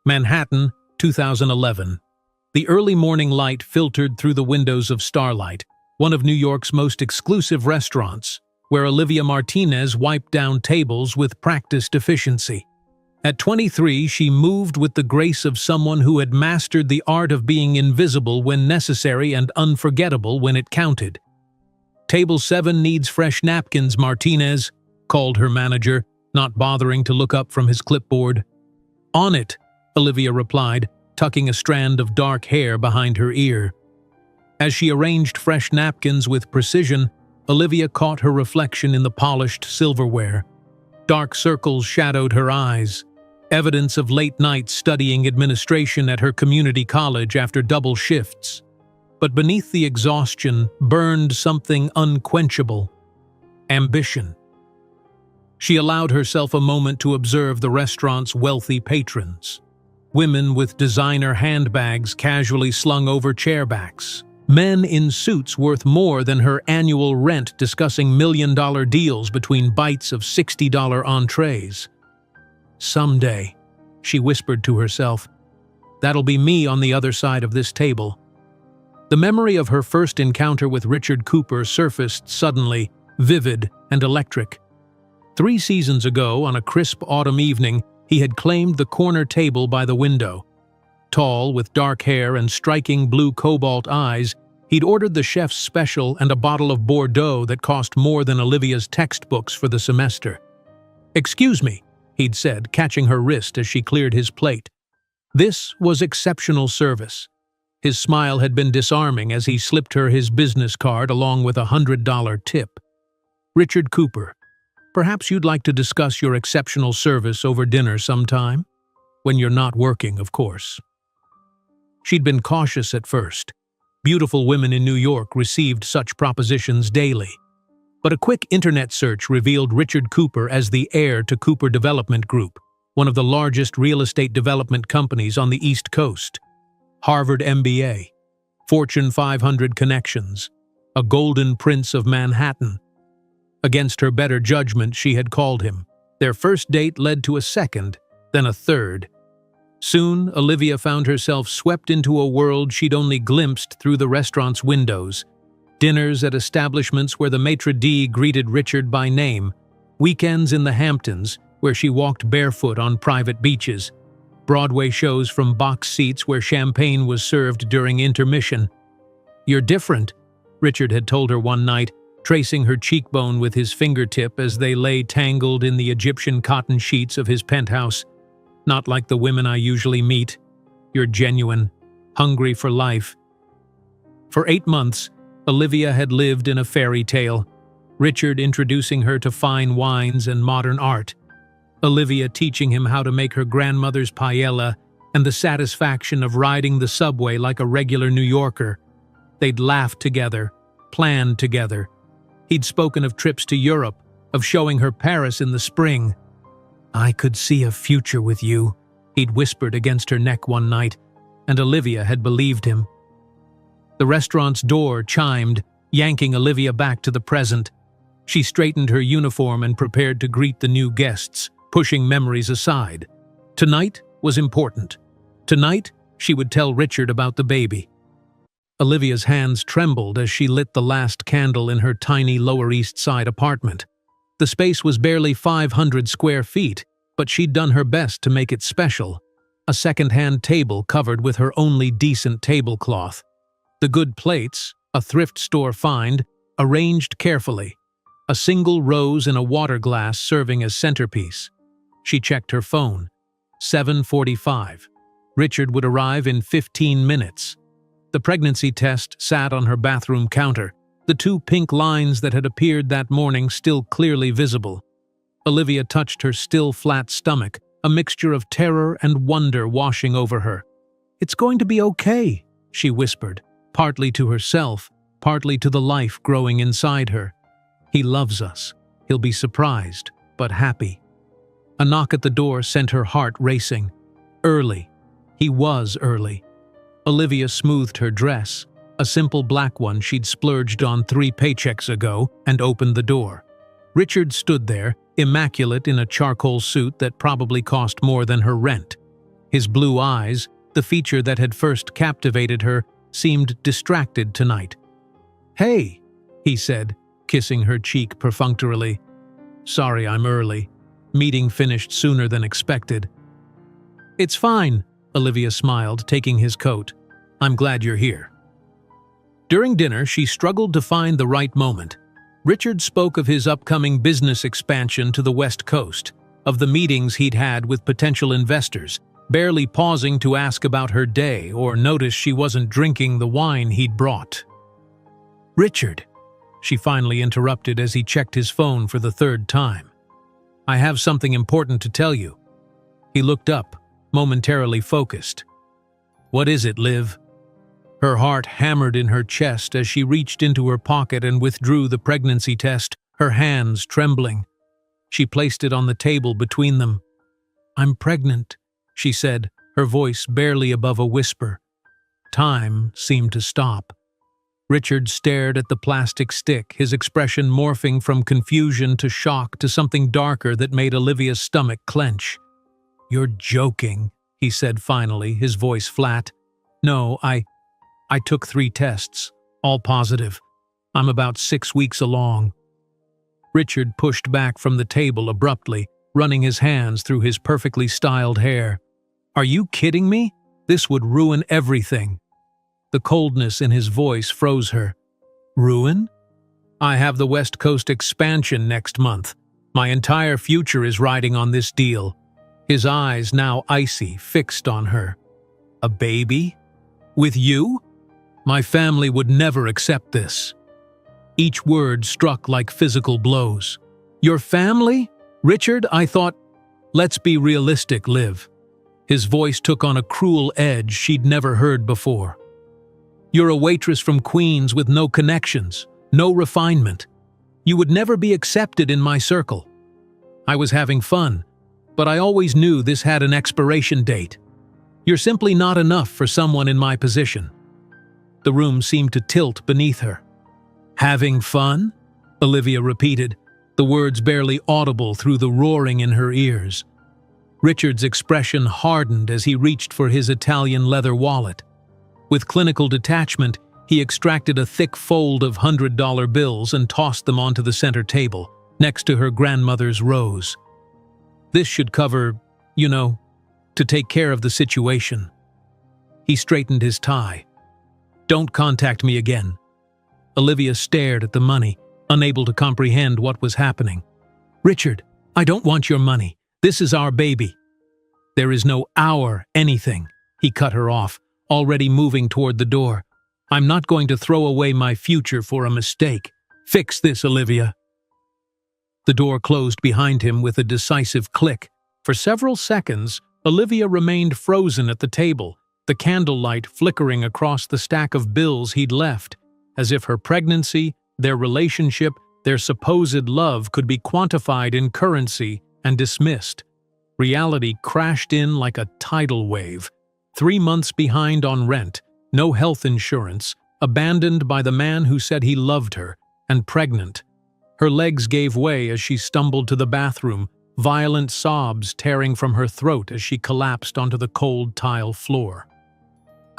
Manhattan, 2011. The early morning light filtered through the windows of Starlight, one of New York's most exclusive restaurants, where Olivia Martinez wiped down tables with practiced efficiency. At 23, she moved with the grace of someone who had mastered the art of being invisible when necessary and unforgettable when it counted. "Table 7 needs fresh napkins, Martinez," called her manager, not bothering to look up from his clipboard. "On it," Olivia replied, tucking a strand of dark hair behind her ear. As she arranged fresh napkins with precision, Olivia caught her reflection in the polished silverware. Dark circles shadowed her eyes, evidence of late nights studying administration at her community college after double shifts. But beneath the exhaustion burned something unquenchable: ambition. She allowed herself a moment to observe the restaurant's wealthy patrons. Women with designer handbags casually slung over chairbacks. Men in suits worth more than her annual rent discussing million-dollar deals between bites of $60 entrees. "Someday," she whispered to herself, "that'll be me on the other side of this table." The memory of her first encounter with Richard Cooper surfaced suddenly, vivid and electric. 3 seasons ago, on a crisp autumn evening, he had claimed the corner table by the window. Tall, with dark hair and striking blue cobalt eyes, he'd ordered the chef's special and a bottle of Bordeaux that cost more than Olivia's textbooks for the semester. "Excuse me," he'd said, catching her wrist as she cleared his plate. This was exceptional service. His smile had been disarming as he slipped her his business card along with a $100 tip. "Richard Cooper, perhaps you'd like to discuss your exceptional service over dinner sometime? When you're not working, of course." She'd been cautious at first. Beautiful women in New York received such propositions daily. But a quick internet search revealed Richard Cooper as the heir to Cooper Development Group, one of the largest real estate development companies on the East Coast. Harvard MBA, Fortune 500 connections, a golden prince of Manhattan. Against her better judgment, she had called him. Their first date led to a second, then a third. Soon, Olivia found herself swept into a world she'd only glimpsed through the restaurant's windows. Dinners at establishments where the maitre d' greeted Richard by name. Weekends in the Hamptons, where she walked barefoot on private beaches. Broadway shows from box seats where champagne was served during intermission. "You're different," Richard had told her one night, tracing her cheekbone with his fingertip as they lay tangled in the Egyptian cotton sheets of his penthouse. "Not like the women I usually meet. You're genuine, hungry for life." For 8 months, Olivia had lived in a fairy tale, Richard introducing her to fine wines and modern art. Olivia teaching him how to make her grandmother's paella and the satisfaction of riding the subway like a regular New Yorker. They'd laughed together, planned together. He'd spoken of trips to Europe, of showing her Paris in the spring. "I could see a future with you," he'd whispered against her neck one night, and Olivia had believed him. The restaurant's door chimed, yanking Olivia back to the present. She straightened her uniform and prepared to greet the new guests, pushing memories aside. Tonight was important. Tonight, she would tell Richard about the baby. Olivia's hands trembled as she lit the last candle in her tiny Lower East Side apartment. The space was barely 500 square feet, but she'd done her best to make it special. A second-hand table covered with her only decent tablecloth. The good plates, a thrift store find, arranged carefully. A single rose in a water glass serving as centerpiece. She checked her phone. 7:45. Richard would arrive in 15 minutes. The pregnancy test sat on her bathroom counter, the 2 pink lines that had appeared that morning still clearly visible. Olivia touched her still flat stomach, a mixture of terror and wonder washing over her. "It's going to be okay," she whispered, partly to herself, partly to the life growing inside her. "He loves us. He'll be surprised, but happy." A knock at the door sent her heart racing. Early. He was early. Olivia smoothed her dress, a simple black one she'd splurged on 3 paychecks ago, and opened the door. Richard stood there, immaculate in a charcoal suit that probably cost more than her rent. His blue eyes, the feature that had first captivated her, seemed distracted tonight. "Hey," he said, kissing her cheek perfunctorily. "Sorry I'm early. Meeting finished sooner than expected." "It's fine," Olivia smiled, taking his coat. "I'm glad you're here." During dinner, she struggled to find the right moment. Richard spoke of his upcoming business expansion to the West Coast, of the meetings he'd had with potential investors, barely pausing to ask about her day or notice she wasn't drinking the wine he'd brought. "Richard," she finally interrupted as he checked his phone for the third time. "I have something important to tell you." He looked up, momentarily focused. "What is it, Liv?" Her heart hammered in her chest as she reached into her pocket and withdrew the pregnancy test, her hands trembling. She placed it on the table between them. "I'm pregnant," she said, her voice barely above a whisper. Time seemed to stop. Richard stared at the plastic stick, his expression morphing from confusion to shock to something darker that made Olivia's stomach clench. "You're joking," he said finally, his voice flat. "No, I took 3 tests, all positive. I'm about 6 weeks along." Richard pushed back from the table abruptly, running his hands through his perfectly styled hair. "Are you kidding me? This would ruin everything." The coldness in his voice froze her. "Ruin? I have the West Coast expansion next month. My entire future is riding on this deal." His eyes, now icy, fixed on her. "A baby? With you? My family would never accept this." Each word struck like physical blows. "Your family? Richard, I thought—" "Let's be realistic, Liv." His voice took on a cruel edge she'd never heard before. "You're a waitress from Queens with no connections, no refinement. You would never be accepted in my circle. I was having fun, but I always knew this had an expiration date. You're simply not enough for someone in my position." The room seemed to tilt beneath her. "Having fun?" Olivia repeated, the words barely audible through the roaring in her ears. Richard's expression hardened as he reached for his Italian leather wallet. With clinical detachment, he extracted a thick fold of $100 bills and tossed them onto the center table, next to her grandmother's rose. "This should cover, to take care of the situation." He straightened his tie. "Don't contact me again." Olivia stared at the money, unable to comprehend what was happening. "Richard, I don't want your money. This is our baby." "There is no our anything," he cut her off, already moving toward the door. "I'm not going to throw away my future for a mistake. Fix this, Olivia." The door closed behind him with a decisive click. For several seconds, Olivia remained frozen at the table, the candlelight flickering across the stack of bills he'd left, as if her pregnancy, their relationship, their supposed love could be quantified in currency and dismissed. Reality crashed in like a tidal wave. 3 months behind on rent, no health insurance, abandoned by the man who said he loved her, and pregnant. Her legs gave way as she stumbled to the bathroom, violent sobs tearing from her throat as she collapsed onto the cold tile floor.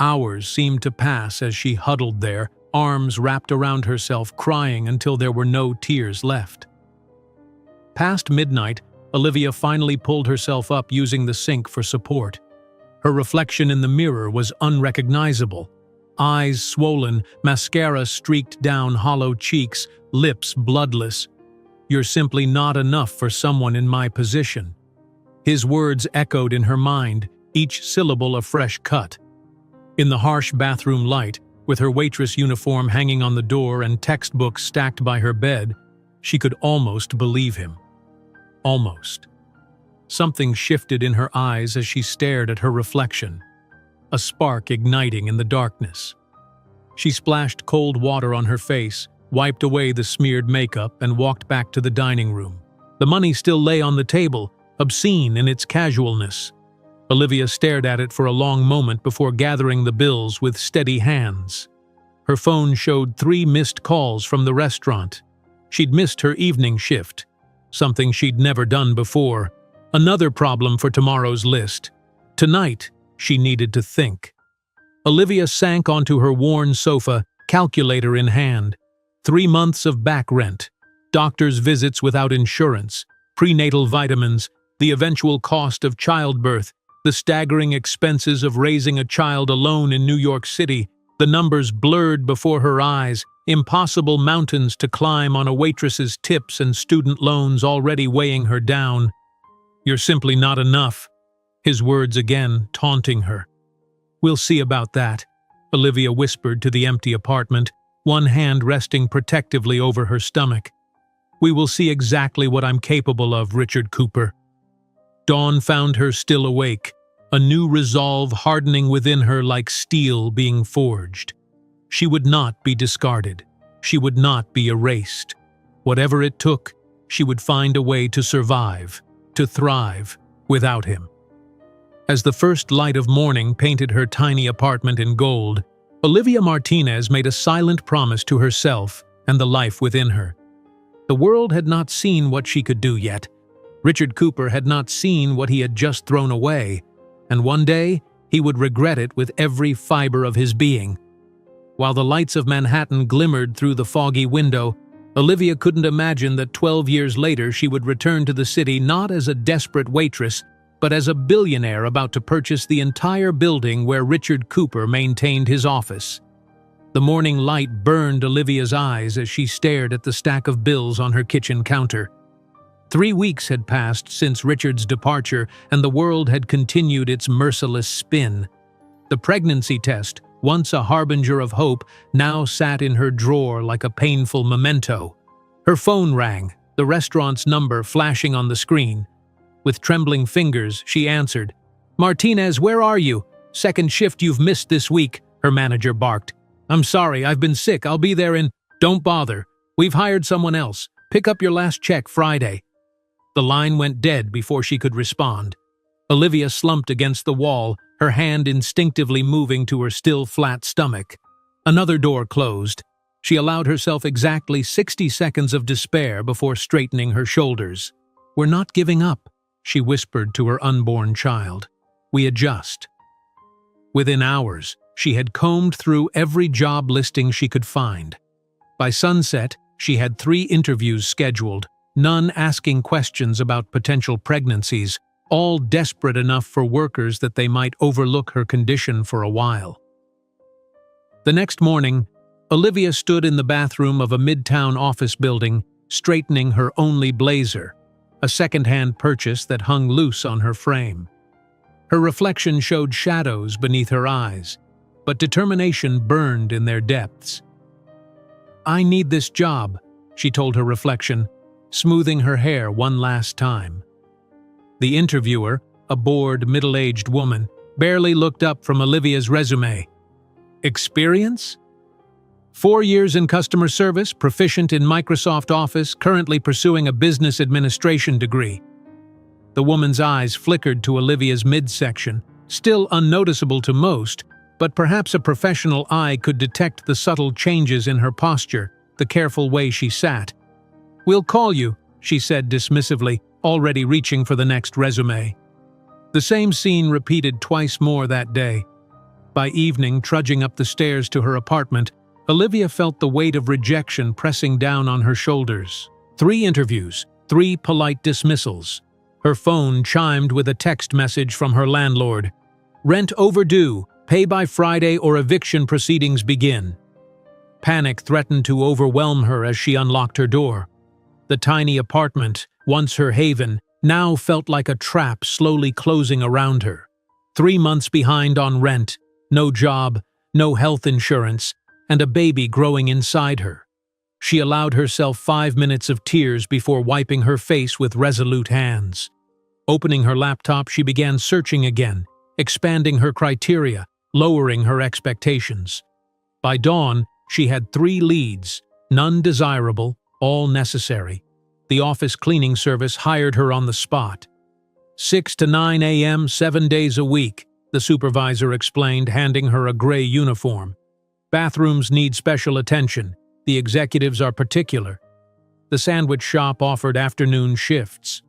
Hours seemed to pass as she huddled there, arms wrapped around herself, crying until there were no tears left. Past midnight, Olivia finally pulled herself up using the sink for support. Her reflection in the mirror was unrecognizable. Eyes swollen, mascara streaked down hollow cheeks, lips bloodless. "You're simply not enough for someone in my position." His words echoed in her mind, each syllable a fresh cut. In the harsh bathroom light, with her waitress uniform hanging on the door and textbooks stacked by her bed, she could almost believe him. Almost. Something shifted in her eyes as she stared at her reflection, a spark igniting in the darkness. She splashed cold water on her face, wiped away the smeared makeup, and walked back to the dining room. The money still lay on the table, obscene in its casualness. Olivia stared at it for a long moment before gathering the bills with steady hands. Her phone showed 3 missed calls from the restaurant. She'd missed her evening shift, something she'd never done before. Another problem for tomorrow's list. Tonight, she needed to think. Olivia sank onto her worn sofa, calculator in hand. 3 months of back rent, doctor's visits without insurance, prenatal vitamins, the eventual cost of childbirth, the staggering expenses of raising a child alone in New York City, the numbers blurred before her eyes, impossible mountains to climb on a waitress's tips and student loans already weighing her down. "You're simply not enough," his words again taunting her. "We'll see about that," Olivia whispered to the empty apartment, one hand resting protectively over her stomach. "We will see exactly what I'm capable of, Richard Cooper." Dawn found her still awake, a new resolve hardening within her like steel being forged. She would not be discarded. She would not be erased. Whatever it took, she would find a way to survive, to thrive, without him. As the first light of morning painted her tiny apartment in gold, Olivia Martinez made a silent promise to herself and the life within her. The world had not seen what she could do yet. Richard Cooper had not seen what he had just thrown away, and one day he would regret it with every fiber of his being. While the lights of Manhattan glimmered through the foggy window, Olivia couldn't imagine that 12 years later she would return to the city not as a desperate waitress, but as a billionaire about to purchase the entire building where Richard Cooper maintained his office. The morning light burned Olivia's eyes as she stared at the stack of bills on her kitchen counter. 3 weeks had passed since Richard's departure, and the world had continued its merciless spin. The pregnancy test, once a harbinger of hope, now sat in her drawer like a painful memento. Her phone rang, the restaurant's number flashing on the screen. With trembling fingers, she answered. "Martinez, where are you? Second shift you've missed this week," her manager barked. "I'm sorry, I've been sick. I'll be there in—" "Don't bother. We've hired someone else. Pick up your last check Friday." The line went dead before she could respond. Olivia slumped against the wall, her hand instinctively moving to her still flat stomach. Another door closed. She allowed herself exactly 60 seconds of despair before straightening her shoulders. "We're not giving up," she whispered to her unborn child. "We adjust." Within hours, she had combed through every job listing she could find. By sunset, she had 3 interviews scheduled, none asking questions about potential pregnancies, all desperate enough for workers that they might overlook her condition for a while. The next morning, Olivia stood in the bathroom of a midtown office building, straightening her only blazer, a second-hand purchase that hung loose on her frame. Her reflection showed shadows beneath her eyes, but determination burned in their depths. "I need this job," she told her reflection, smoothing her hair one last time. The interviewer, a bored, middle-aged woman, barely looked up from Olivia's resume. "Experience?" 4 years in customer service, proficient in Microsoft Office, currently pursuing a business administration degree. The woman's eyes flickered to Olivia's midsection, still unnoticeable to most, but perhaps a professional eye could detect the subtle changes in her posture, the careful way she sat. "We'll call you," she said dismissively, already reaching for the next resume. The same scene repeated twice more that day. By evening, trudging up the stairs to her apartment, Olivia felt the weight of rejection pressing down on her shoulders. 3 interviews, 3 polite dismissals. Her phone chimed with a text message from her landlord. "Rent overdue. Pay by Friday or eviction proceedings begin." Panic threatened to overwhelm her as she unlocked her door. The tiny apartment, once her haven, now felt like a trap slowly closing around her. 3 months behind on rent, no job, no health insurance, and a baby growing inside her. She allowed herself 5 minutes of tears before wiping her face with resolute hands. Opening her laptop, she began searching again, expanding her criteria, lowering her expectations. By dawn, she had 3 leads, none desirable, all necessary. The office cleaning service hired her on the spot. 6 to 9 a.m., 7 days a week, the supervisor explained, handing her a gray uniform. Bathrooms need special attention. The executives are particular. The sandwich shop offered afternoon shifts.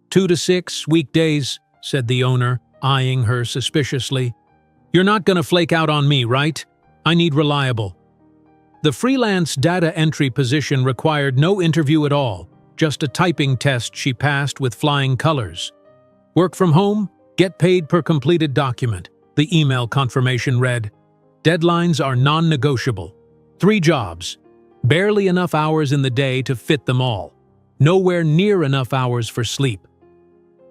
2 to 6, weekdays, said the owner, eyeing her suspiciously. "You're not gonna flake out on me, right? I need reliable." The freelance data entry position required no interview at all, just a typing test she passed with flying colors. "Work from home, get paid per completed document," the email confirmation read. "Deadlines are non-negotiable. 3 jobs. Barely enough hours in the day to fit them all. Nowhere near enough hours for sleep."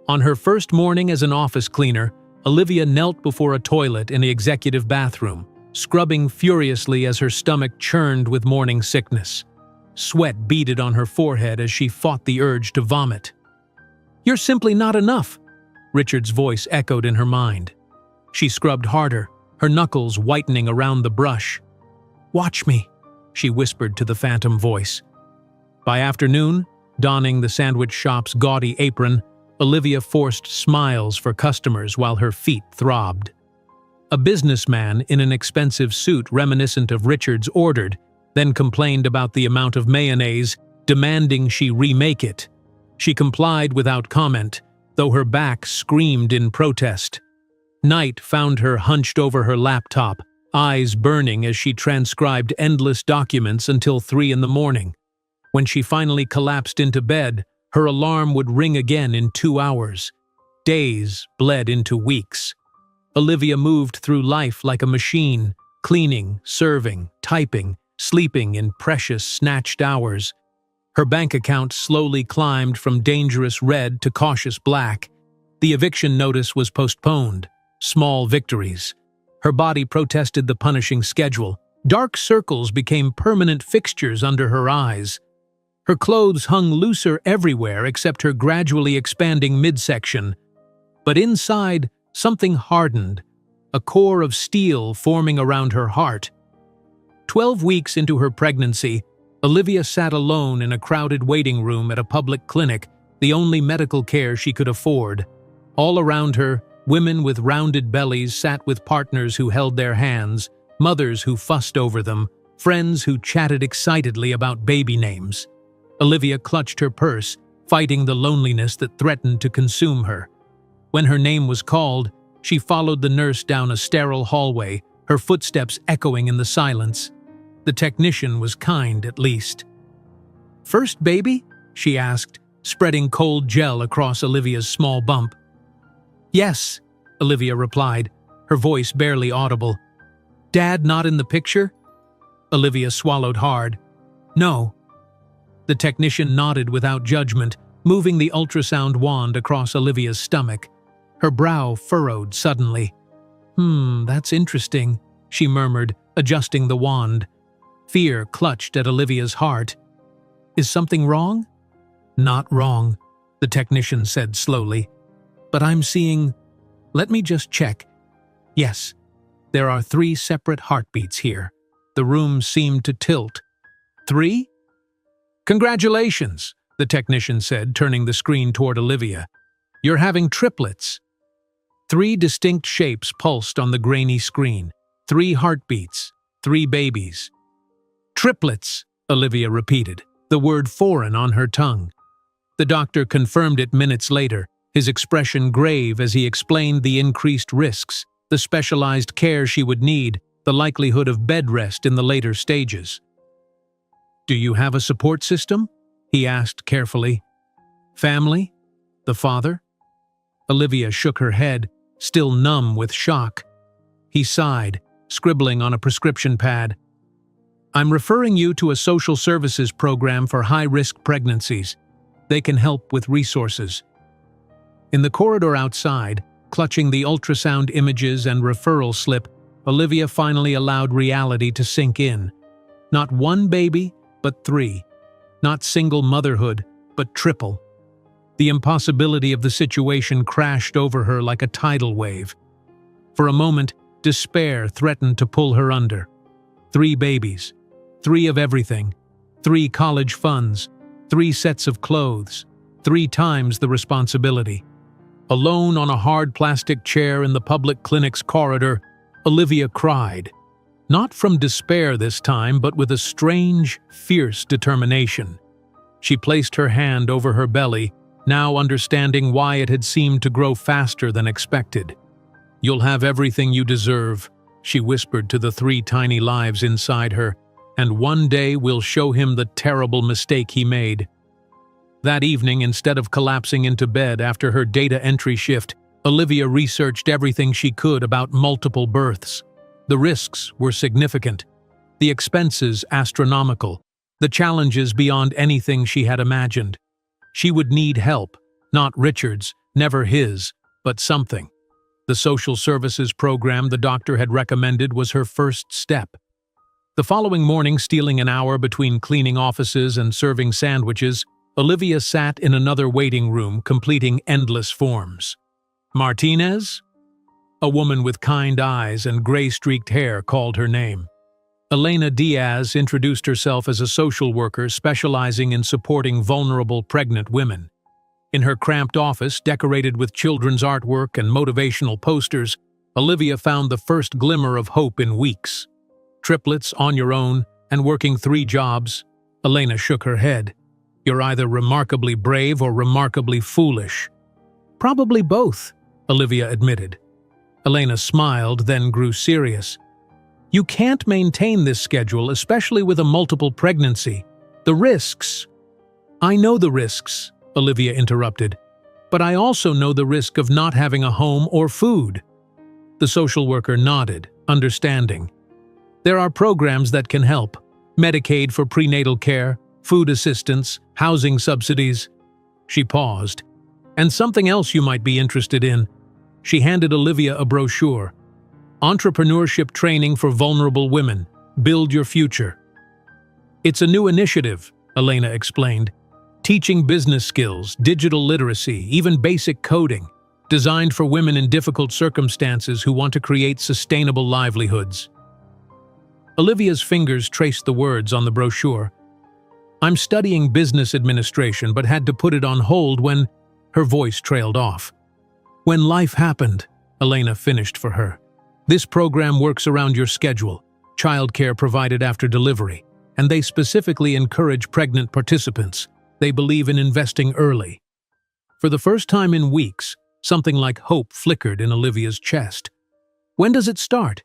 On her first morning as an office cleaner, Olivia knelt before a toilet in the executive bathroom, scrubbing furiously as her stomach churned with morning sickness. Sweat beaded on her forehead as she fought the urge to vomit. "You're simply not enough," Richard's voice echoed in her mind. She scrubbed harder, her knuckles whitening around the brush. "Watch me," she whispered to the phantom voice. By afternoon, donning the sandwich shop's gaudy apron, Olivia forced smiles for customers while her feet throbbed. A businessman in an expensive suit reminiscent of Richard's ordered, then complained about the amount of mayonnaise, demanding she remake it. She complied without comment, though her back screamed in protest. Night found her hunched over her laptop, eyes burning as she transcribed endless documents until 3 in the morning. When she finally collapsed into bed, her alarm would ring again in 2 hours. Days bled into weeks. Olivia moved through life like a machine, cleaning, serving, typing, sleeping in precious snatched hours. Her bank account slowly climbed from dangerous red to cautious black. The eviction notice was postponed. Small victories. Her body protested the punishing schedule. Dark circles became permanent fixtures under her eyes. Her clothes hung looser everywhere except her gradually expanding midsection. But inside, something hardened, a core of steel forming around her heart. 12 weeks into her pregnancy, Olivia sat alone in a crowded waiting room at a public clinic, the only medical care she could afford. All around her, women with rounded bellies sat with partners who held their hands, mothers who fussed over them, friends who chatted excitedly about baby names. Olivia clutched her purse, fighting the loneliness that threatened to consume her. When her name was called, she followed the nurse down a sterile hallway, her footsteps echoing in the silence. The technician was kind, at least. "First baby?" she asked, spreading cold gel across Olivia's small bump. "Yes," Olivia replied, her voice barely audible. "Dad not in the picture?" Olivia swallowed hard. "No." The technician nodded without judgment, moving the ultrasound wand across Olivia's stomach. Her brow furrowed suddenly. That's interesting," she murmured, adjusting the wand. Fear clutched at Olivia's heart. "Is something wrong?" "Not wrong," the technician said slowly. "But I'm seeing... Let me just check. Yes, there are 3 separate heartbeats here." The room seemed to tilt. 3? "Congratulations," the technician said, turning the screen toward Olivia. "You're having triplets." 3 distinct shapes pulsed on the grainy screen. 3 heartbeats. 3 babies. "Triplets," Olivia repeated, the word foreign on her tongue. The doctor confirmed it minutes later, his expression grave as he explained the increased risks, the specialized care she would need, the likelihood of bed rest in the later stages. "Do you have a support system?" he asked carefully. "Family? The father?" Olivia shook her head, still numb with shock. He sighed, scribbling on a prescription pad. "I'm referring you to a social services program for high-risk pregnancies. They can help with resources." In the corridor outside, clutching the ultrasound images and referral slip, Olivia finally allowed reality to sink in. Not 1 baby, but 3. Not single motherhood, but triple. The impossibility of the situation crashed over her like a tidal wave. For a moment, despair threatened to pull her under. 3 babies. 3 of everything. 3 college funds. 3 sets of clothes. 3 times the responsibility. Alone on a hard plastic chair in the public clinic's corridor, Olivia cried. Not from despair this time, but with a strange, fierce determination. She placed her hand over her belly, now understanding why it had seemed to grow faster than expected. "You'll have everything you deserve," she whispered to the 3 tiny lives inside her, "and one day we'll show him the terrible mistake he made." That evening, instead of collapsing into bed after her data entry shift, Olivia researched everything she could about multiple births. The risks were significant, the expenses astronomical, the challenges beyond anything she had imagined. She would need help, not Richard's, never his, but something. The social services program the doctor had recommended was her first step. The following morning, stealing an hour between cleaning offices and serving sandwiches, Olivia sat in another waiting room completing endless forms. "Martinez?" A woman with kind eyes and gray-streaked hair called her name. Elena Diaz introduced herself as a social worker specializing in supporting vulnerable pregnant women. In her cramped office, decorated with children's artwork and motivational posters, Olivia found the first glimmer of hope in weeks. "Triplets, on your own, and working 3 jobs." Elena shook her head. "You're either remarkably brave or remarkably foolish." "Probably both," Olivia admitted. Elena smiled, then grew serious. "You can't maintain this schedule, especially with a multiple pregnancy. The risks." "I know the risks," Olivia interrupted, "but I also know the risk of not having a home or food." The social worker nodded, understanding. "There are programs that can help. Medicaid for prenatal care, food assistance, housing subsidies." She paused. "And something else you might be interested in." She handed Olivia a brochure. "Entrepreneurship Training for Vulnerable Women. Build Your Future." "It's a new initiative," Elena explained. "Teaching business skills, digital literacy, even basic coding. Designed for women in difficult circumstances who want to create sustainable livelihoods." Olivia's fingers traced the words on the brochure. "I'm studying business administration but had to put it on hold when—" Her voice trailed off. "When life happened," Elena finished for her. "This program works around your schedule, childcare provided after delivery, and they specifically encourage pregnant participants. They believe in investing early." For the first time in weeks, something like hope flickered in Olivia's chest. "When does it start?"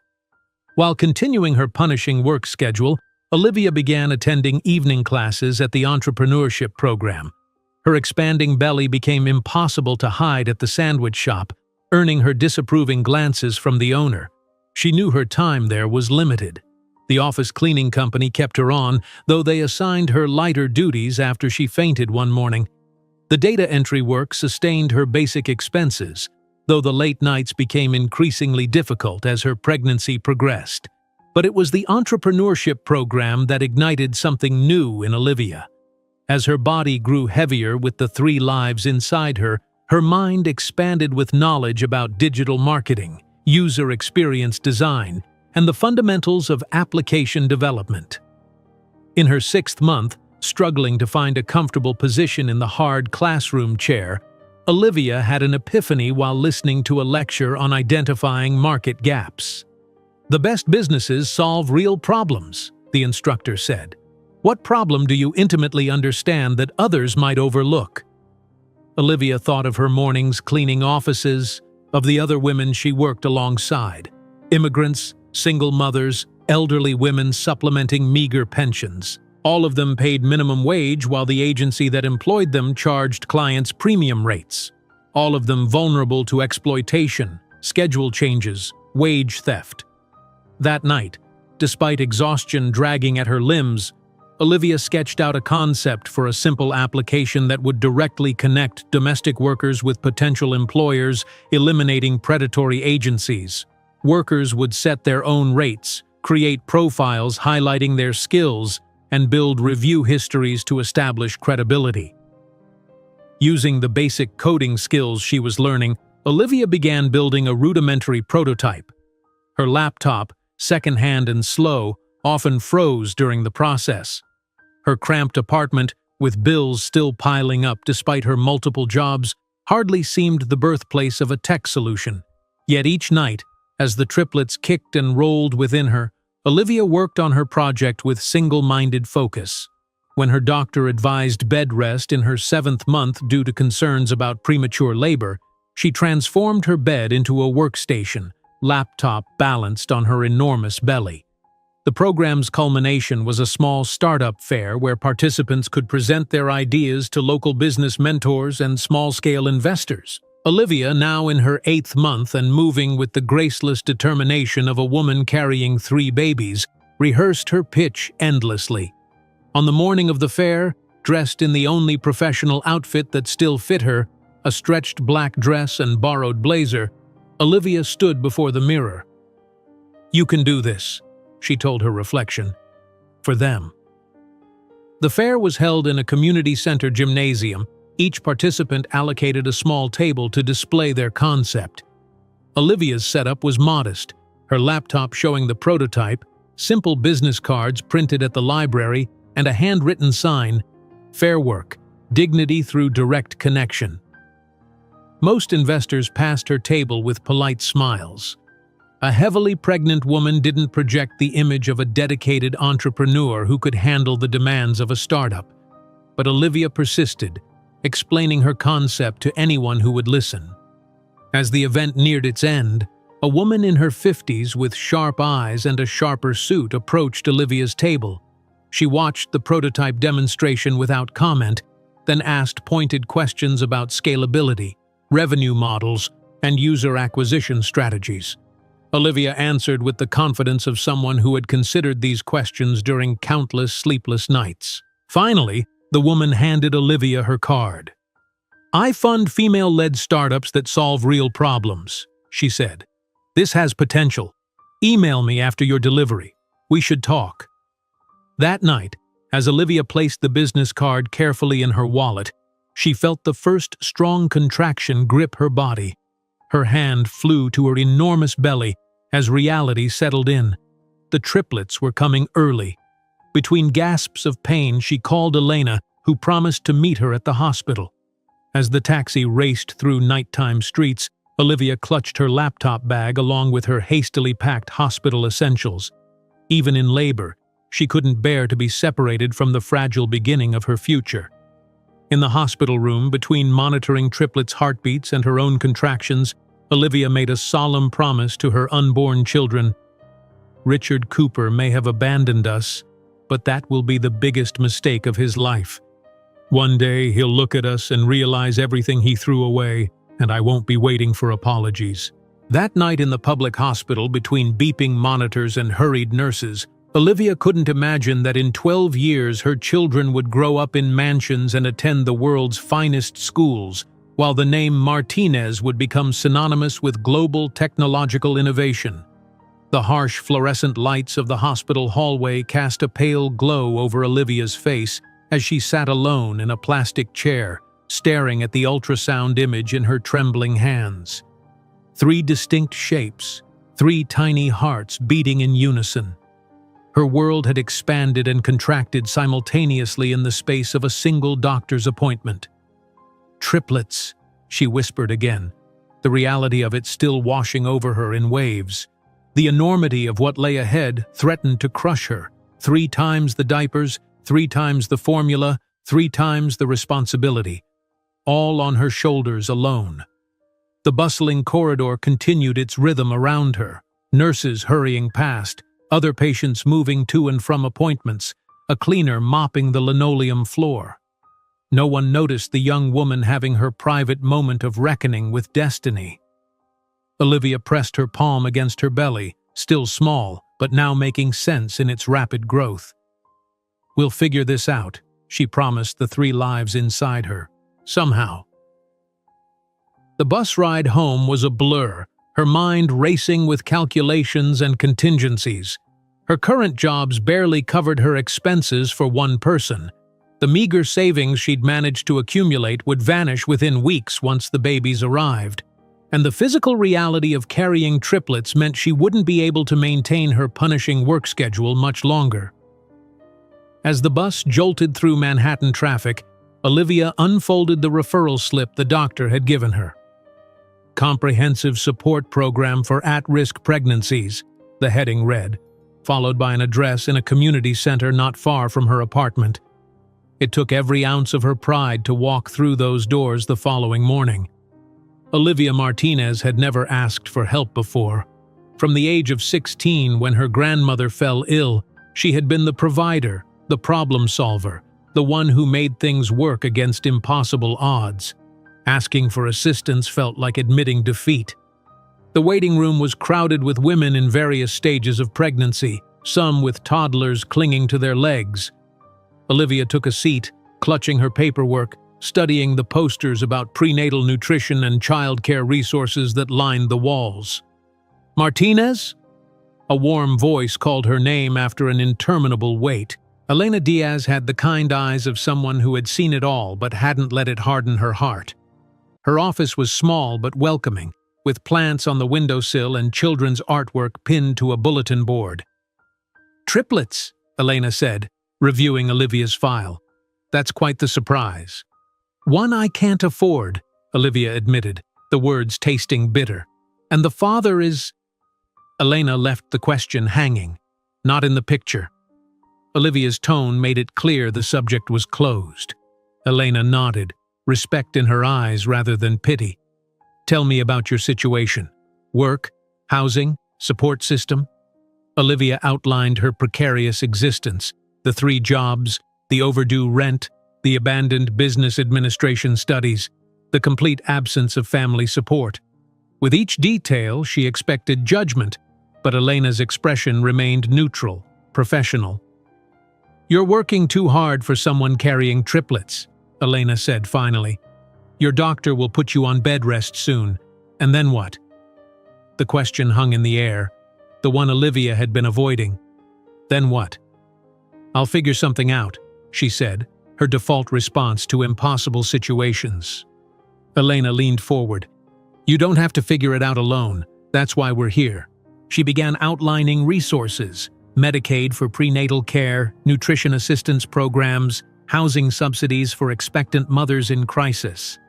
While continuing her punishing work schedule, Olivia began attending evening classes at the entrepreneurship program. Her expanding belly became impossible to hide at the sandwich shop, earning her disapproving glances from the owner. She knew her time there was limited. The office cleaning company kept her on, though they assigned her lighter duties after she fainted one morning. The data entry work sustained her basic expenses, though the late nights became increasingly difficult as her pregnancy progressed. But it was the entrepreneurship program that ignited something new in Olivia. As her body grew heavier with the 3 lives inside her, her mind expanded with knowledge about digital marketing, user experience design, and the fundamentals of application development. In her 6th month, struggling to find a comfortable position in the hard classroom chair, Olivia had an epiphany while listening to a lecture on identifying market gaps. "The best businesses solve real problems," the instructor said. "What problem do you intimately understand that others might overlook?" Olivia thought of her mornings cleaning offices, of the other women she worked alongside. Immigrants, single mothers, elderly women supplementing meager pensions. All of them paid minimum wage while the agency that employed them charged clients premium rates. All of them vulnerable to exploitation, schedule changes, wage theft. That night, despite exhaustion dragging at her limbs, Olivia sketched out a concept for a simple application that would directly connect domestic workers with potential employers, eliminating predatory agencies. Workers would set their own rates, create profiles highlighting their skills, and build review histories to establish credibility. Using the basic coding skills she was learning, Olivia began building a rudimentary prototype. Her laptop, secondhand and slow, often froze during the process. Her cramped apartment, with bills still piling up despite her multiple jobs, hardly seemed the birthplace of a tech solution. Yet each night, as the triplets kicked and rolled within her, Olivia worked on her project with single-minded focus. When her doctor advised bed rest in her 7th month due to concerns about premature labor, she transformed her bed into a workstation, laptop balanced on her enormous belly. The program's culmination was a small startup fair where participants could present their ideas to local business mentors and small-scale investors. Olivia, now in her 8th month and moving with the graceless determination of a woman carrying 3 babies, rehearsed her pitch endlessly. On the morning of the fair, dressed in the only professional outfit that still fit her, a stretched black dress and borrowed blazer, Olivia stood before the mirror. "You can do this," she told her reflection. "For them." The fair was held in a community center gymnasium. Each participant allocated a small table to display their concept. Olivia's setup was modest, her laptop showing the prototype, simple business cards printed at the library, and a handwritten sign, "Fair work, dignity through direct connection." Most investors passed her table with polite smiles. A heavily pregnant woman didn't project the image of a dedicated entrepreneur who could handle the demands of a startup. But Olivia persisted, explaining her concept to anyone who would listen. As the event neared its end, a woman in her 50s with sharp eyes and a sharper suit approached Olivia's table. She watched the prototype demonstration without comment, then asked pointed questions about scalability, revenue models, and user acquisition strategies. Olivia answered with the confidence of someone who had considered these questions during countless sleepless nights. Finally, the woman handed Olivia her card. "I fund female-led startups that solve real problems," she said. "This has potential. Email me after your delivery. We should talk." That night, as Olivia placed the business card carefully in her wallet, she felt the first strong contraction grip her body. Her hand flew to her enormous belly as reality settled in. The triplets were coming early. Between gasps of pain, she called Elena, who promised to meet her at the hospital. As the taxi raced through nighttime streets, Olivia clutched her laptop bag along with her hastily packed hospital essentials. Even in labor, she couldn't bear to be separated from the fragile beginning of her future. In the hospital room, between monitoring Triplets' heartbeats and her own contractions, Olivia made a solemn promise to her unborn children. "Richard Cooper may have abandoned us, but that will be the biggest mistake of his life. One day he'll look at us and realize everything he threw away, and I won't be waiting for apologies." That night in the public hospital, between beeping monitors and hurried nurses, Olivia couldn't imagine that in 12 years her children would grow up in mansions and attend the world's finest schools, while the name Martinez would become synonymous with global technological innovation. The harsh fluorescent lights of the hospital hallway cast a pale glow over Olivia's face as she sat alone in a plastic chair, staring at the ultrasound image in her trembling hands. 3 distinct shapes, 3 tiny hearts beating in unison. Her world had expanded and contracted simultaneously in the space of a single doctor's appointment. "Triplets," she whispered again, the reality of it still washing over her in waves. The enormity of what lay ahead threatened to crush her. 3 times the diapers, 3 times the formula, 3 times the responsibility. All on her shoulders alone. The bustling corridor continued its rhythm around her. Nurses hurrying past, other patients moving to and from appointments, a cleaner mopping the linoleum floor. No one noticed the young woman having her private moment of reckoning with destiny. Olivia pressed her palm against her belly, still small, but now making sense in its rapid growth. "We'll figure this out," she promised the 3 lives inside her. "Somehow." The bus ride home was a blur, her mind racing with calculations and contingencies. Her current jobs barely covered her expenses for one person. The meager savings she'd managed to accumulate would vanish within weeks once the babies arrived. And the physical reality of carrying triplets meant she wouldn't be able to maintain her punishing work schedule much longer. As the bus jolted through Manhattan traffic, Olivia unfolded the referral slip the doctor had given her. "Comprehensive Support Program for At-Risk Pregnancies," the heading read, followed by an address in a community center not far from her apartment. It took every ounce of her pride to walk through those doors the following morning. Olivia Martinez had never asked for help before. From the age of 16, when her grandmother fell ill, she had been the provider, the problem solver, the one who made things work against impossible odds. Asking for assistance felt like admitting defeat. The waiting room was crowded with women in various stages of pregnancy, some with toddlers clinging to their legs. Olivia took a seat, clutching her paperwork, studying the posters about prenatal nutrition and childcare resources that lined the walls. "Martinez?" A warm voice called her name after an interminable wait. Elena Diaz had the kind eyes of someone who had seen it all but hadn't let it harden her heart. Her office was small but welcoming, with plants on the windowsill and children's artwork pinned to a bulletin board. "Triplets," Elena said, reviewing Olivia's file. "That's quite the surprise." "One I can't afford," Olivia admitted, the words tasting bitter. "And the father is—" Elena left the question hanging. "Not in the picture." Olivia's tone made it clear the subject was closed. Elena nodded, respect in her eyes rather than pity. "Tell me about your situation. Work, housing, support system?" Olivia outlined her precarious existence, the 3 jobs, the overdue rent, the abandoned business administration studies, the complete absence of family support. With each detail, she expected judgment, but Elena's expression remained neutral, professional. "You're working too hard for someone carrying triplets," Elena said finally. "Your doctor will put you on bed rest soon. And then what?" The question hung in the air, the one Olivia had been avoiding. "Then what?" "I'll figure something out," she said, her default response to impossible situations. Elena leaned forward. "You don't have to figure it out alone. That's why we're here." She began outlining resources: Medicaid for prenatal care, nutrition assistance programs, housing subsidies for expectant mothers in crisis.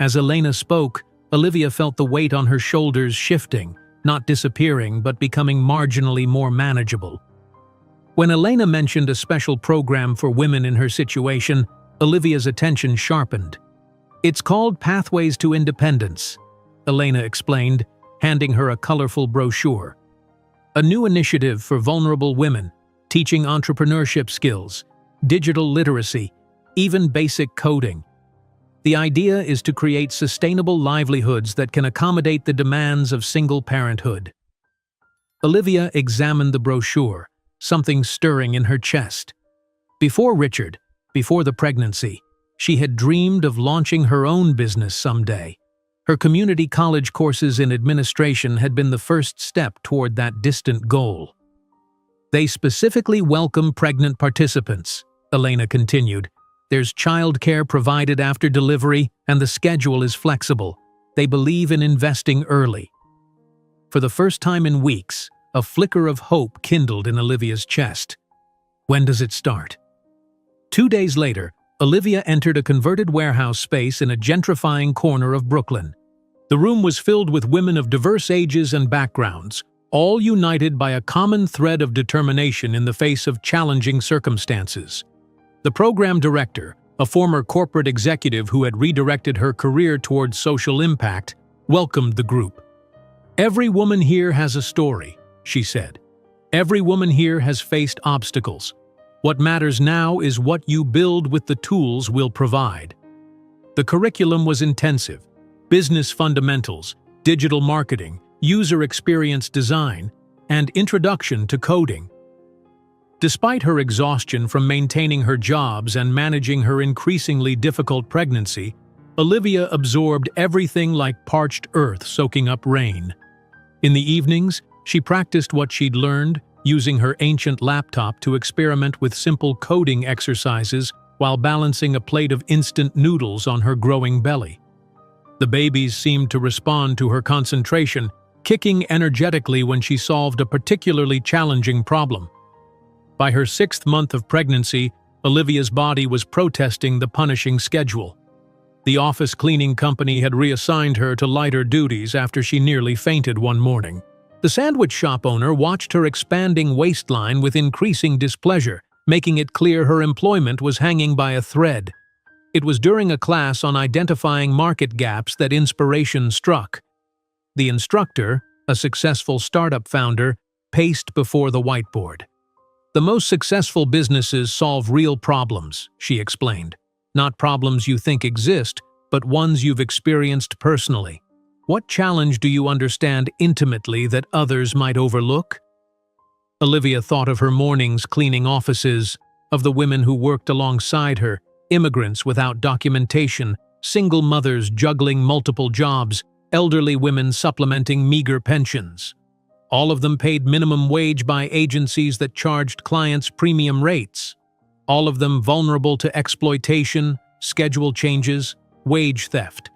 As Elena spoke, Olivia felt the weight on her shoulders shifting, not disappearing but becoming marginally more manageable. When Elena mentioned a special program for women in her situation, Olivia's attention sharpened. "It's called Pathways to Independence," Elena explained, handing her a colorful brochure. "A new initiative for vulnerable women, teaching entrepreneurship skills, digital literacy, even basic coding. The idea is to create sustainable livelihoods that can accommodate the demands of single parenthood." Olivia examined the brochure, something stirring in her chest. Before Richard, before the pregnancy, she had dreamed of launching her own business someday. Her community college courses in administration had been the first step toward that distant goal. "They specifically welcome pregnant participants," Elena continued. "There's childcare provided after delivery, and the schedule is flexible. They believe in investing early." For the first time in weeks, a flicker of hope kindled in Olivia's chest. "When does it start?" 2 days later, Olivia entered a converted warehouse space in a gentrifying corner of Brooklyn. The room was filled with women of diverse ages and backgrounds, all united by a common thread of determination in the face of challenging circumstances. The program director, a former corporate executive who had redirected her career towards social impact, welcomed the group. "Every woman here has a story," she said. "Every woman here has faced obstacles. What matters now is what you build with the tools we'll provide." The curriculum was intensive: business fundamentals, digital marketing, user experience design, and introduction to coding. Despite her exhaustion from maintaining her jobs and managing her increasingly difficult pregnancy, Olivia absorbed everything like parched earth soaking up rain. In the evenings, she practiced what she'd learned, using her ancient laptop to experiment with simple coding exercises while balancing a plate of instant noodles on her growing belly. The babies seemed to respond to her concentration, kicking energetically when she solved a particularly challenging problem. By her 6th month of pregnancy, Olivia's body was protesting the punishing schedule. The office cleaning company had reassigned her to lighter duties after she nearly fainted one morning. The sandwich shop owner watched her expanding waistline with increasing displeasure, making it clear her employment was hanging by a thread. It was during a class on identifying market gaps that inspiration struck. The instructor, a successful startup founder, paced before the whiteboard. "The most successful businesses solve real problems," she explained. "Not problems you think exist, but ones you've experienced personally. What challenge do you understand intimately that others might overlook?" Olivia thought of her mornings cleaning offices, of the women who worked alongside her, immigrants without documentation, single mothers juggling multiple jobs, elderly women supplementing meager pensions. All of them paid minimum wage by agencies that charged clients premium rates. All of them vulnerable to exploitation, schedule changes, wage theft.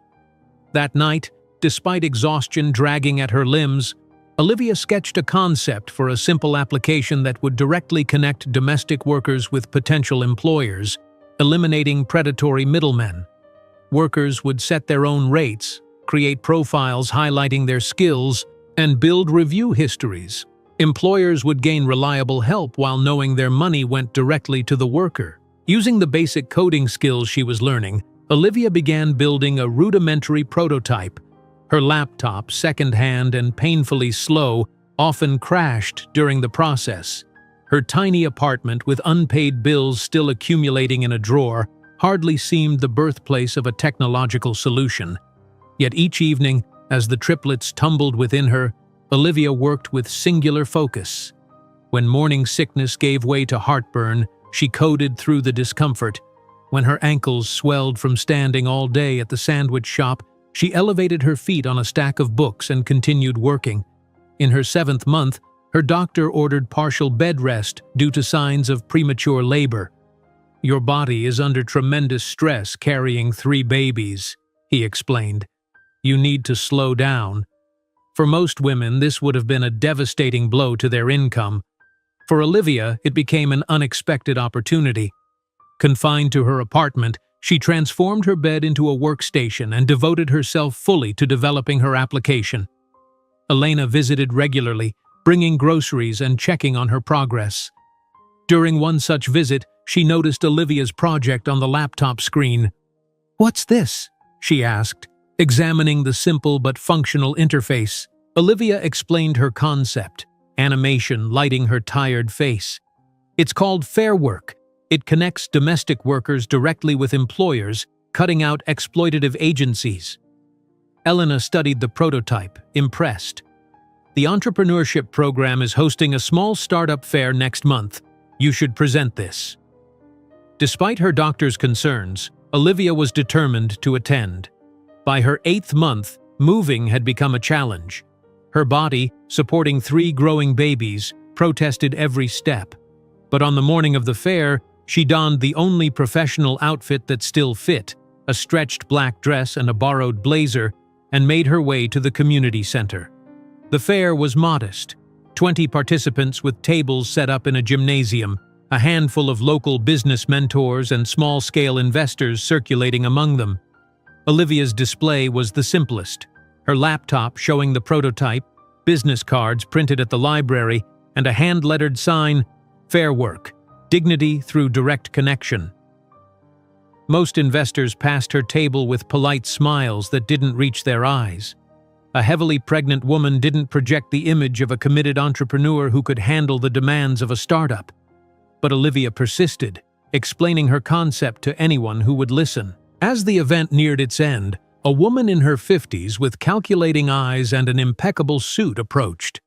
That night, despite exhaustion dragging at her limbs, Olivia sketched a concept for a simple application that would directly connect domestic workers with potential employers, eliminating predatory middlemen. Workers would set their own rates, create profiles highlighting their skills, and build review histories. Employers would gain reliable help while knowing their money went directly to the worker. Using the basic coding skills she was learning, Olivia began building a rudimentary prototype. Her laptop, second-hand and painfully slow, often crashed during the process. Her tiny apartment, with unpaid bills still accumulating in a drawer, hardly seemed the birthplace of a technological solution. Yet each evening, as the triplets tumbled within her, Olivia worked with singular focus. When morning sickness gave way to heartburn, she coded through the discomfort. When her ankles swelled from standing all day at the sandwich shop, she elevated her feet on a stack of books and continued working. In her 7th month, her doctor ordered partial bed rest due to signs of premature labor. "Your body is under tremendous stress carrying 3 babies," he explained. "You need to slow down." For most women, this would have been a devastating blow to their income. For Olivia, it became an unexpected opportunity. Confined to her apartment, she transformed her bed into a workstation and devoted herself fully to developing her application. Elena visited regularly, bringing groceries and checking on her progress. During one such visit, she noticed Olivia's project on the laptop screen. "What's this?" she asked, examining the simple but functional interface. Olivia explained her concept, animation lighting her tired face. "It's called Fair Work. It connects domestic workers directly with employers, cutting out exploitative agencies." Elena studied the prototype, impressed. "The entrepreneurship program is hosting a small startup fair next month. You should present this." Despite her doctor's concerns, Olivia was determined to attend. By her 8th month, moving had become a challenge. Her body, supporting 3 growing babies, protested every step. But on the morning of the fair, she donned the only professional outfit that still fit, a stretched black dress and a borrowed blazer, and made her way to the community center. The fair was modest. 20 participants with tables set up in a gymnasium, a handful of local business mentors and small-scale investors circulating among them. Olivia's display was the simplest. Her laptop showing the prototype, business cards printed at the library, and a hand-lettered sign, "Fair Work, Dignity through Direct Connection." Most investors passed her table with polite smiles that didn't reach their eyes. A heavily pregnant woman didn't project the image of a committed entrepreneur who could handle the demands of a startup. But Olivia persisted, explaining her concept to anyone who would listen. As the event neared its end, a woman in her 50s with calculating eyes and an impeccable suit approached.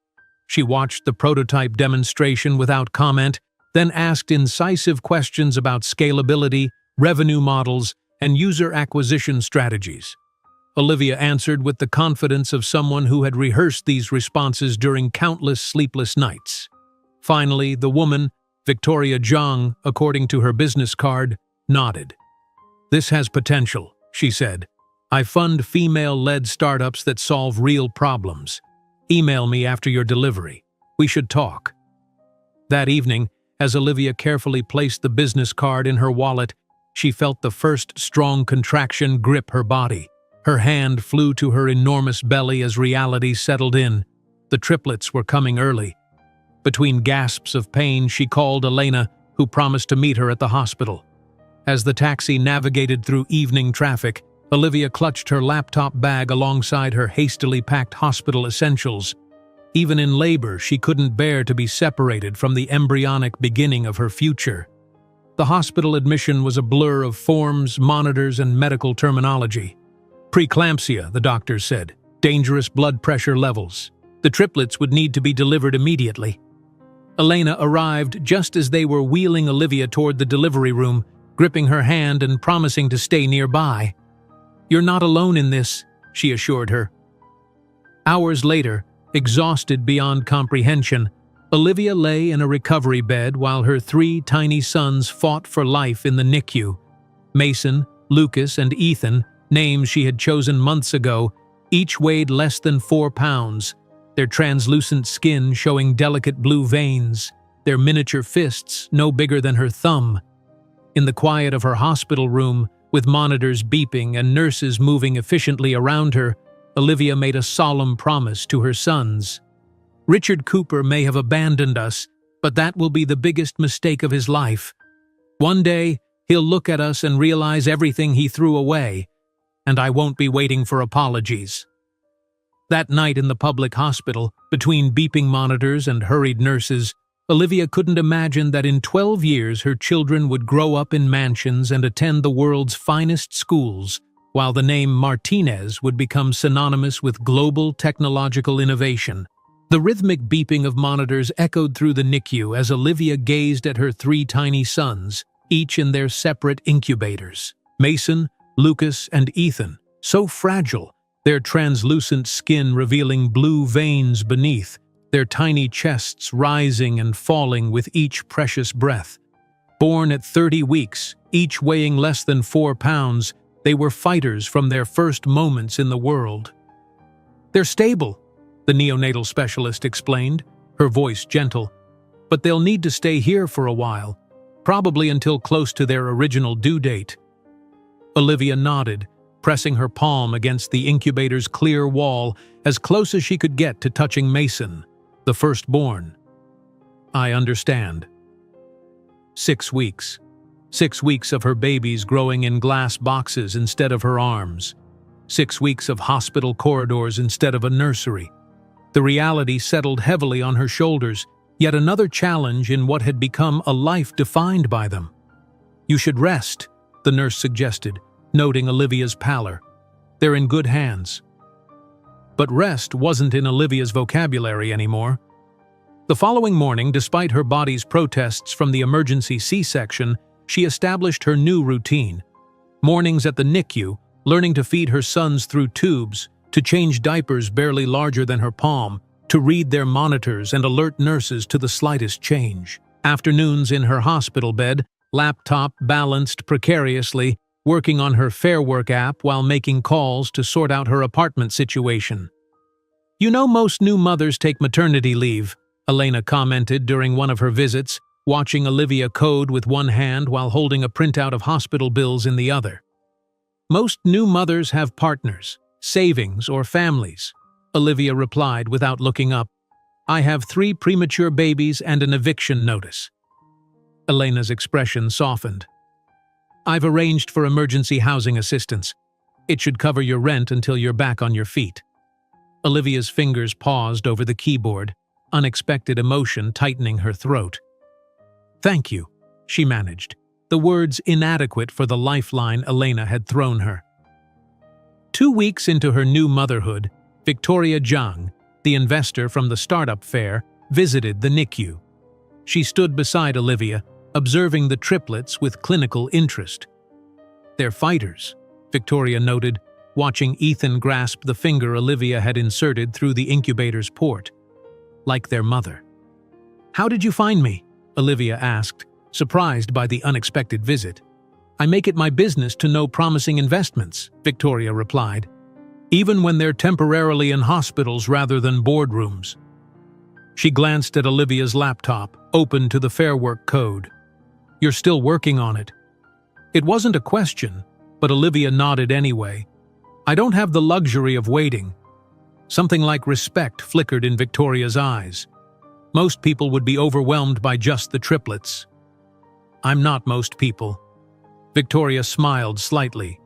She watched the prototype demonstration without comment, then asked incisive questions about scalability, revenue models, and user acquisition strategies. Olivia answered with the confidence of someone who had rehearsed these responses during countless sleepless nights. Finally, the woman, Victoria Zhang, according to her business card, nodded. "This has potential," she said. "I fund female-led startups that solve real problems. Email me after your delivery. We should talk." That evening, as Olivia carefully placed the business card in her wallet, she felt the first strong contraction grip her body. Her hand flew to her enormous belly as reality settled in. The triplets were coming early. Between gasps of pain, she called Elena, who promised to meet her at the hospital. As the taxi navigated through evening traffic, Olivia clutched her laptop bag alongside her hastily packed hospital essentials. Even in labor, she couldn't bear to be separated from the embryonic beginning of her future. The hospital admission was a blur of forms, monitors, and medical terminology. Preeclampsia, the doctor said. Dangerous blood pressure levels. The triplets would need to be delivered immediately. Elena arrived just as they were wheeling Olivia toward the delivery room, gripping her hand and promising to stay nearby. "You're not alone in this," she assured her. Hours later, exhausted beyond comprehension, Olivia lay in a recovery bed while her 3 tiny sons fought for life in the NICU. Mason, Lucas, and Ethan, names she had chosen months ago, each weighed less than 4 pounds, their translucent skin showing delicate blue veins, their miniature fists no bigger than her thumb. In the quiet of her hospital room, with monitors beeping and nurses moving efficiently around her, Olivia made a solemn promise to her sons. "Richard Cooper may have abandoned us, but that will be the biggest mistake of his life. One day, he'll look at us and realize everything he threw away, and I won't be waiting for apologies." That night in the public hospital, between beeping monitors and hurried nurses, Olivia couldn't imagine that in 12 years her children would grow up in mansions and attend the world's finest schools, while the name Martinez would become synonymous with global technological innovation. The rhythmic beeping of monitors echoed through the NICU as Olivia gazed at her 3 tiny sons, each in their separate incubators. Mason, Lucas, and Ethan, so fragile, their translucent skin revealing blue veins beneath, their tiny chests rising and falling with each precious breath. Born at 30 weeks, each weighing less than 4 pounds, they were fighters from their first moments in the world. "They're stable," the neonatal specialist explained, her voice gentle, "but they'll need to stay here for a while, probably until close to their original due date." Olivia nodded, pressing her palm against the incubator's clear wall as close as she could get to touching Mason, the firstborn. "I understand." 6 weeks. 6 weeks of her babies growing in glass boxes instead of her arms. 6 weeks of hospital corridors instead of a nursery. The reality settled heavily on her shoulders, yet another challenge in what had become a life defined by them. "You should rest," the nurse suggested, noting Olivia's pallor. "They're in good hands." But rest wasn't in Olivia's vocabulary anymore. The following morning, despite her body's protests from the emergency C-section, she established her new routine. Mornings at the NICU, learning to feed her sons through tubes, to change diapers barely larger than her palm, to read their monitors and alert nurses to the slightest change. Afternoons in her hospital bed, laptop balanced precariously, working on her Fair Work app while making calls to sort out her apartment situation. "You know most new mothers take maternity leave," Elena commented during one of her visits, watching Olivia code with one hand while holding a printout of hospital bills in the other. "Most new mothers have partners, savings, or families," Olivia replied without looking up. "I have 3 premature babies and an eviction notice." Elena's expression softened. "I've arranged for emergency housing assistance. It should cover your rent until you're back on your feet." Olivia's fingers paused over the keyboard, unexpected emotion tightening her throat. "Thank you," she managed, the words inadequate for the lifeline Elena had thrown her. 2 weeks into her new motherhood, Victoria Zhang, the investor from the startup fair, visited the NICU. She stood beside Olivia, observing the triplets with clinical interest. "They're fighters," Victoria noted, watching Ethan grasp the finger Olivia had inserted through the incubator's port. "Like their mother." "How did you find me?" Olivia asked, surprised by the unexpected visit. "I make it my business to know promising investments," Victoria replied, "even when they're temporarily in hospitals rather than boardrooms." She glanced at Olivia's laptop, open to the Fair Work code. "You're still working on it." It wasn't a question, but Olivia nodded anyway. "I don't have the luxury of waiting." Something like respect flickered in Victoria's eyes. Most people would be overwhelmed by just the triplets. I'm not most people." Victoria smiled slightly,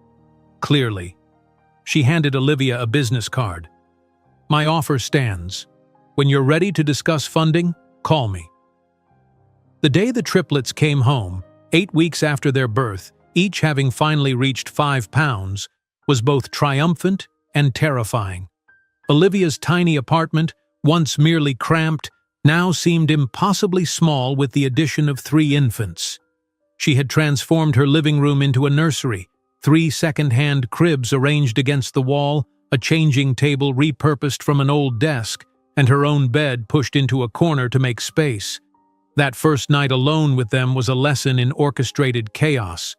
clearly. She handed Olivia a business card. "My offer stands. When you're ready to discuss funding, call me." The day the triplets came home, 8 weeks after their birth, each having finally reached 5 pounds, was both triumphant and terrifying. Olivia's tiny apartment, once merely cramped, now seemed impossibly small with the addition of 3 infants. She had transformed her living room into a nursery, 3 second-hand cribs arranged against the wall, a changing table repurposed from an old desk, and her own bed pushed into a corner to make space. That first night alone with them was a lesson in orchestrated chaos.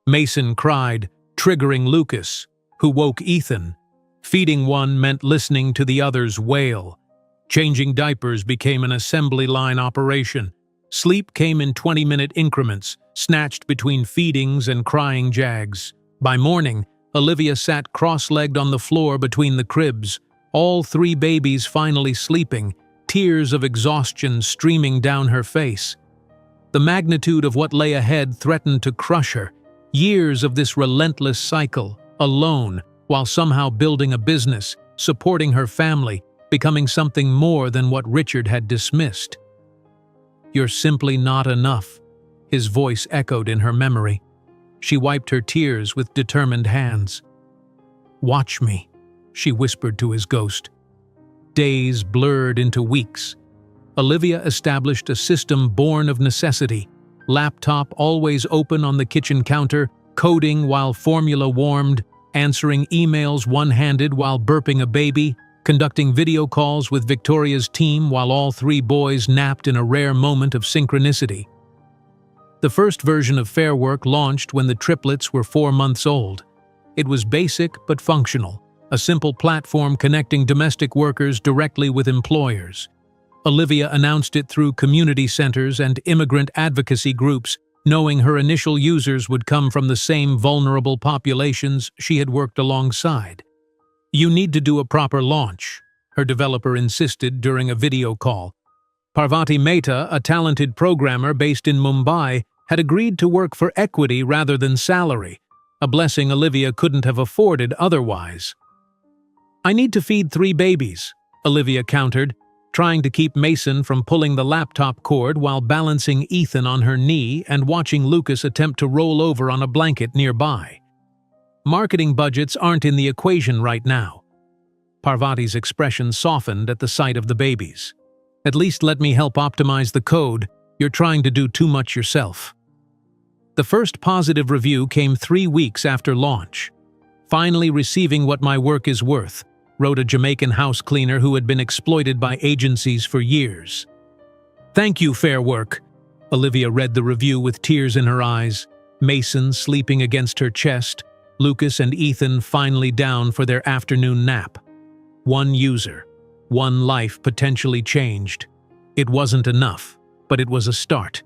Mason cried, triggering Lucas, who woke Ethan. Feeding one meant listening to the others wail. Changing diapers became an assembly line operation. Sleep came in 20-minute increments, snatched between feedings and crying jags. By morning, Olivia sat cross-legged on the floor between the cribs, all 3 babies finally sleeping, tears of exhaustion streaming down her face. The magnitude of what lay ahead threatened to crush her. Years of this relentless cycle, alone, while somehow building a business, supporting her family, becoming something more than what Richard had dismissed. "You're simply not enough," his voice echoed in her memory. She wiped her tears with determined hands. "Watch me," she whispered to his ghost. Days blurred into weeks. Olivia established a system born of necessity. Laptop always open on the kitchen counter, coding while formula warmed, answering emails one-handed while burping a baby, conducting video calls with Victoria's team while all 3 boys napped in a rare moment of synchronicity. The first version of Fair Work launched when the triplets were 4 months old. It was basic but functional, a simple platform connecting domestic workers directly with employers. Olivia announced it through community centers and immigrant advocacy groups, knowing her initial users would come from the same vulnerable populations she had worked alongside. "You need to do a proper launch," her developer insisted during a video call. Parvati Mehta, a talented programmer based in Mumbai, had agreed to work for equity rather than salary, a blessing Olivia couldn't have afforded otherwise. "I need to feed 3 babies," Olivia countered, trying to keep Mason from pulling the laptop cord while balancing Ethan on her knee and watching Lucas attempt to roll over on a blanket nearby. "Marketing budgets aren't in the equation right now." Parvati's expression softened at the sight of the babies. "At least let me help optimize the code. You're trying to do too much yourself." The first positive review came 3 weeks after launch. "Finally receiving what my work is worth," wrote a Jamaican house cleaner who had been exploited by agencies for years. "Thank you, Fair Work." Olivia read the review with tears in her eyes. Mason sleeping against her chest, Lucas and Ethan finally down for their afternoon nap. 1 user, 1 life potentially changed. It wasn't enough, but it was a start.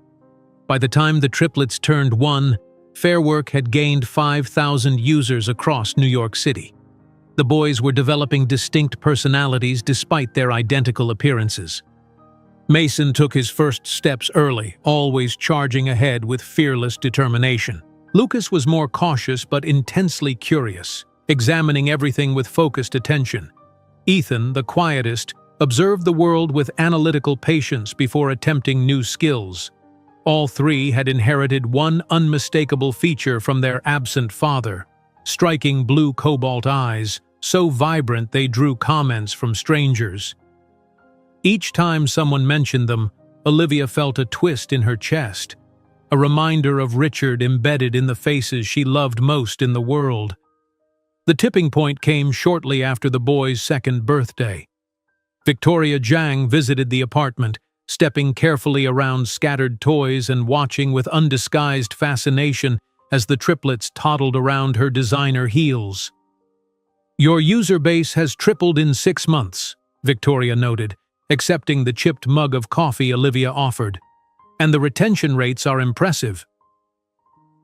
By the time the triplets turned 1, Fair Work had gained 5,000 users across New York City. The boys were developing distinct personalities despite their identical appearances. Mason took his first steps early, always charging ahead with fearless determination. Lucas was more cautious but intensely curious, examining everything with focused attention. Ethan, the quietest, observed the world with analytical patience before attempting new skills. All 3 had inherited one unmistakable feature from their absent father: striking blue cobalt eyes, so vibrant they drew comments from strangers. Each time someone mentioned them, Olivia felt a twist in her chest, a reminder of Richard embedded in the faces she loved most in the world. The tipping point came shortly after the boy's 2nd birthday. Victoria Zhang visited the apartment, stepping carefully around scattered toys and watching with undisguised fascination as the triplets toddled around her designer heels. "Your user base has tripled in 6 months," Victoria noted, accepting the chipped mug of coffee Olivia offered. "And the retention rates are impressive."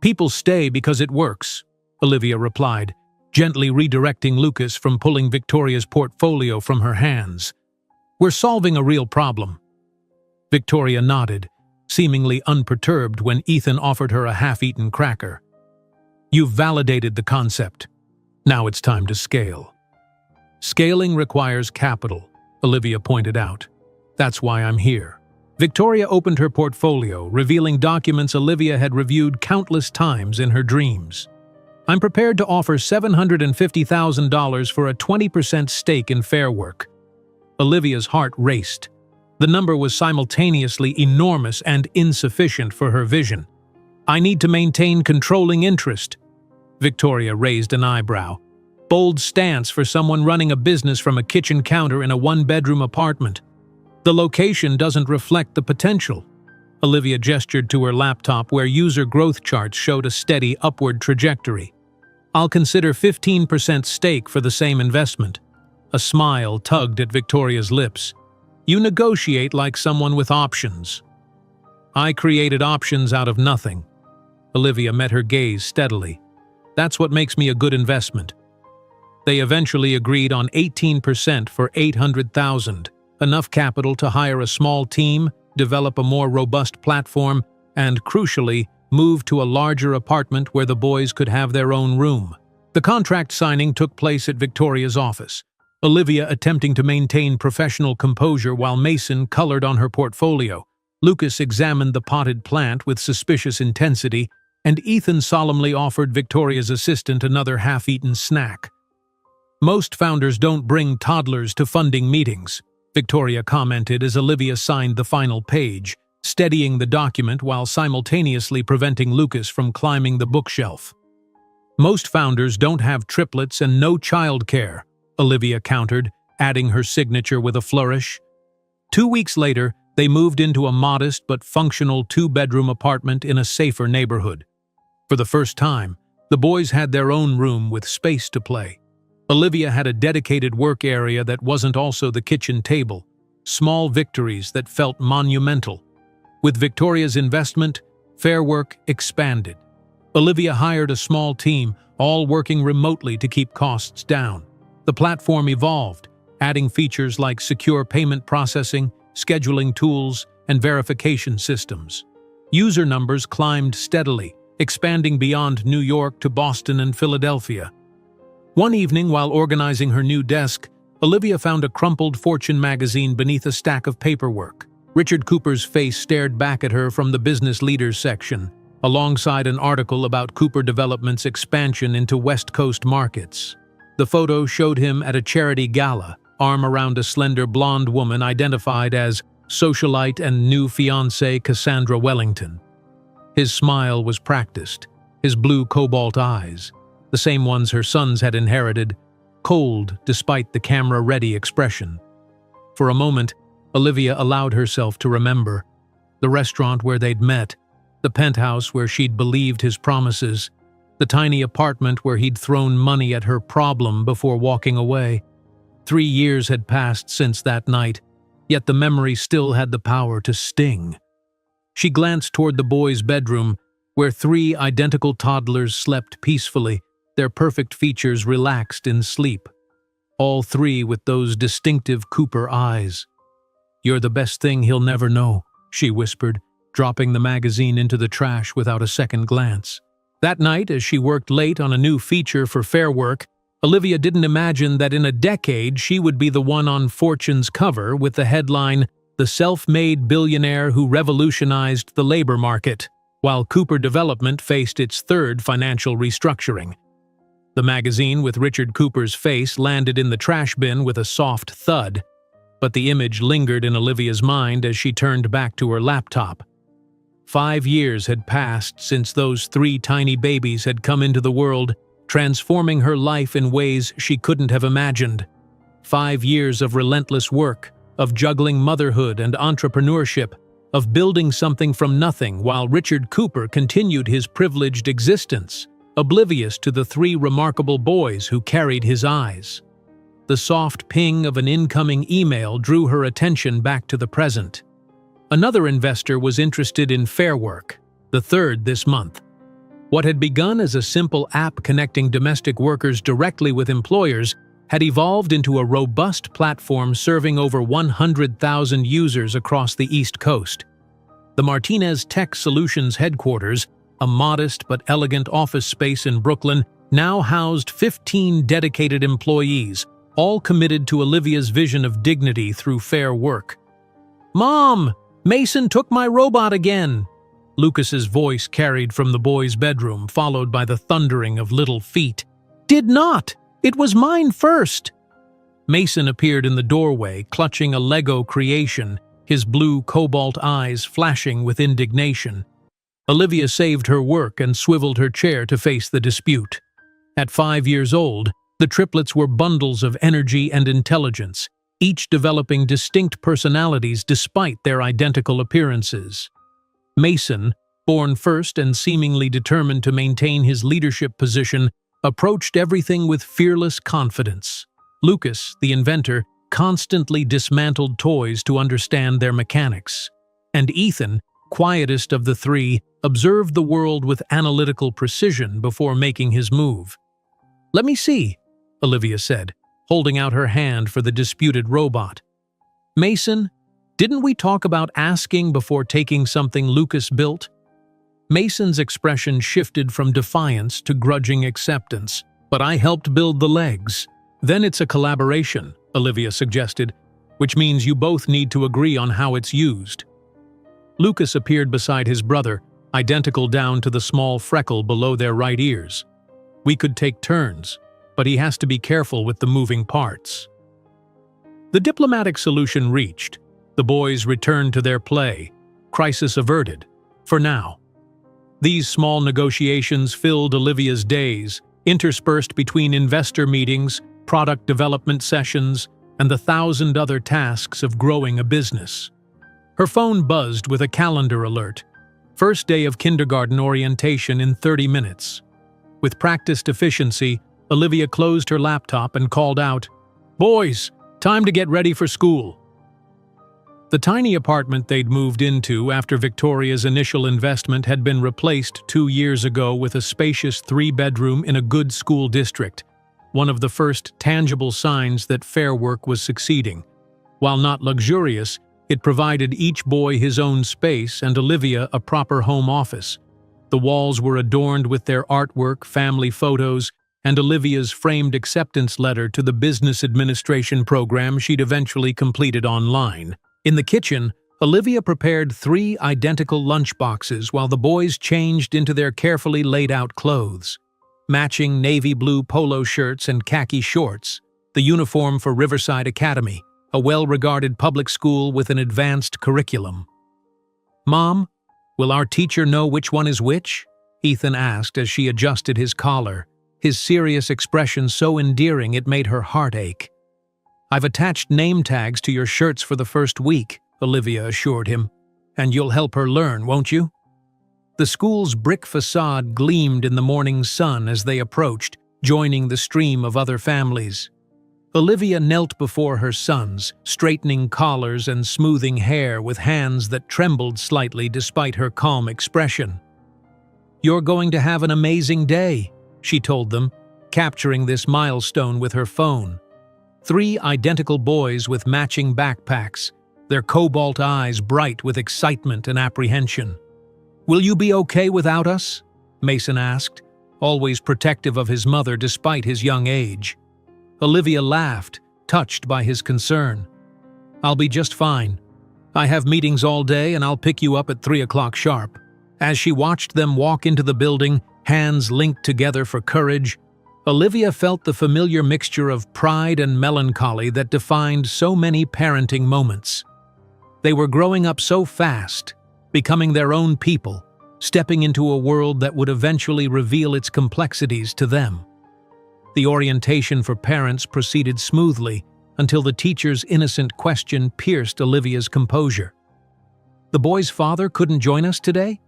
"People stay because it works," Olivia replied, gently redirecting Lucas from pulling Victoria's portfolio from her hands. "We're solving a real problem." Victoria nodded, seemingly unperturbed when Ethan offered her a half-eaten cracker. "You've validated the concept. Now it's time to scale." "Scaling requires capital," Olivia pointed out. "That's why I'm here." Victoria opened her portfolio, revealing documents Olivia had reviewed countless times in her dreams. "I'm prepared to offer $750,000 for a 20% stake in Fairwork." Olivia's heart raced. The number was simultaneously enormous and insufficient for her vision. "I need to maintain controlling interest." Victoria raised an eyebrow. Bold stance for someone running a business from a kitchen counter in a one-bedroom apartment. "The location doesn't reflect the potential." Olivia gestured to her laptop where user growth charts showed a steady upward trajectory. "I'll consider 15% stake for the same investment." A smile tugged at Victoria's lips. "You negotiate like someone with options." "I created options out of nothing." Olivia met her gaze steadily. "That's what makes me a good investment." They eventually agreed on 18% for $800,000, enough capital to hire a small team, develop a more robust platform, and, crucially, move to a larger apartment where the boys could have their own room. The contract signing took place at Victoria's office, Olivia attempting to maintain professional composure while Mason colored on her portfolio. Lucas examined the potted plant with suspicious intensity, and Ethan solemnly offered Victoria's assistant another half-eaten snack. "Most founders don't bring toddlers to funding meetings," Victoria commented as Olivia signed the final page, steadying the document while simultaneously preventing Lucas from climbing the bookshelf. "Most founders don't have triplets and no childcare," Olivia countered, adding her signature with a flourish. 2 weeks later, they moved into a modest but functional 2-bedroom apartment in a safer neighborhood. For the first time, the boys had their own room with space to play. Olivia had a dedicated work area that wasn't also the kitchen table, small victories that felt monumental. With Victoria's investment, Fairwork expanded. Olivia hired a small team, all working remotely to keep costs down. The platform evolved, adding features like secure payment processing, scheduling tools, and verification systems. User numbers climbed steadily, expanding beyond New York to Boston and Philadelphia. One evening, while organizing her new desk, Olivia found a crumpled Fortune magazine beneath a stack of paperwork. Richard Cooper's face stared back at her from the business leaders section, alongside an article about Cooper Development's expansion into West Coast markets. The photo showed him at a charity gala, arm around a slender blonde woman identified as socialite and new fiancée Cassandra Wellington. His smile was practiced, his blue cobalt eyes, the same ones her sons had inherited, cold despite the camera-ready expression. For a moment, Olivia allowed herself to remember the restaurant where they'd met, the penthouse where she'd believed his promises, the tiny apartment where he'd thrown money at her problem before walking away. 3 years had passed since that night, yet the memory still had the power to sting. She glanced toward the boys' bedroom, where 3 identical toddlers slept peacefully, their perfect features relaxed in sleep. All 3 with those distinctive Cooper eyes. "You're the best thing he'll never know," she whispered, dropping the magazine into the trash without a second glance. That night, as she worked late on a new feature for Fairwork, Olivia didn't imagine that in a decade she would be the one on Fortune's cover with the headline, "The Self-Made Billionaire Who Revolutionized the Labor Market," while Cooper Development faced its 3rd financial restructuring. The magazine with Richard Cooper's face landed in the trash bin with a soft thud, but the image lingered in Olivia's mind as she turned back to her laptop. 5 years had passed since those 3 tiny babies had come into the world, transforming her life in ways she couldn't have imagined. 5 years of relentless work, of juggling motherhood and entrepreneurship, of building something from nothing while Richard Cooper continued his privileged existence, oblivious to the 3 remarkable boys who carried his eyes. The soft ping of an incoming email drew her attention back to the present. Another investor was interested in Fairwork, the 3rd this month. What had begun as a simple app connecting domestic workers directly with employers had evolved into a robust platform serving over 100,000 users across the East Coast. The Martinez Tech Solutions headquarters, a modest but elegant office space in Brooklyn, now housed 15 dedicated employees, all committed to Olivia's vision of dignity through fair work. "Mom! Mason took my robot again!" Lucas's voice carried from the boys' bedroom, followed by the thundering of little feet. "Did not! It was mine first!" Mason appeared in the doorway, clutching a Lego creation, his blue cobalt eyes flashing with indignation. Olivia saved her work and swiveled her chair to face the dispute. At 5 years old, the triplets were bundles of energy and intelligence, each developing distinct personalities despite their identical appearances. Mason, born first and seemingly determined to maintain his leadership position, approached everything with fearless confidence. Lucas, the inventor, constantly dismantled toys to understand their mechanics. And Ethan, quietest of the three, observed the world with analytical precision before making his move. "Let me see," Olivia said, holding out her hand for the disputed robot. "Mason, didn't we talk about asking before taking something Lucas built?" Mason's expression shifted from defiance to grudging acceptance. "But I helped build the legs." "Then it's a collaboration," Olivia suggested, "which means you both need to agree on how it's used." Lucas appeared beside his brother, identical down to the small freckle below their right ears. "We could take turns, but he has to be careful with the moving parts." The diplomatic solution reached. The boys returned to their play, crisis averted, for now. These small negotiations filled Olivia's days, interspersed between investor meetings, product development sessions, and the 1,000 other tasks of growing a business. Her phone buzzed with a calendar alert. First day of kindergarten orientation in 30 minutes. With practiced efficiency, Olivia closed her laptop and called out, "Boys, time to get ready for school." The tiny apartment they'd moved into after Victoria's initial investment had been replaced 2 years ago with a spacious 3-bedroom in a good school district, one of the first tangible signs that fair work was succeeding. While not luxurious, it provided each boy his own space and Olivia a proper home office. The walls were adorned with their artwork, family photos, and Olivia's framed acceptance letter to the business administration program she'd eventually completed online. In the kitchen, Olivia prepared 3 identical lunchboxes while the boys changed into their carefully laid-out clothes. Matching navy blue polo shirts and khaki shorts, the uniform for Riverside Academy, a well-regarded public school with an advanced curriculum. "Mom, will our teacher know which one is which?" Ethan asked as she adjusted his collar, his serious expression so endearing it made her heart ache. "I've attached name tags to your shirts for the first week," Olivia assured him, "and you'll help her learn, won't you?" The school's brick facade gleamed in the morning sun as they approached, joining the stream of other families. Olivia knelt before her sons, straightening collars and smoothing hair with hands that trembled slightly despite her calm expression. "You're going to have an amazing day," she told them, capturing this milestone with her phone. 3 identical boys with matching backpacks, their cobalt eyes bright with excitement and apprehension. "Will you be okay without us?" Mason asked, always protective of his mother despite his young age. Olivia laughed, touched by his concern. "I'll be just fine. I have meetings all day and I'll pick you up at 3 o'clock sharp." As she watched them walk into the building, hands linked together for courage, Olivia felt the familiar mixture of pride and melancholy that defined so many parenting moments. They were growing up so fast, becoming their own people, stepping into a world that would eventually reveal its complexities to them. The orientation for parents proceeded smoothly until the teacher's innocent question pierced Olivia's composure. "The boy's father couldn't join us today?"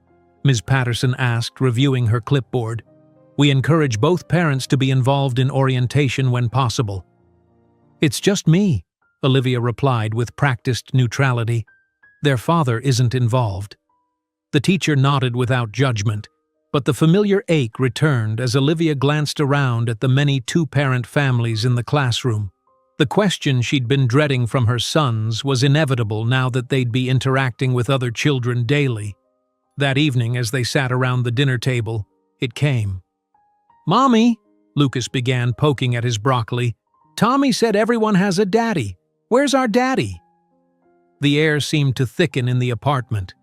Ms. Patterson asked, reviewing her clipboard. "We encourage both parents to be involved in orientation when possible." "It's just me," Olivia replied with practiced neutrality. "Their father isn't involved." The teacher nodded without judgment, but the familiar ache returned as Olivia glanced around at the many 2-parent families in the classroom. The question she'd been dreading from her sons was inevitable now that they'd be interacting with other children daily. That evening, as they sat around the dinner table, it came. "Mommy," Lucas began, poking at his broccoli, "Tommy said everyone has a daddy. Where's our daddy?" The air seemed to thicken in the apartment.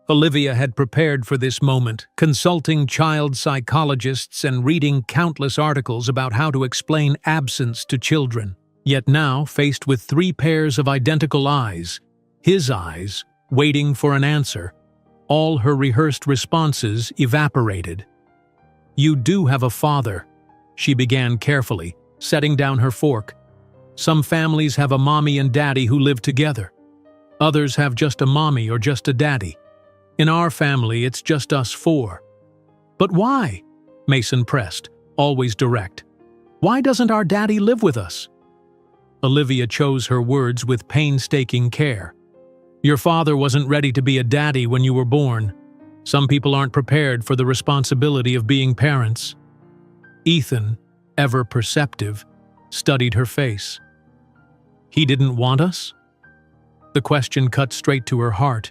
Olivia had prepared for this moment, consulting child psychologists and reading countless articles about how to explain absence to children. Yet now, faced with 3 pairs of identical eyes, his eyes, waiting for an answer, all her rehearsed responses evaporated. "You do have a father," she began carefully, setting down her fork. "Some families have a mommy and daddy who live together. Others have just a mommy or just a daddy. In our family, it's just us 4. "But why?" Mason pressed, always direct. "Why doesn't our daddy live with us?" Olivia chose her words with painstaking care. "Your father wasn't ready to be a daddy when you were born. Some people aren't prepared for the responsibility of being parents." Ethan, ever perceptive, studied her face. "He didn't want us?" The question cut straight to her heart.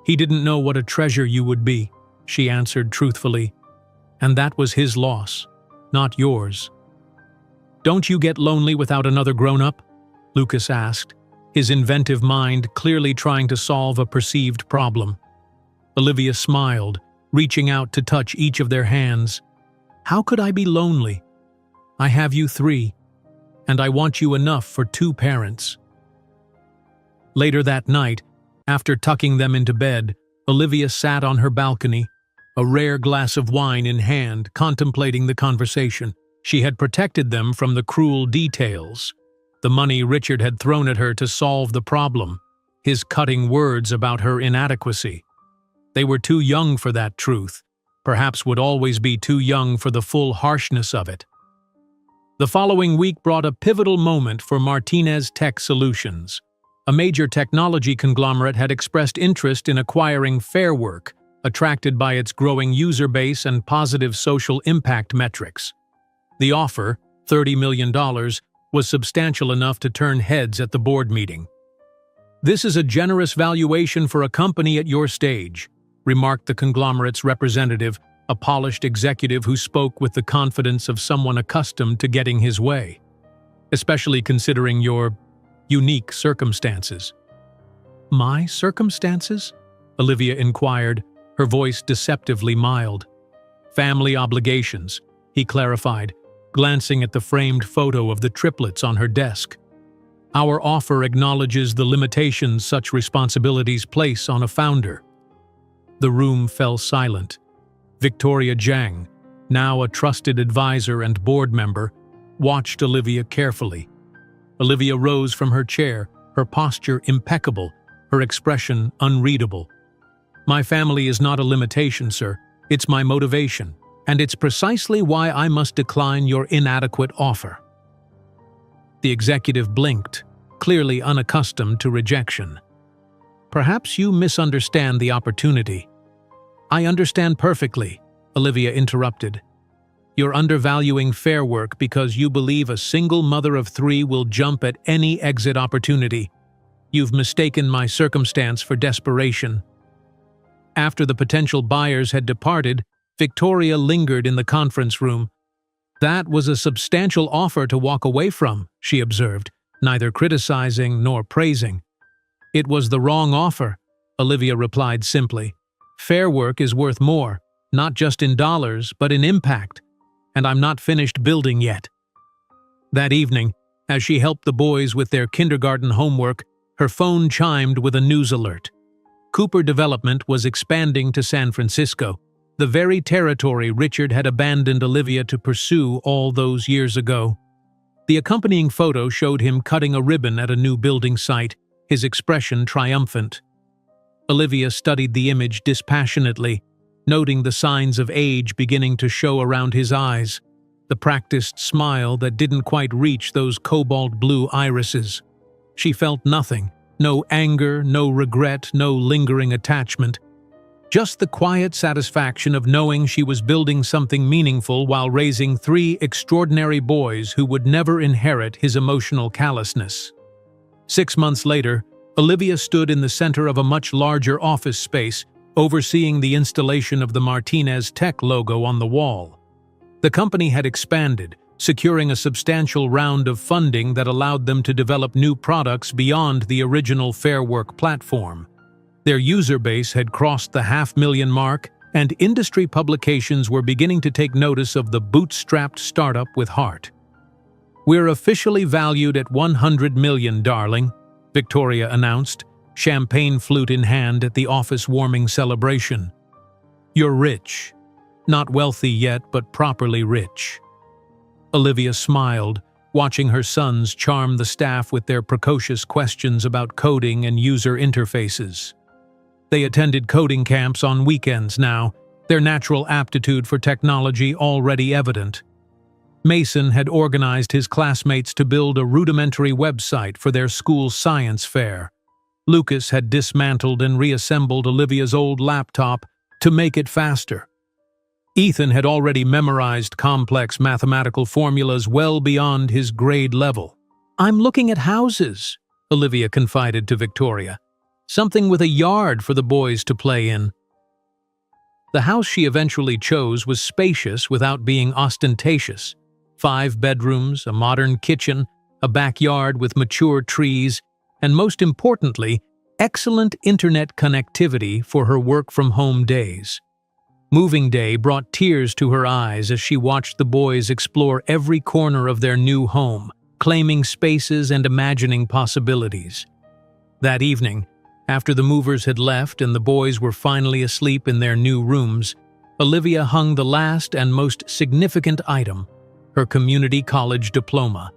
"He didn't know what a treasure you would be," she answered truthfully. "And that was his loss, not yours." "Don't you get lonely without another grown-up?" Lucas asked, his inventive mind clearly trying to solve a perceived problem. Olivia smiled, reaching out to touch each of their hands. "How could I be lonely? I have you 3, and I want you enough for 2 parents." Later that night, after tucking them into bed, Olivia sat on her balcony, a rare glass of wine in hand, contemplating the conversation. She had protected them from the cruel details. The money Richard had thrown at her to solve the problem, his cutting words about her inadequacy. They were too young for that truth, perhaps would always be too young for the full harshness of it. The following week brought a pivotal moment for Martinez Tech Solutions. A major technology conglomerate had expressed interest in acquiring Fairwork, attracted by its growing user base and positive social impact metrics. The offer, $30 million, was substantial enough to turn heads at the board meeting. "This is a generous valuation for a company at your stage," remarked the conglomerate's representative, a polished executive who spoke with the confidence of someone accustomed to getting his way. "Especially considering your unique circumstances." "My circumstances?" Olivia inquired, her voice deceptively mild. "Family obligations," he clarified, glancing at the framed photo of the triplets on her desk. "Our offer acknowledges the limitations such responsibilities place on a founder." The room fell silent. Victoria Zhang, now a trusted advisor and board member, watched Olivia carefully. Olivia rose from her chair, her posture impeccable, her expression unreadable. "My family is not a limitation, sir. It's my motivation, and it's precisely why I must decline your inadequate offer." The executive blinked, clearly unaccustomed to rejection. "Perhaps you misunderstand the opportunity." "I understand perfectly," Olivia interrupted. "You're undervaluing Fairwork because you believe a single mother of 3 will jump at any exit opportunity. You've mistaken my circumstance for desperation." After the potential buyers had departed, Victoria lingered in the conference room. "That was a substantial offer to walk away from," she observed, neither criticizing nor praising. "It was the wrong offer," Olivia replied simply. "Fairwork is worth more, not just in dollars, but in impact, and I'm not finished building yet." That evening, as she helped the boys with their kindergarten homework, her phone chimed with a news alert. Cooper Development was expanding to San Francisco, the very territory Richard had abandoned Olivia to pursue all those years ago. The accompanying photo showed him cutting a ribbon at a new building site, his expression triumphant. Olivia studied the image dispassionately, noting the signs of age beginning to show around his eyes, the practiced smile that didn't quite reach those cobalt-blue irises. She felt nothing, no anger, no regret, no lingering attachment. Just the quiet satisfaction of knowing she was building something meaningful while raising 3 extraordinary boys who would never inherit his emotional callousness. 6 months later, Olivia stood in the center of a much larger office space, overseeing the installation of the Martinez Tech logo on the wall. The company had expanded, securing a substantial round of funding that allowed them to develop new products beyond the original Fair Work platform. Their user base had crossed the 500,000 mark, and industry publications were beginning to take notice of the bootstrapped startup with heart. "We're officially valued at $100 million, darling," Victoria announced, champagne flute in hand at the office-warming celebration. "You're rich. Not wealthy yet, but properly rich." Olivia smiled, watching her sons charm the staff with their precocious questions about coding and user interfaces. They attended coding camps on weekends now, their natural aptitude for technology already evident. Mason had organized his classmates to build a rudimentary website for their school science fair. Lucas had dismantled and reassembled Olivia's old laptop to make it faster. Ethan had already memorized complex mathematical formulas well beyond his grade level. "I'm looking at houses," Olivia confided to Victoria. "Something with a yard for the boys to play in." The house she eventually chose was spacious without being ostentatious. 5 bedrooms, a modern kitchen, a backyard with mature trees, and most importantly, excellent internet connectivity for her work-from-home days. Moving day brought tears to her eyes as she watched the boys explore every corner of their new home, claiming spaces and imagining possibilities. That evening, after the movers had left and the boys were finally asleep in their new rooms, Olivia hung the last and most significant item, her community college diploma.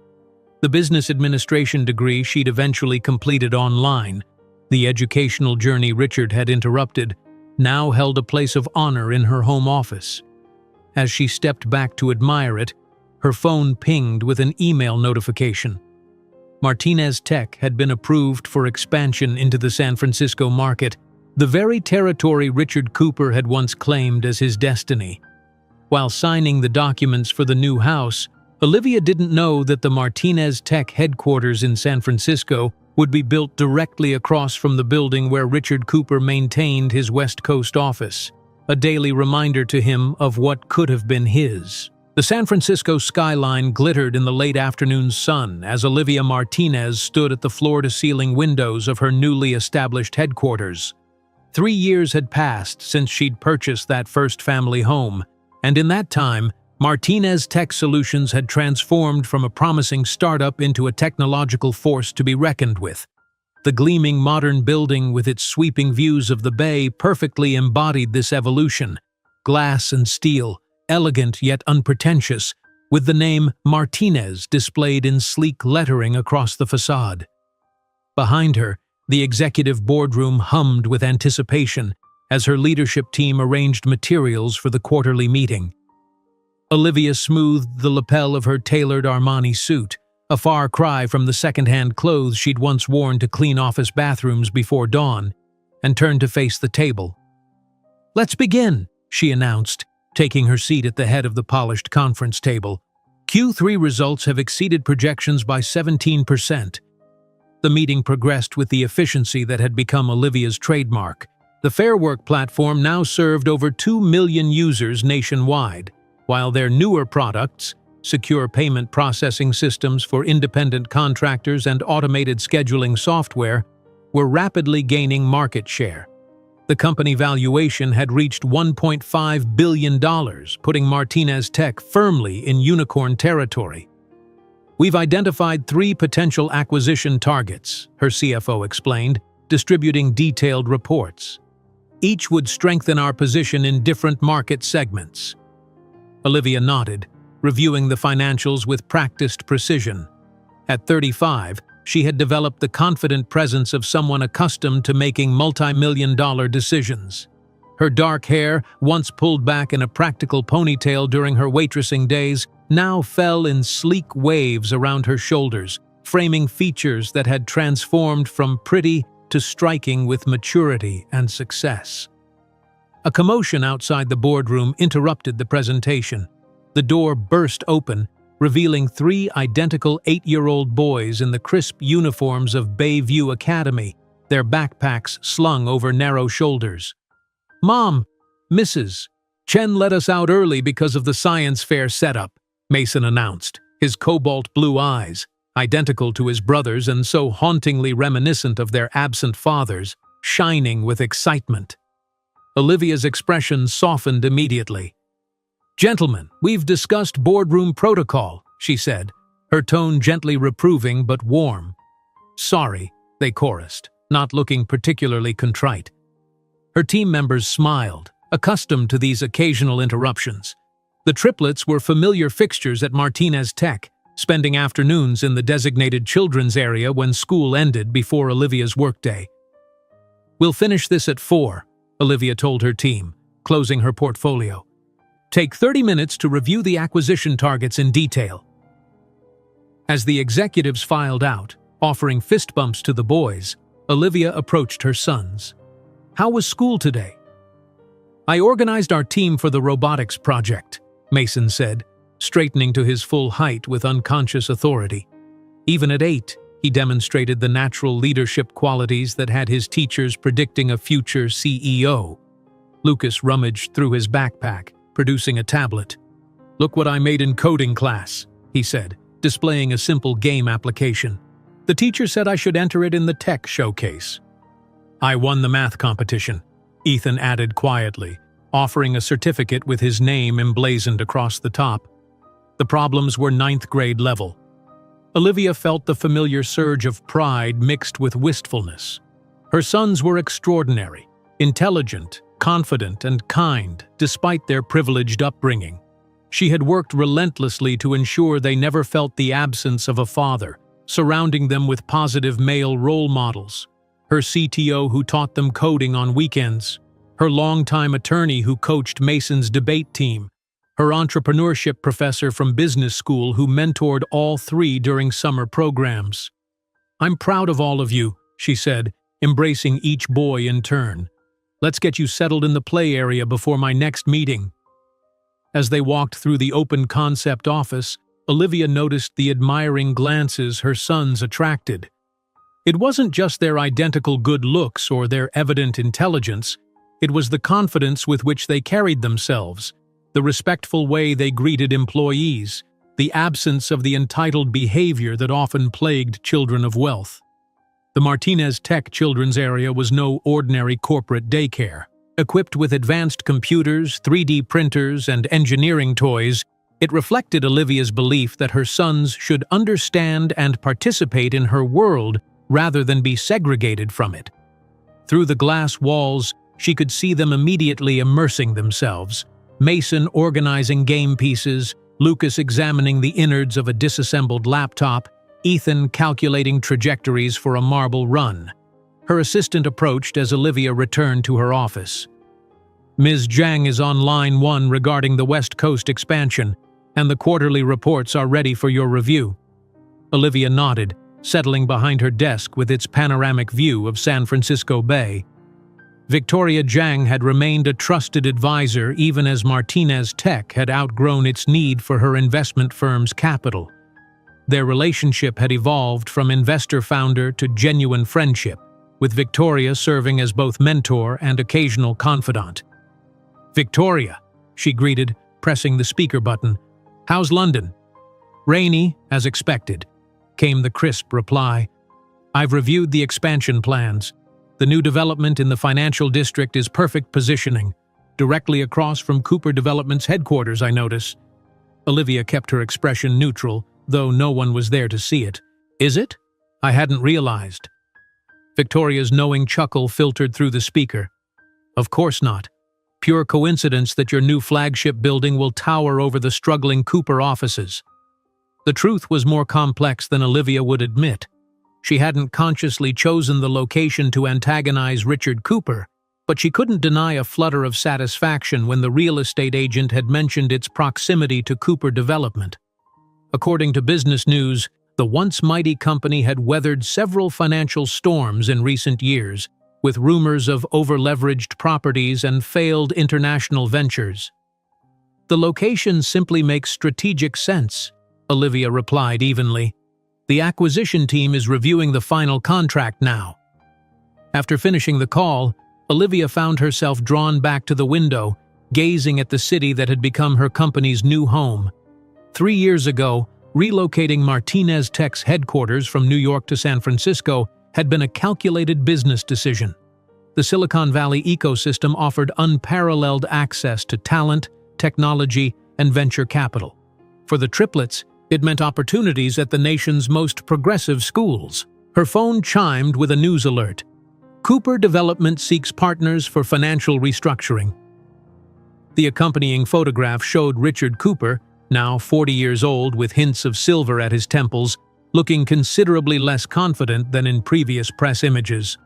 The business administration degree she'd eventually completed online, the educational journey Richard had interrupted, now held a place of honor in her home office. As she stepped back to admire it, her phone pinged with an email notification. Martinez Tech had been approved for expansion into the San Francisco market, the very territory Richard Cooper had once claimed as his destiny. While signing the documents for the new house, Olivia didn't know that the Martinez Tech headquarters in San Francisco would be built directly across from the building where Richard Cooper maintained his West Coast office, a daily reminder to him of what could have been his. The San Francisco skyline glittered in the late afternoon sun as Olivia Martinez stood at the floor-to-ceiling windows of her newly established headquarters. 3 years had passed since she'd purchased that first family home, and in that time, Martinez Tech Solutions had transformed from a promising startup into a technological force to be reckoned with. The gleaming modern building with its sweeping views of the bay perfectly embodied this evolution. Glass and steel, elegant yet unpretentious, with the name Martinez displayed in sleek lettering across the facade. Behind her, the executive boardroom hummed with anticipation as her leadership team arranged materials for the quarterly meeting. Olivia smoothed the lapel of her tailored Armani suit, a far cry from the second-hand clothes she'd once worn to clean office bathrooms before dawn, and turned to face the table. "Let's begin," she announced, taking her seat at the head of the polished conference table. "Q3 results have exceeded projections by 17%. The meeting progressed with the efficiency that had become Olivia's trademark. The Fair Work platform now served over 2 million users nationwide, while their newer products, secure payment processing systems for independent contractors and automated scheduling software, were rapidly gaining market share. The company valuation had reached $1.5 billion, putting Martinez Tech firmly in unicorn territory. "We've identified 3 potential acquisition targets," her CFO explained, distributing detailed reports. "Each would strengthen our position in different market segments." Olivia nodded, reviewing the financials with practiced precision. At 35, she had developed the confident presence of someone accustomed to making multi-million-dollar decisions. Her dark hair, once pulled back in a practical ponytail during her waitressing days, now fell in sleek waves around her shoulders, framing features that had transformed from pretty to striking with maturity and success. A commotion outside the boardroom interrupted the presentation. The door burst open, revealing three identical 8-year-old boys in the crisp uniforms of Bayview Academy, their backpacks slung over narrow shoulders. "Mom, Mrs. Chen let us out early because of the science fair setup," Mason announced, his cobalt blue eyes, identical to his brothers and so hauntingly reminiscent of their absent fathers, shining with excitement. Olivia's expression softened immediately. "Gentlemen, we've discussed boardroom protocol," she said, her tone gently reproving but warm. "Sorry," they chorused, not looking particularly contrite. Her team members smiled, accustomed to these occasional interruptions. The triplets were familiar fixtures at Martinez Tech, spending afternoons in the designated children's area when school ended before Olivia's workday. "We'll finish this at 4, Olivia told her team, closing her portfolio. "Take 30 minutes to review the acquisition targets in detail." As the executives filed out, offering fist bumps to the boys, Olivia approached her sons. "How was school today?" "I organized our team for the robotics project," Mason said, straightening to his full height with unconscious authority. Even at 8, he demonstrated the natural leadership qualities that had his teachers predicting a future CEO. Lucas rummaged through his backpack, producing a tablet. "Look what I made in coding class," he said, displaying a simple game application. "The teacher said I should enter it in the tech showcase." "I won the math competition," Ethan added quietly, offering a certificate with his name emblazoned across the top. The problems were 9th grade level. Olivia felt the familiar surge of pride mixed with wistfulness. Her sons were extraordinary, intelligent, confident, and kind, despite their privileged upbringing. She had worked relentlessly to ensure they never felt the absence of a father, surrounding them with positive male role models. Her CTO who taught them coding on weekends, her longtime attorney who coached Mason's debate team, her entrepreneurship professor from business school who mentored all three during summer programs. "I'm proud of all of you," she said, embracing each boy in turn. "Let's get you settled in the play area before my next meeting." As they walked through the open concept office, Olivia noticed the admiring glances her sons attracted. It wasn't just their identical good looks or their evident intelligence, it was the confidence with which they carried themselves, the respectful way they greeted employees, the absence of the entitled behavior that often plagued children of wealth. The Martinez Tech children's area was no ordinary corporate daycare. Equipped with advanced computers, 3D printers, and engineering toys, it reflected Olivia's belief that her sons should understand and participate in her world rather than be segregated from it. Through the glass walls, she could see them immediately immersing themselves, Mason organizing game pieces, Lucas examining the innards of a disassembled laptop, Ethan calculating trajectories for a marble run. Her assistant approached as Olivia returned to her office. "Ms. Zhang is on line 1 regarding the West Coast expansion, and the quarterly reports are ready for your review." Olivia nodded, settling behind her desk with its panoramic view of San Francisco Bay. Victoria Zhang had remained a trusted advisor even as Martinez Tech had outgrown its need for her investment firm's capital. Their relationship had evolved from investor-founder to genuine friendship, with Victoria serving as both mentor and occasional confidant. "Victoria," she greeted, pressing the speaker button. "How's London?" "Rainy, as expected," came the crisp reply. "I've reviewed the expansion plans. The new development in the financial district is perfect positioning, directly across from Cooper Development's headquarters, I notice." Olivia kept her expression neutral, though no one was there to see it. "Is it? I hadn't realized." Victoria's knowing chuckle filtered through the speaker. "Of course not. Pure coincidence that your new flagship building will tower over the struggling Cooper offices." The truth was more complex than Olivia would admit. She hadn't consciously chosen the location to antagonize Richard Cooper, but she couldn't deny a flutter of satisfaction when the real estate agent had mentioned its proximity to Cooper Development. According to Business News, the once mighty company had weathered several financial storms in recent years, with rumors of over-leveraged properties and failed international ventures. "The location simply makes strategic sense," Olivia replied evenly. "The acquisition team is reviewing the final contract now." After finishing the call, Olivia found herself drawn back to the window, gazing at the city that had become her company's new home. 3 years ago, relocating Martinez Tech's headquarters from New York to San Francisco had been a calculated business decision. The Silicon Valley ecosystem offered unparalleled access to talent, technology, and venture capital. For the Triplets, it meant opportunities at the nation's most progressive schools. Her phone chimed with a news alert. "Cooper Development seeks partners for financial restructuring." The accompanying photograph showed Richard Cooper, now 40 years old with hints of silver at his temples, looking considerably less confident than in previous press images.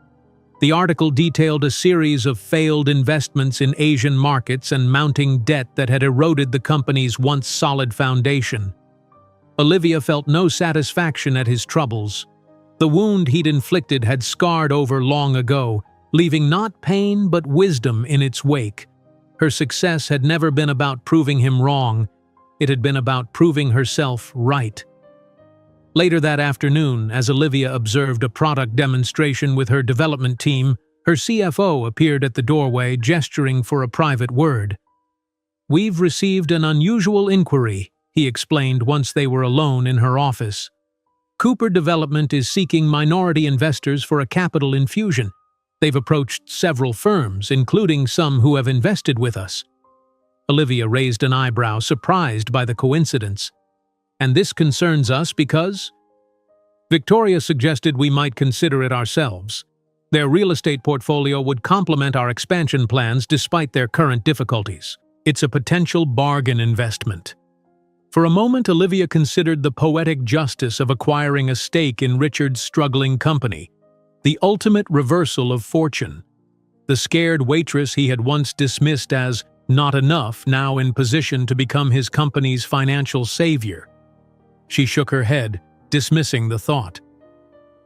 The article detailed a series of failed investments in Asian markets and mounting debt that had eroded the company's once solid foundation. Olivia felt no satisfaction at his troubles. The wound he'd inflicted had scarred over long ago, leaving not pain but wisdom in its wake. Her success had never been about proving him wrong. It had been about proving herself right. Later that afternoon, as Olivia observed a product demonstration with her development team, her CFO appeared at the doorway, gesturing for a private word. "We've received an unusual inquiry," he explained once they were alone in her office. "Cooper Development is seeking minority investors for a capital infusion. They've approached several firms, including some who have invested with us." Olivia raised an eyebrow, surprised by the coincidence. "And this concerns us because?" "Victoria suggested we might consider it ourselves. Their real estate portfolio would complement our expansion plans despite their current difficulties. It's a potential bargain investment." For a moment, Olivia considered the poetic justice of acquiring a stake in Richard's struggling company, the ultimate reversal of fortune. The scared waitress he had once dismissed as not enough, now in position to become his company's financial savior. She shook her head, dismissing the thought.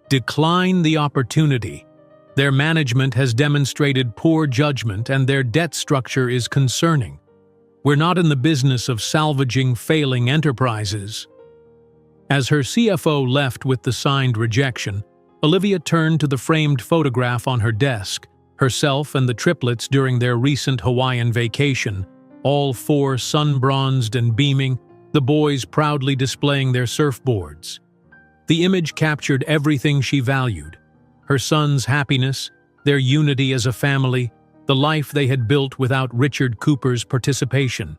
"Decline the opportunity. Their management has demonstrated poor judgment and their debt structure is concerning. We're not in the business of salvaging failing enterprises." As her CFO left with the signed rejection, Olivia turned to the framed photograph on her desk, herself and the triplets during their recent Hawaiian vacation, all four sun-bronzed and beaming, the boys proudly displaying their surfboards. The image captured everything she valued: her son's happiness, their unity as a family, the life they had built without Richard Cooper's participation.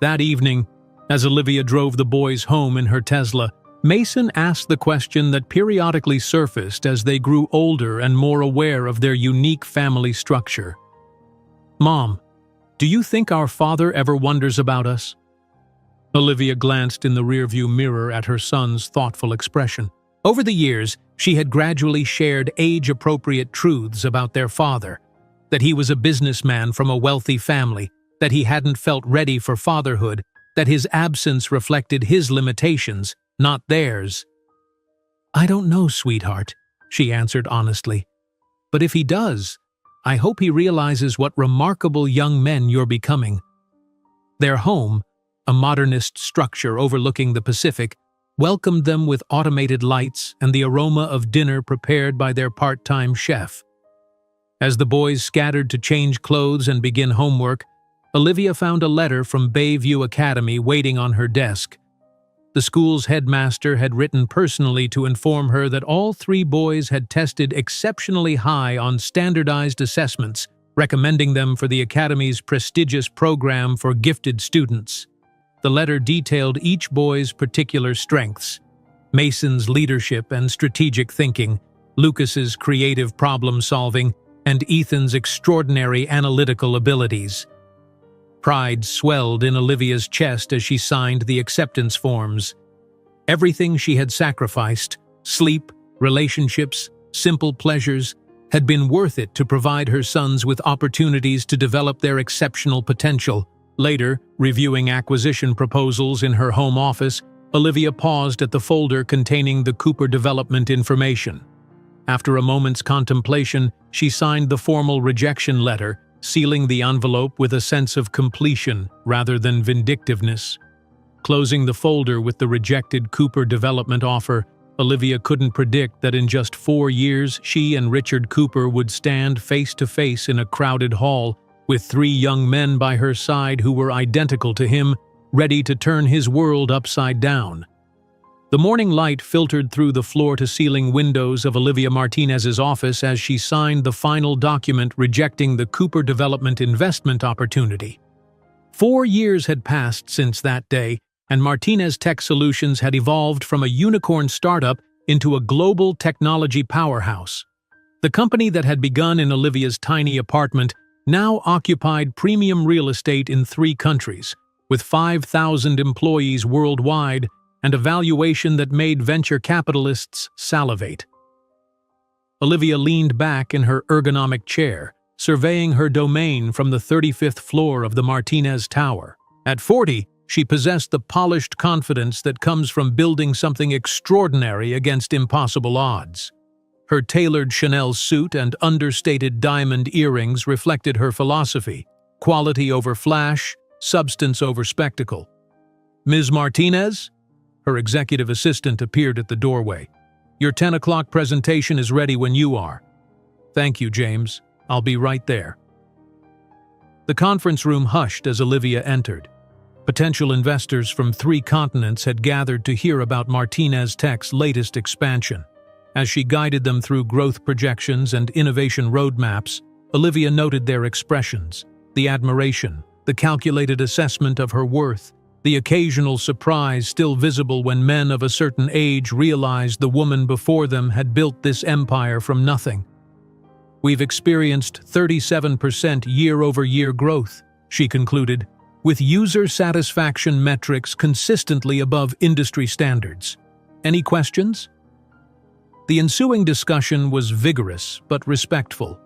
That evening, as Olivia drove the boys home in her Tesla, Mason asked the question that periodically surfaced as they grew older and more aware of their unique family structure. "Mom, do you think our father ever wonders about us?" Olivia glanced in the rearview mirror at her son's thoughtful expression. Over the years, she had gradually shared age-appropriate truths about their father, that he was a businessman from a wealthy family, that he hadn't felt ready for fatherhood, that his absence reflected his limitations, not theirs. "I don't know, sweetheart," she answered honestly. "But if he does, I hope he realizes what remarkable young men you're becoming." Their home, a modernist structure overlooking the Pacific, welcomed them with automated lights and the aroma of dinner prepared by their part-time chef. As the boys scattered to change clothes and begin homework, Olivia found a letter from Bayview Academy waiting on her desk. The school's headmaster had written personally to inform her that all three boys had tested exceptionally high on standardized assessments, recommending them for the academy's prestigious program for gifted students. The letter detailed each boy's particular strengths: Mason's leadership and strategic thinking, Lucas's creative problem-solving, and Ethan's extraordinary analytical abilities. Pride swelled in Olivia's chest as she signed the acceptance forms. Everything she had sacrificed, sleep, relationships, simple pleasures, had been worth it to provide her sons with opportunities to develop their exceptional potential. Later, reviewing acquisition proposals in her home office, Olivia paused at the folder containing the Cooper Development information. After a moment's contemplation, she signed the formal rejection letter, sealing the envelope with a sense of completion rather than vindictiveness. Closing the folder with the rejected Cooper development offer, Olivia couldn't predict that in just 4 years she and Richard Cooper would stand face to face in a crowded hall, with 3 young men by her side who were identical to him, ready to turn his world upside down. The morning light filtered through the floor-to-ceiling windows of Olivia Martinez's office as she signed the final document rejecting the Cooper development investment opportunity. 4 years had passed since that day, and Martinez Tech Solutions had evolved from a unicorn startup into a global technology powerhouse. The company that had begun in Olivia's tiny apartment now occupied premium real estate in 3 countries, with 5,000 employees worldwide and a valuation that made venture capitalists salivate. Olivia leaned back in her ergonomic chair, surveying her domain from the 35th floor of the Martinez Tower. At 40, she possessed the polished confidence that comes from building something extraordinary against impossible odds. Her tailored Chanel suit and understated diamond earrings reflected her philosophy: quality over flash, substance over spectacle. "Ms. Martinez?" Her executive assistant appeared at the doorway. "Your 10 o'clock presentation is ready when you are." "Thank you, James. I'll be right there." The conference room hushed as Olivia entered. Potential investors from 3 continents had gathered to hear about Martinez Tech's latest expansion. As she guided them through growth projections and innovation roadmaps, Olivia noted their expressions: the admiration, the calculated assessment of her worth, the occasional surprise still visible when men of a certain age realized the woman before them had built this empire from nothing. "We've experienced 37% year-over-year growth," she concluded, "with user satisfaction metrics consistently above industry standards. Any questions?" The ensuing discussion was vigorous but respectful.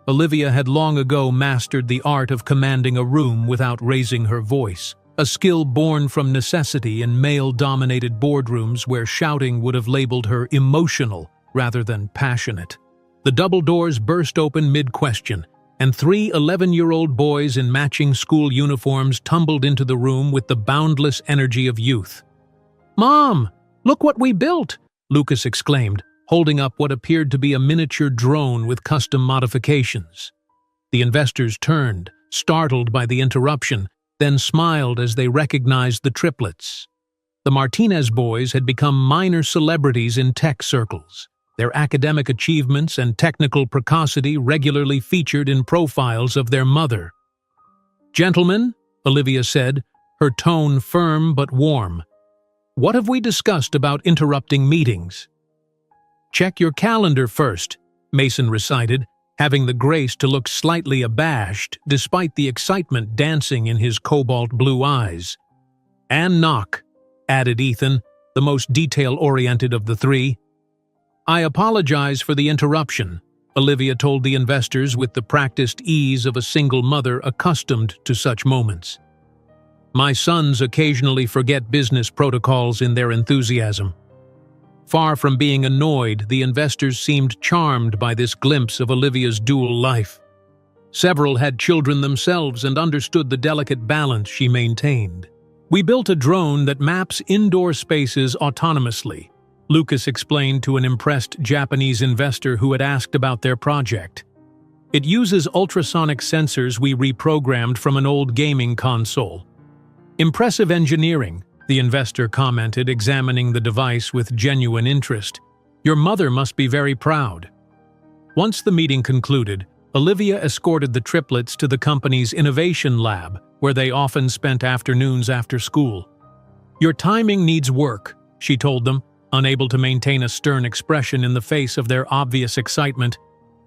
Olivia had long ago mastered the art of commanding a room without raising her voice, a skill born from necessity in male-dominated boardrooms where shouting would have labeled her emotional rather than passionate. The double doors burst open mid-question, and 3 11-year-old boys in matching school uniforms tumbled into the room with the boundless energy of youth. "Mom, look what we built!" Lucas exclaimed, holding up what appeared to be a miniature drone with custom modifications. The investors turned, startled by the interruption, then smiled as they recognized the Triplets. The Martinez boys had become minor celebrities in tech circles. Their academic achievements and technical precocity regularly featured in profiles of their mother. "Gentlemen," Olivia said, her tone firm but warm, "what have we discussed about interrupting meetings?" "Check your calendar first," Mason recited, having the grace to look slightly abashed despite the excitement dancing in his cobalt blue eyes. "And knock," added Ethan, the most detail-oriented of the 3. "I apologize for the interruption," Olivia told the investors with the practiced ease of a single mother accustomed to such moments. "My sons occasionally forget business protocols in their enthusiasm." Far from being annoyed, the investors seemed charmed by this glimpse of Olivia's dual life. Several had children themselves and understood the delicate balance she maintained. "We built a drone that maps indoor spaces autonomously," Lucas explained to an impressed Japanese investor who had asked about their project. "It uses ultrasonic sensors we reprogrammed from an old gaming console." "Impressive engineering," the investor commented, examining the device with genuine interest. "Your mother must be very proud." Once the meeting concluded, Olivia escorted the Triplets to the company's innovation lab, where they often spent afternoons after school. "Your timing needs work," she told them, unable to maintain a stern expression in the face of their obvious excitement.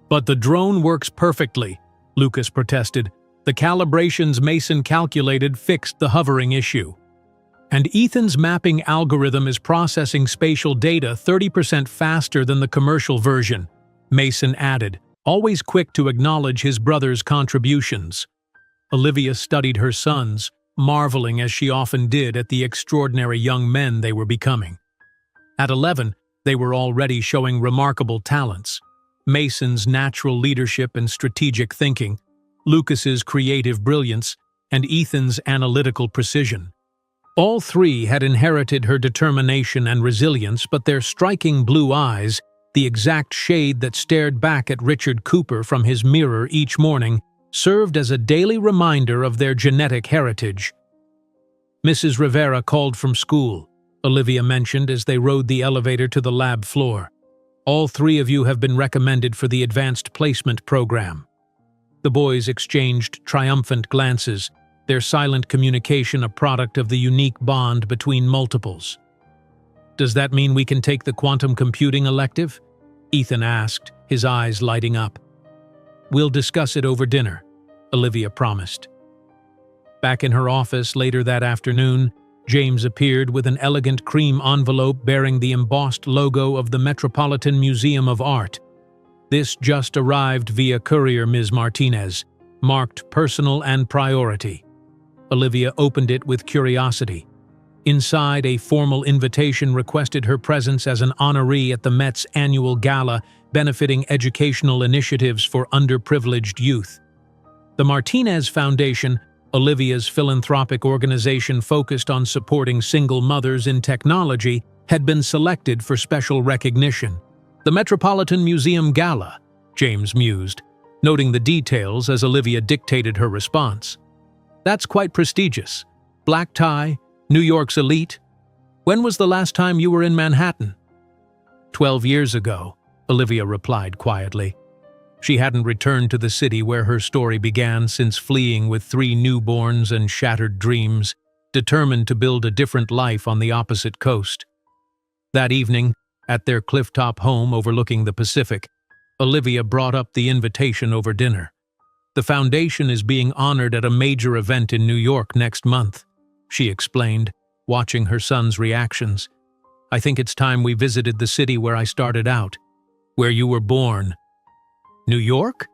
"But the drone works perfectly," Lucas protested. "The calibrations Mason calculated fixed the hovering issue. And Ethan's mapping algorithm is processing spatial data 30% faster than the commercial version," Mason added, always quick to acknowledge his brother's contributions. Olivia studied her sons, marveling as she often did at the extraordinary young men they were becoming. At 11, They were already showing remarkable talents. Mason's natural leadership and strategic thinking, Lucas's creative brilliance, and Ethan's analytical precision. All three had inherited her determination and resilience, but their striking blue eyes, the exact shade that stared back at Richard Cooper from his mirror each morning, served as a daily reminder of their genetic heritage. Mrs. Rivera called from school, Olivia mentioned as they rode the elevator to the lab floor. All three of you have been recommended for the advanced placement program. The boys exchanged triumphant glances, their silent communication a product of the unique bond between multiples. Does that mean we can take the quantum computing elective? Ethan asked, his eyes lighting up. We'll discuss it over dinner, Olivia promised. Back in her office later that afternoon, James appeared with an elegant cream envelope bearing the embossed logo of the Metropolitan Museum of Art. This just arrived via courier, Ms. Martinez, marked personal and priority. Olivia opened it with curiosity. Inside, a formal invitation requested her presence as an honoree at the Met's annual gala benefiting educational initiatives for underprivileged youth. The Martinez Foundation, Olivia's philanthropic organization focused on supporting single mothers in technology, had been selected for special recognition. The Metropolitan Museum Gala, James mused, noting the details as Olivia dictated her response. That's quite prestigious. Black tie, New York's elite. When was the last time you were in Manhattan? 12 years ago, Olivia replied quietly. She hadn't returned to the city where her story began since fleeing with 3 newborns and shattered dreams, determined to build a different life on the opposite coast. That evening, at their clifftop home overlooking the Pacific, Olivia brought up the invitation over dinner. The foundation is being honored at a major event in New York next month, she explained, watching her son's reactions. I think it's time we visited the city where I started out, where you were born. New York?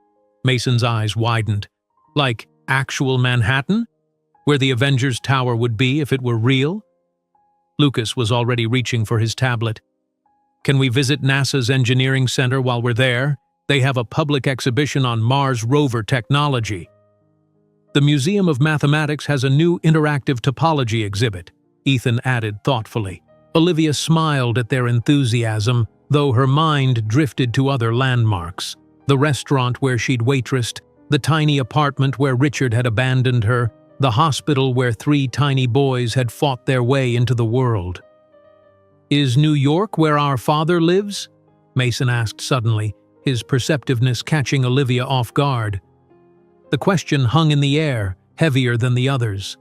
Mason's eyes widened. Like actual Manhattan? Where the Avengers Tower would be if it were real? Lucas was already reaching for his tablet. Can we visit NASA's Engineering Center while we're there? They have a public exhibition on Mars rover technology. The Museum of Mathematics has a new interactive topology exhibit, Ethan added thoughtfully. Olivia smiled at their enthusiasm, though her mind drifted to other landmarks. The restaurant where she'd waitressed, the tiny apartment where Richard had abandoned her, the hospital where 3 tiny boys had fought their way into the world. Is New York where our father lives? Mason asked suddenly, his perceptiveness catching Olivia off guard. The question hung in the air, heavier than the others.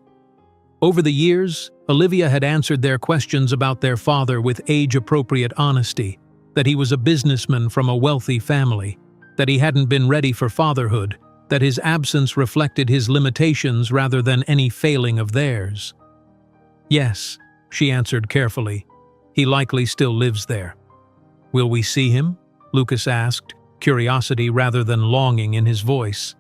Over the years, Olivia had answered their questions about their father with age-appropriate honesty, that he was a businessman from a wealthy family, that he hadn't been ready for fatherhood, that his absence reflected his limitations rather than any failing of theirs. Yes, she answered carefully. He likely still lives there. Will we see him? Lucas asked, curiosity rather than longing in his voice.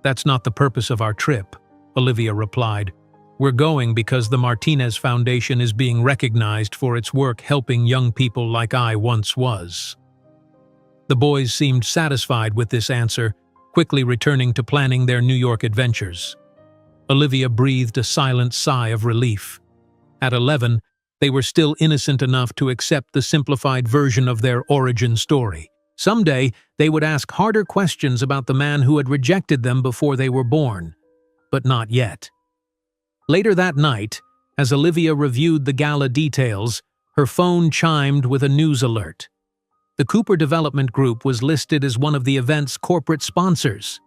That's not the purpose of our trip, Olivia replied. We're going because the Martinez Foundation is being recognized for its work helping young people like I once was. The boys seemed satisfied with this answer, quickly returning to planning their New York adventures. Olivia breathed a silent sigh of relief. At 11, they were still innocent enough to accept the simplified version of their origin story. Someday, they would ask harder questions about the man who had rejected them before they were born. But not yet. Later that night, as Olivia reviewed the gala details, her phone chimed with a news alert. The Cooper Development Group was listed as one of the event's corporate sponsors.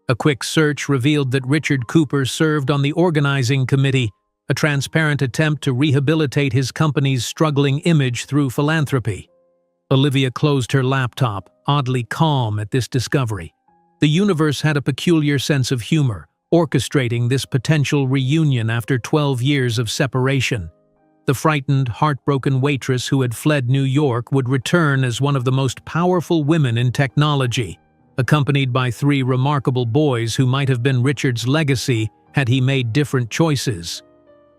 A quick search revealed that Richard Cooper served on the organizing committee, a transparent attempt to rehabilitate his company's struggling image through philanthropy. Olivia closed her laptop, oddly calm at this discovery. The universe had a peculiar sense of humor, orchestrating this potential reunion after 12 years of separation. The frightened, heartbroken waitress who had fled New York would return as one of the most powerful women in technology, accompanied by 3 remarkable boys who might have been Richard's legacy had he made different choices.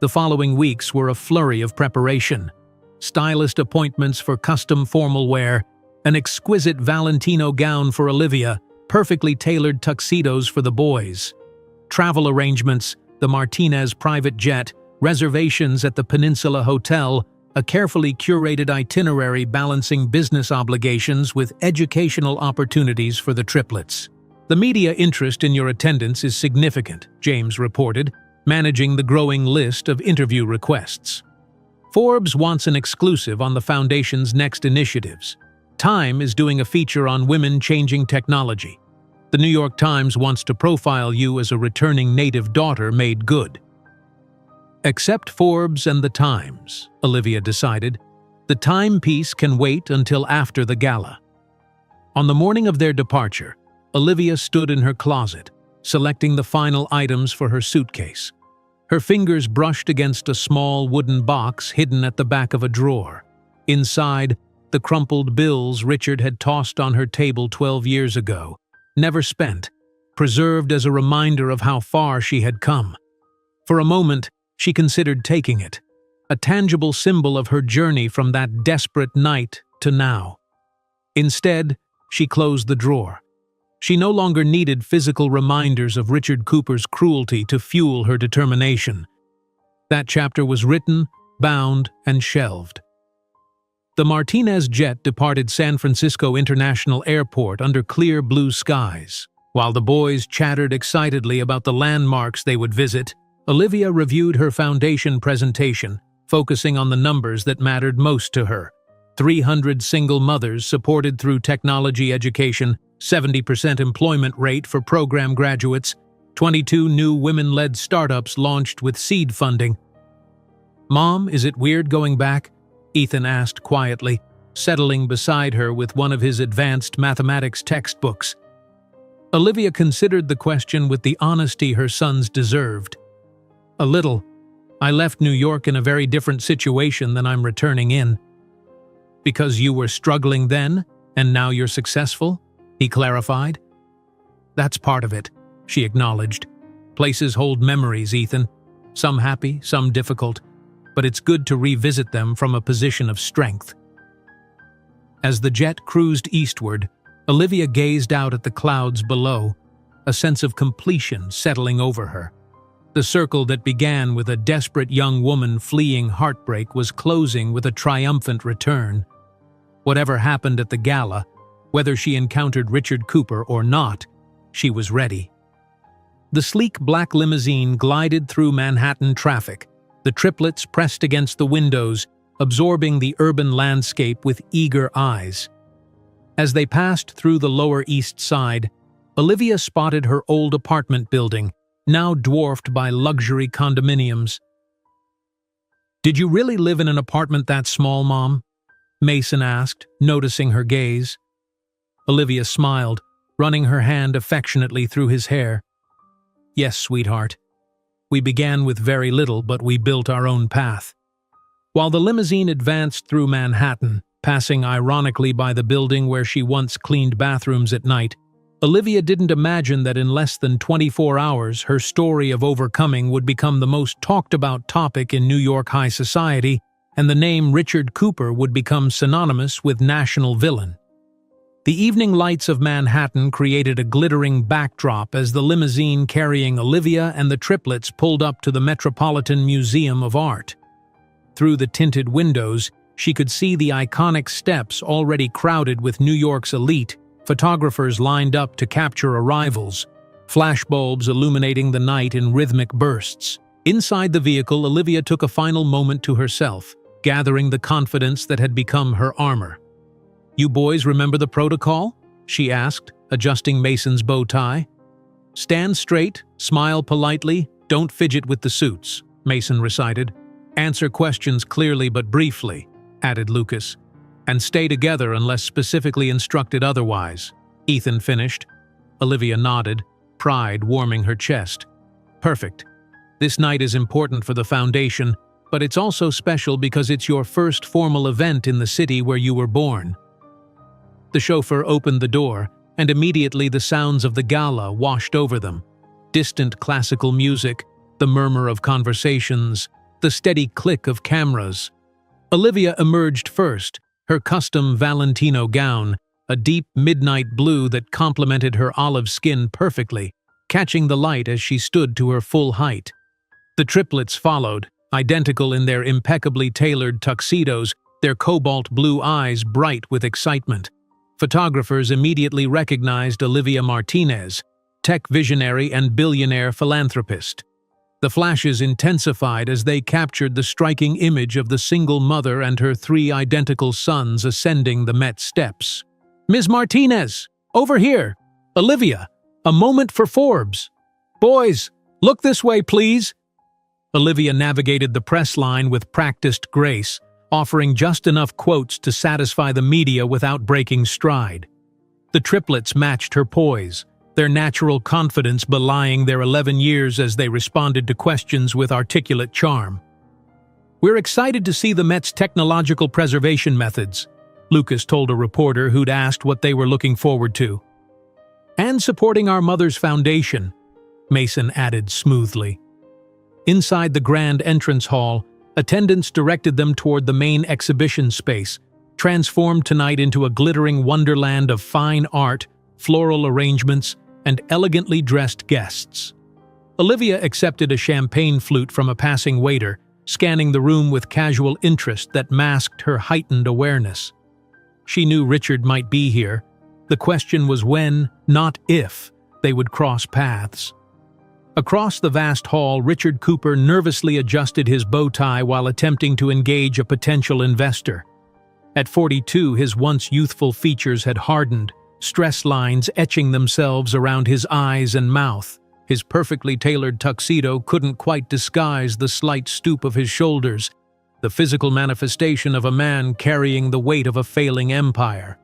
The following weeks were a flurry of preparation. stylist appointments for custom formal wear, an exquisite Valentino gown for Olivia, perfectly tailored tuxedos for the boys. Travel arrangements, the Martinez private jet, reservations at the Peninsula Hotel, a carefully curated itinerary balancing business obligations with educational opportunities for the triplets. The media interest in your attendance is significant, James reported, managing the growing list of interview requests. Forbes wants an exclusive on the foundation's next initiatives. Time is doing a feature on women changing technology. The New York Times wants to profile you as a returning native daughter made good. Except Forbes and the Times, Olivia decided. The timepiece can wait until after the gala. On the morning of their departure, Olivia stood in her closet, selecting the final items for her suitcase. Her fingers brushed against a small wooden box hidden at the back of a drawer. Inside, the crumpled bills Richard had tossed on her table 12 years ago, never spent, preserved as a reminder of how far she had come. For a moment, she considered taking it, a tangible symbol of her journey from that desperate night to now. Instead, she closed the drawer. She no longer needed physical reminders of Richard Cooper's cruelty to fuel her determination. That chapter was written, bound, and shelved. The Martinez jet departed San Francisco International Airport under clear blue skies. While the boys chattered excitedly about the landmarks they would visit, Olivia reviewed her foundation presentation, focusing on the numbers that mattered most to her. 300 single mothers supported through technology education, 70% employment rate for program graduates, 22 new women-led startups launched with seed funding. "Mom, is it weird going back?" Ethan asked quietly, settling beside her with one of his advanced mathematics textbooks. Olivia considered the question with the honesty her sons deserved. "A little. I left New York in a very different situation than I'm returning in." "Because you were struggling then, and now you're successful?" he clarified. "That's part of it," she acknowledged. "Places hold memories, Ethan. Some happy, some difficult, but it's good to revisit them from a position of strength." As the jet cruised eastward, Olivia gazed out at the clouds below, a sense of completion settling over her. The circle that began with a desperate young woman fleeing heartbreak was closing with a triumphant return. Whatever happened at the gala, whether she encountered Richard Cooper or not, she was ready. The sleek black limousine glided through Manhattan traffic, the triplets pressed against the windows, absorbing the urban landscape with eager eyes. As they passed through the Lower East Side, Olivia spotted her old apartment building, now dwarfed by luxury condominiums. "Did you really live in an apartment that small, Mom?" Mason asked, noticing her gaze. Olivia smiled, running her hand affectionately through his hair. "Yes, sweetheart. We began with very little, but we built our own path." While the limousine advanced through Manhattan, passing ironically by the building where she once cleaned bathrooms at night, Olivia didn't imagine that in less than 24 hours her story of overcoming would become the most talked-about topic in New York high society, and the name Richard Cooper would become synonymous with national villain. The evening lights of Manhattan created a glittering backdrop as the limousine carrying Olivia and the triplets pulled up to the Metropolitan Museum of Art. Through the tinted windows, she could see the iconic steps already crowded with New York's elite, photographers lined up to capture arrivals, flashbulbs illuminating the night in rhythmic bursts. Inside the vehicle, Olivia took a final moment to herself, gathering the confidence that had become her armor. "You boys remember the protocol?" she asked, adjusting Mason's bow tie. "Stand straight, smile politely, don't fidget with the suits," Mason recited. "Answer questions clearly but briefly," added Lucas. "And stay together unless specifically instructed otherwise," Ethan finished. Olivia nodded, pride warming her chest. "Perfect. This night is important for the foundation, but it's also special because it's your first formal event in the city where you were born." The chauffeur opened the door, and immediately the sounds of the gala washed over them. Distant classical music, the murmur of conversations, the steady click of cameras. Olivia emerged first, her custom Valentino gown, a deep midnight blue that complemented her olive skin perfectly, catching the light as she stood to her full height. The triplets followed, identical in their impeccably tailored tuxedos, their cobalt blue eyes bright with excitement. Photographers immediately recognized Olivia Martinez, tech visionary and billionaire philanthropist. The flashes intensified as they captured the striking image of the single mother and her three identical sons ascending the Met steps. "Ms. Martinez, over here! Olivia, a moment for Forbes! Boys, look this way, please!" Olivia navigated the press line with practiced grace, offering just enough quotes to satisfy the media without breaking stride. The triplets matched her poise, their natural confidence belying their 11 years as they responded to questions with articulate charm. "We're excited to see the Met's technological preservation methods," Lucas told a reporter who'd asked what they were looking forward to. "And supporting our mother's foundation," Mason added smoothly. Inside the grand entrance hall, attendants directed them toward the main exhibition space, transformed tonight into a glittering wonderland of fine art, floral arrangements, and elegantly dressed guests. Olivia accepted a champagne flute from a passing waiter, scanning the room with casual interest that masked her heightened awareness. She knew Richard might be here. The question was when, not if, they would cross paths. Across the vast hall, Richard Cooper nervously adjusted his bow tie while attempting to engage a potential investor. At 42, his once youthful features had hardened, stress lines etching themselves around his eyes and mouth. His perfectly tailored tuxedo couldn't quite disguise the slight stoop of his shoulders, the physical manifestation of a man carrying the weight of a failing empire.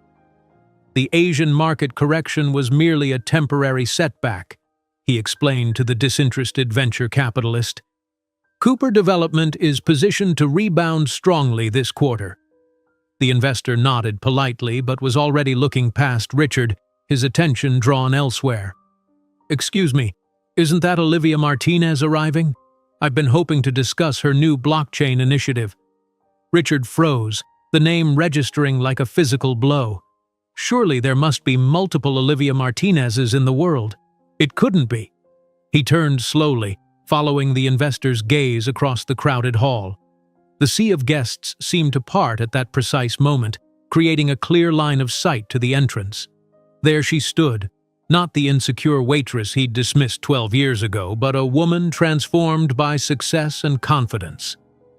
The Asian market correction was merely a temporary setback, he explained to the disinterested venture capitalist. Cooper Development is positioned to rebound strongly this quarter. The investor nodded politely but was already looking past Richard, his attention drawn elsewhere. "Excuse me, isn't that Olivia Martinez arriving? I've been hoping to discuss her new blockchain initiative." Richard froze, the name registering like a physical blow. Surely there must be multiple Olivia Martinezes in the world. It couldn't be. He turned slowly, following the investor's gaze across the crowded hall. The sea of guests seemed to part at that precise moment, creating a clear line of sight to the entrance. There she stood, not the insecure waitress he'd dismissed 12 years ago, but a woman transformed by success and confidence.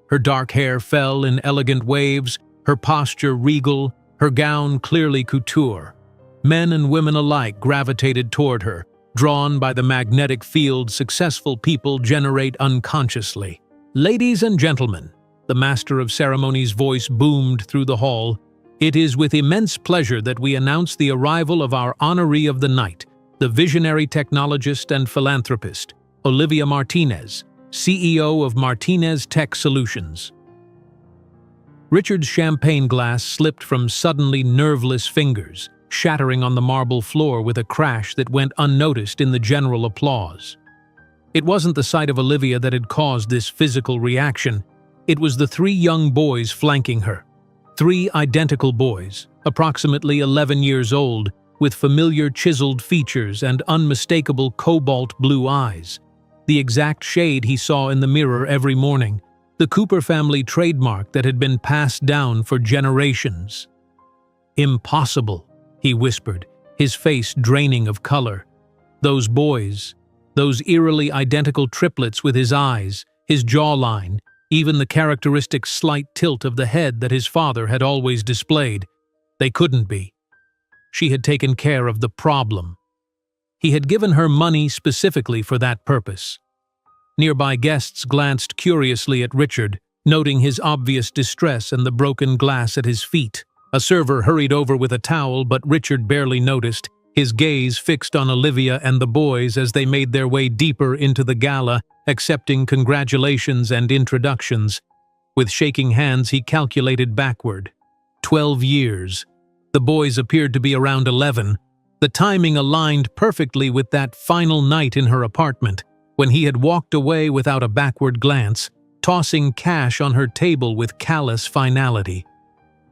Her dark hair fell in elegant waves, her posture regal, her gown clearly couture. Men and women alike gravitated toward her, drawn by the magnetic field successful people generate unconsciously. "Ladies and gentlemen," the master of ceremonies' voice boomed through the hall, "it is with immense pleasure that we announce the arrival of our honoree of the night, the visionary technologist and philanthropist, Olivia Martinez, CEO of Martinez Tech Solutions." Richard's champagne glass slipped from suddenly nerveless fingers, shattering on the marble floor with a crash that went unnoticed in the general applause. It wasn't the sight of Olivia that had caused this physical reaction. It was the three young boys flanking her. Three identical boys, approximately 11 years old, with familiar chiseled features and unmistakable cobalt blue eyes. The exact shade he saw in the mirror every morning. The Cooper family trademark that had been passed down for generations. "Impossible," he whispered, his face draining of color. Those boys, those eerily identical triplets with his eyes, his jawline, even the characteristic slight tilt of the head that his father had always displayed. They couldn't be. She had taken care of the problem. He had given her money specifically for that purpose. Nearby guests glanced curiously at Richard, noting his obvious distress and the broken glass at his feet. A server hurried over with a towel, but Richard barely noticed, his gaze fixed on Olivia and the boys as they made their way deeper into the gala, accepting congratulations and introductions. With shaking hands, he calculated backward. 12 years. The boys appeared to be around 11. The timing aligned perfectly with that final night in her apartment, when he had walked away without a backward glance, tossing cash on her table with callous finality.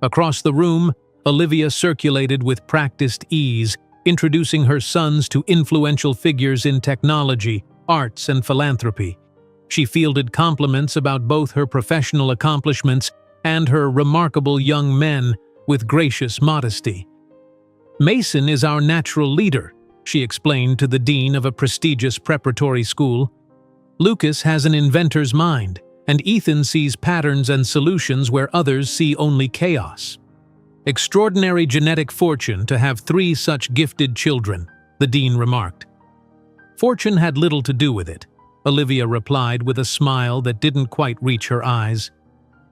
Across the room, Olivia circulated with practiced ease, introducing her sons to influential figures in technology, arts, and philanthropy. She fielded compliments about both her professional accomplishments and her remarkable young men with gracious modesty. "Mason is our natural leader," she explained to the dean of a prestigious preparatory school. "Lucas has an inventor's mind, and Ethan sees patterns and solutions where others see only chaos. Extraordinary genetic fortune to have 3 such gifted children," the dean remarked. "Fortune had little to do with it," Olivia replied with a smile that didn't quite reach her eyes.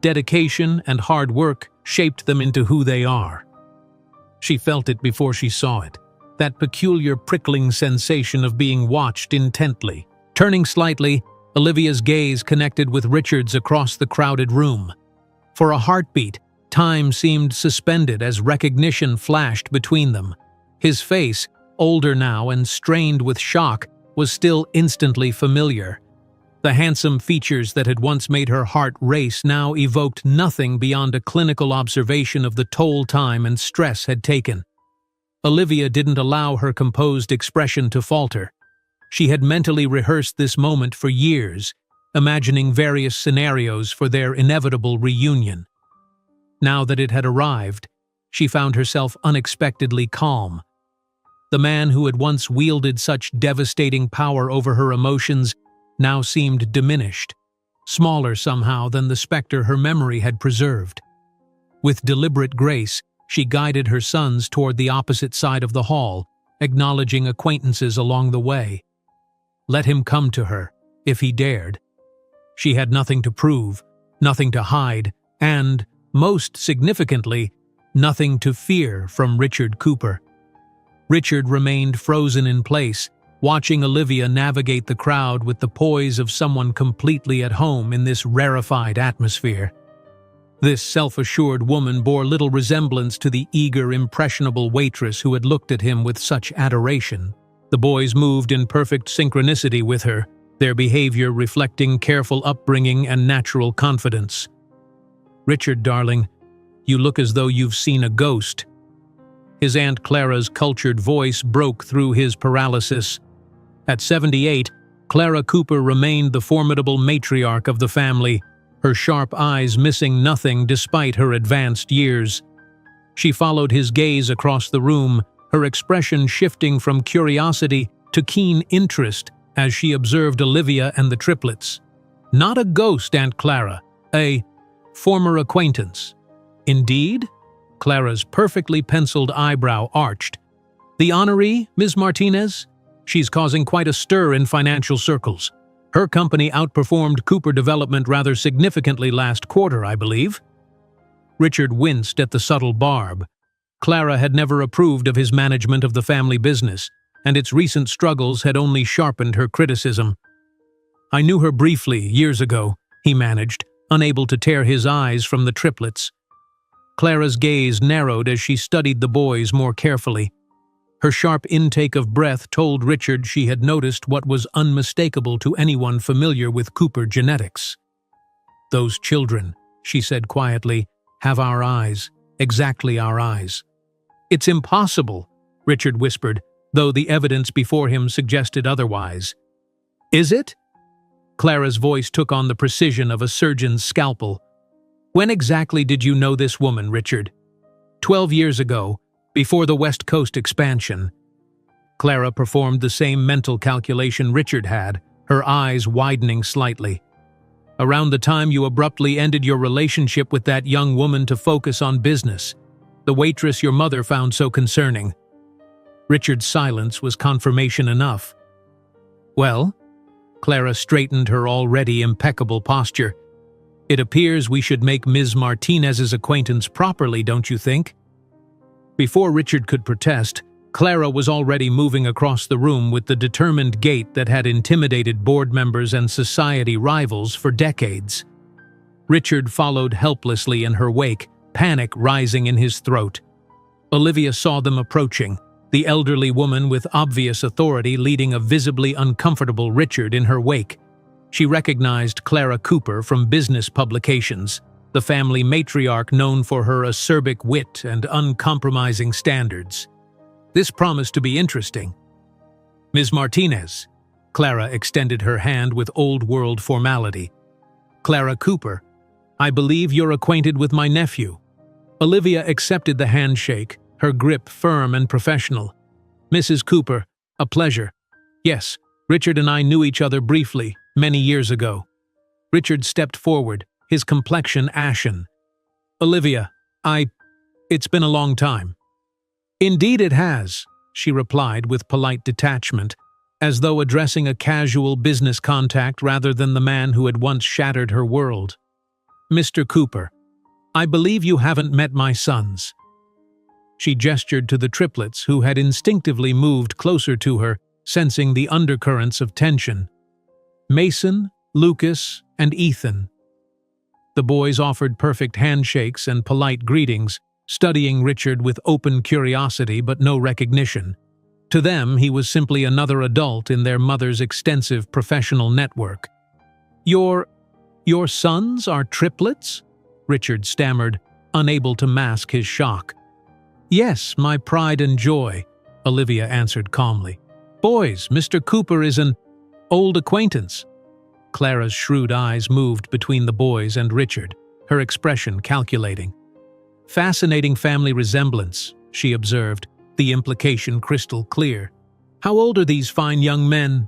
"Dedication and hard work shaped them into who they are." She felt it before she saw it, that peculiar prickling sensation of being watched intently. Turning slightly, Olivia's gaze connected with Richard's across the crowded room. For a heartbeat, time seemed suspended as recognition flashed between them. His face, older now and strained with shock, was still instantly familiar. The handsome features that had once made her heart race now evoked nothing beyond a clinical observation of the toll time and stress had taken. Olivia didn't allow her composed expression to falter. She had mentally rehearsed this moment for years, imagining various scenarios for their inevitable reunion. Now that it had arrived, she found herself unexpectedly calm. The man who had once wielded such devastating power over her emotions now seemed diminished, smaller somehow than the specter her memory had preserved. With deliberate grace, she guided her sons toward the opposite side of the hall, acknowledging acquaintances along the way. Let him come to her, if he dared. She had nothing to prove, nothing to hide, and, most significantly, nothing to fear from Richard Cooper. Richard remained frozen in place, watching Olivia navigate the crowd with the poise of someone completely at home in this rarefied atmosphere. This self-assured woman bore little resemblance to the eager, impressionable waitress who had looked at him with such adoration. The boys moved in perfect synchronicity with her, their behavior reflecting careful upbringing and natural confidence. "Richard, darling, you look as though you've seen a ghost." His Aunt Clara's cultured voice broke through his paralysis. At 78, Clara Cooper remained the formidable matriarch of the family, her sharp eyes missing nothing despite her advanced years. She followed his gaze across the room, her expression shifting from curiosity to keen interest as she observed Olivia and the triplets. "Not a ghost, Aunt Clara, a former acquaintance." "Indeed?" Clara's perfectly penciled eyebrow arched. "The honoree, Ms. Martinez? She's causing quite a stir in financial circles. Her company outperformed Cooper Development rather significantly last quarter, I believe." Richard winced at the subtle barb. Clara had never approved of his management of the family business, and its recent struggles had only sharpened her criticism. "I knew her briefly, years ago," he managed, unable to tear his eyes from the triplets. Clara's gaze narrowed as she studied the boys more carefully. Her sharp intake of breath told Richard she had noticed what was unmistakable to anyone familiar with Cooper genetics. "Those children," she said quietly, "have our eyes, exactly our eyes." "It's impossible," Richard whispered, though the evidence before him suggested otherwise. "Is it?" Clara's voice took on the precision of a surgeon's scalpel. "When exactly did you know this woman, Richard?" 12 years ago, before the West Coast expansion." Clara performed the same mental calculation Richard had, her eyes widening slightly. "Around the time you abruptly ended your relationship with that young woman to focus on business, the waitress your mother found so concerning." Richard's silence was confirmation enough. "Well?" Clara straightened her already impeccable posture. "It appears we should make Ms. Martinez's acquaintance properly, don't you think?" Before Richard could protest, Clara was already moving across the room with the determined gait that had intimidated board members and society rivals for decades. Richard followed helplessly in her wake, panic rising in his throat. Olivia saw them approaching, the elderly woman with obvious authority leading a visibly uncomfortable Richard in her wake. She recognized Clara Cooper from business publications, the family matriarch known for her acerbic wit and uncompromising standards. This promised to be interesting. "Ms. Martinez." Clara extended her hand with old-world formality. "Clara Cooper, I believe you're acquainted with my nephew." Olivia accepted the handshake, her grip firm and professional. "Mrs. Cooper, a pleasure. Yes, Richard and I knew each other briefly, many years ago." Richard stepped forward, his complexion ashen. "Olivia, it's been a long time." "Indeed it has," she replied with polite detachment, as though addressing a casual business contact rather than the man who had once shattered her world. "Mr. Cooper, I believe you haven't met my sons." She gestured to the triplets who had instinctively moved closer to her, sensing the undercurrents of tension. "Mason, Lucas, and Ethan." The boys offered perfect handshakes and polite greetings, studying Richard with open curiosity but no recognition. To them, he was simply another adult in their mother's extensive professional network. Your sons are triplets?" Richard stammered, unable to mask his shock. "Yes, my pride and joy," Olivia answered calmly. "Boys, Mr. Cooper is an old acquaintance." Clara's shrewd eyes moved between the boys and Richard, her expression calculating. "Fascinating family resemblance," she observed, the implication crystal clear. "How old are these fine young men?"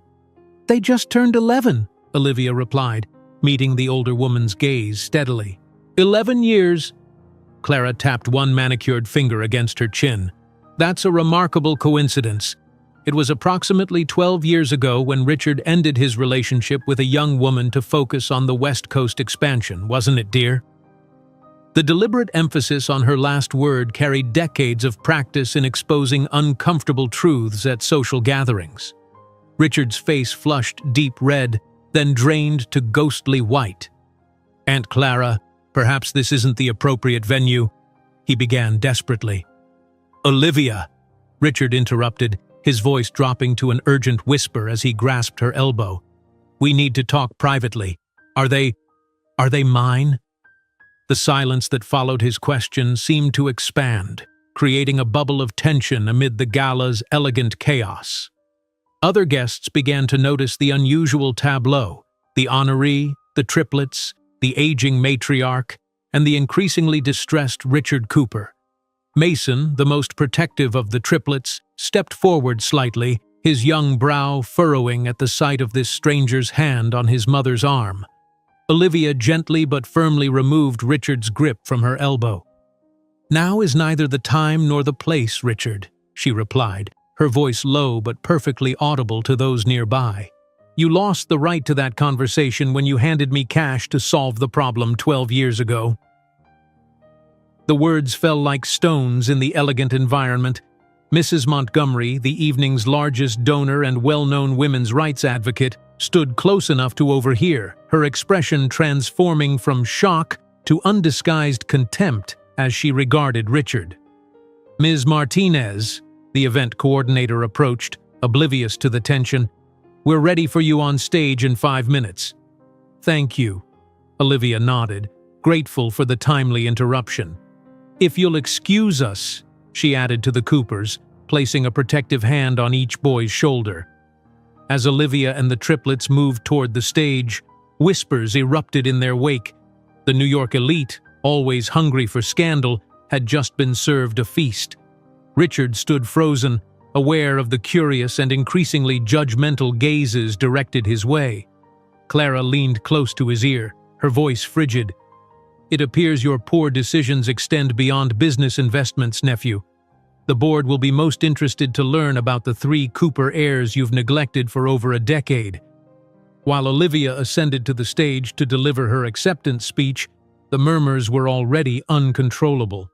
"They just turned 11, Olivia replied, meeting the older woman's gaze steadily. 11 years. Clara tapped one manicured finger against her chin. "That's a remarkable coincidence. It was approximately 12 years ago when Richard ended his relationship with a young woman to focus on the West Coast expansion, wasn't it, dear?" The deliberate emphasis on her last word carried decades of practice in exposing uncomfortable truths at social gatherings. Richard's face flushed deep red, then drained to ghostly white. "Aunt Clara, perhaps this isn't the appropriate venue," he began desperately. "Olivia," Richard interrupted, his voice dropping to an urgent whisper as he grasped her elbow. "We need to talk privately. Are they mine?" The silence that followed his question seemed to expand, creating a bubble of tension amid the gala's elegant chaos. Other guests began to notice the unusual tableau: the honoree, the triplets, the aging matriarch, and the increasingly distressed Richard Cooper. Mason, the most protective of the triplets, stepped forward slightly, his young brow furrowing at the sight of this stranger's hand on his mother's arm. Olivia gently but firmly removed Richard's grip from her elbow. "Now is neither the time nor the place, Richard," she replied, her voice low but perfectly audible to those nearby. "You lost the right to that conversation when you handed me cash to solve the problem 12 years ago." The words fell like stones in the elegant environment. Mrs. Montgomery, the evening's largest donor and well-known women's rights advocate, stood close enough to overhear, her expression transforming from shock to undisguised contempt as she regarded Richard. "Ms. Martinez," the event coordinator approached, oblivious to the tension, "we're ready for you on stage in 5 minutes." "Thank you," Olivia nodded, grateful for the timely interruption. "If you'll excuse us," she added to the Coopers, placing a protective hand on each boy's shoulder. As Olivia and the triplets moved toward the stage, whispers erupted in their wake. The New York elite, always hungry for scandal, had just been served a feast. Richard stood frozen, aware of the curious and increasingly judgmental gazes directed his way. Clara leaned close to his ear, her voice frigid. "It appears your poor decisions extend beyond business investments, nephew. The board will be most interested to learn about the 3 Cooper heirs you've neglected for over a decade." While Olivia ascended to the stage to deliver her acceptance speech, the murmurs were already uncontrollable.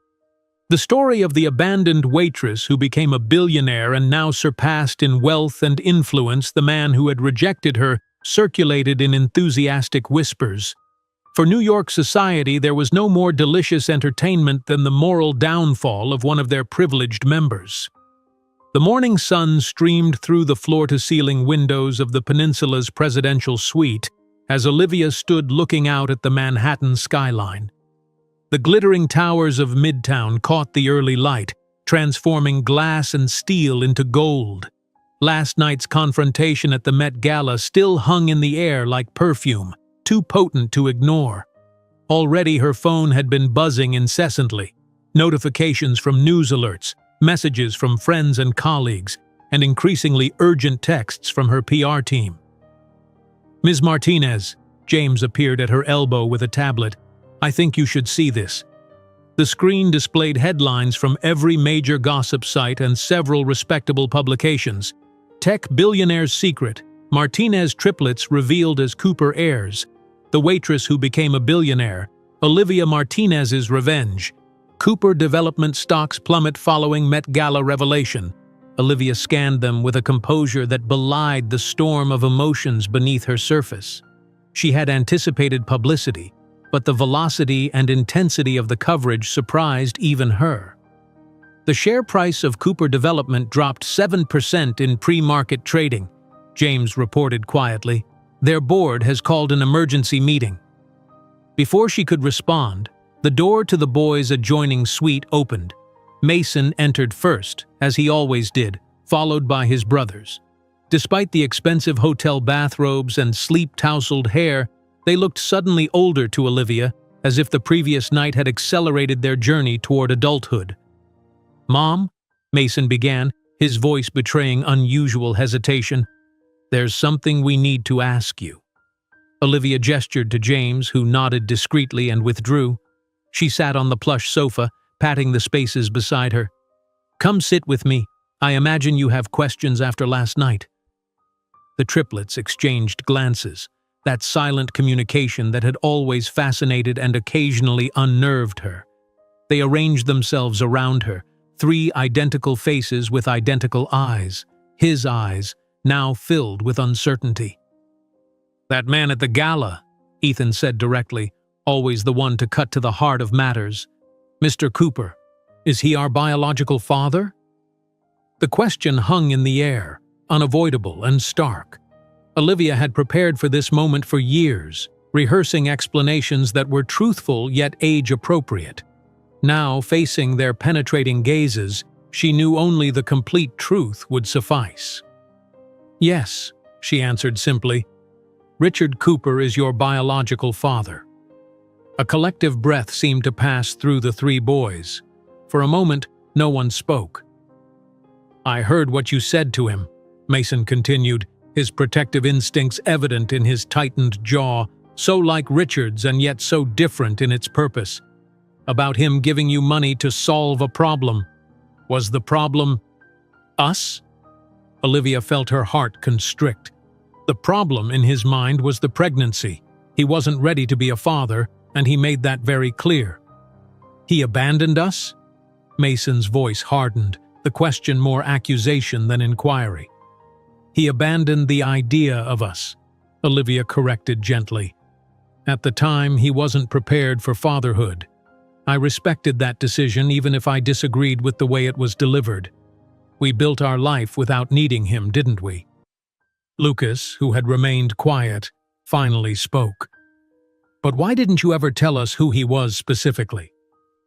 The story of the abandoned waitress who became a billionaire and now surpassed in wealth and influence the man who had rejected her circulated in enthusiastic whispers. For New York society, there was no more delicious entertainment than the moral downfall of one of their privileged members. The morning sun streamed through the floor-to-ceiling windows of the peninsula's presidential suite, as Olivia stood looking out at the Manhattan skyline. The glittering towers of Midtown caught the early light, transforming glass and steel into gold. Last night's confrontation at the Met Gala still hung in the air like perfume, too potent to ignore. Already her phone had been buzzing incessantly. Notifications from news alerts, messages from friends and colleagues, and increasingly urgent texts from her PR team. "Ms. Martinez," James appeared at her elbow with a tablet. "I think you should see this." The screen displayed headlines from every major gossip site and several respectable publications. Tech billionaire's secret, Martinez triplets revealed as Cooper heirs. The waitress who became a billionaire, Olivia Martinez's revenge. Cooper development stocks plummet following Met Gala revelation. Olivia scanned them with a composure that belied the storm of emotions beneath her surface. She had anticipated publicity, but the velocity and intensity of the coverage surprised even her. The share price of Cooper Development dropped 7% in pre-market trading, James reported quietly. Their board has called an emergency meeting. Before she could respond, the door to the boys' adjoining suite opened. Mason entered first, as he always did, followed by his brothers. Despite the expensive hotel bathrobes and sleep-tousled hair, they looked suddenly older to Olivia, as if the previous night had accelerated their journey toward adulthood. "Mom," Mason began, his voice betraying unusual hesitation, "there's something we need to ask you." Olivia gestured to James, who nodded discreetly and withdrew. She sat on the plush sofa, patting the spaces beside her. "Come sit with me. I imagine you have questions after last night." The triplets exchanged glances, that silent communication that had always fascinated and occasionally unnerved her. They arranged themselves around her, three identical faces with identical eyes, his eyes, now filled with uncertainty. "That man at the gala," Ethan said directly, always the one to cut to the heart of matters. "Mr. Cooper, is he our biological father?" The question hung in the air, unavoidable and stark. Olivia had prepared for this moment for years, rehearsing explanations that were truthful yet age-appropriate. Now, facing their penetrating gazes, she knew only the complete truth would suffice. "Yes," she answered simply. "Richard Cooper is your biological father." A collective breath seemed to pass through the three boys. For a moment, no one spoke. "I heard what you said to him," Mason continued, his protective instincts evident in his tightened jaw, so like Richard's and yet so different in its purpose. "About him giving you money to solve a problem. Was the problem us?" Olivia felt her heart constrict. The problem in his mind was the pregnancy. He wasn't ready to be a father, and he made that very clear. "He abandoned us?" Mason's voice hardened, the question more accusation than inquiry. "He abandoned the idea of us," Olivia corrected gently. "At the time, he wasn't prepared for fatherhood. I respected that decision even if I disagreed with the way it was delivered. We built our life without needing him, didn't we?" Lucas, who had remained quiet, finally spoke. "But why didn't you ever tell us who he was specifically?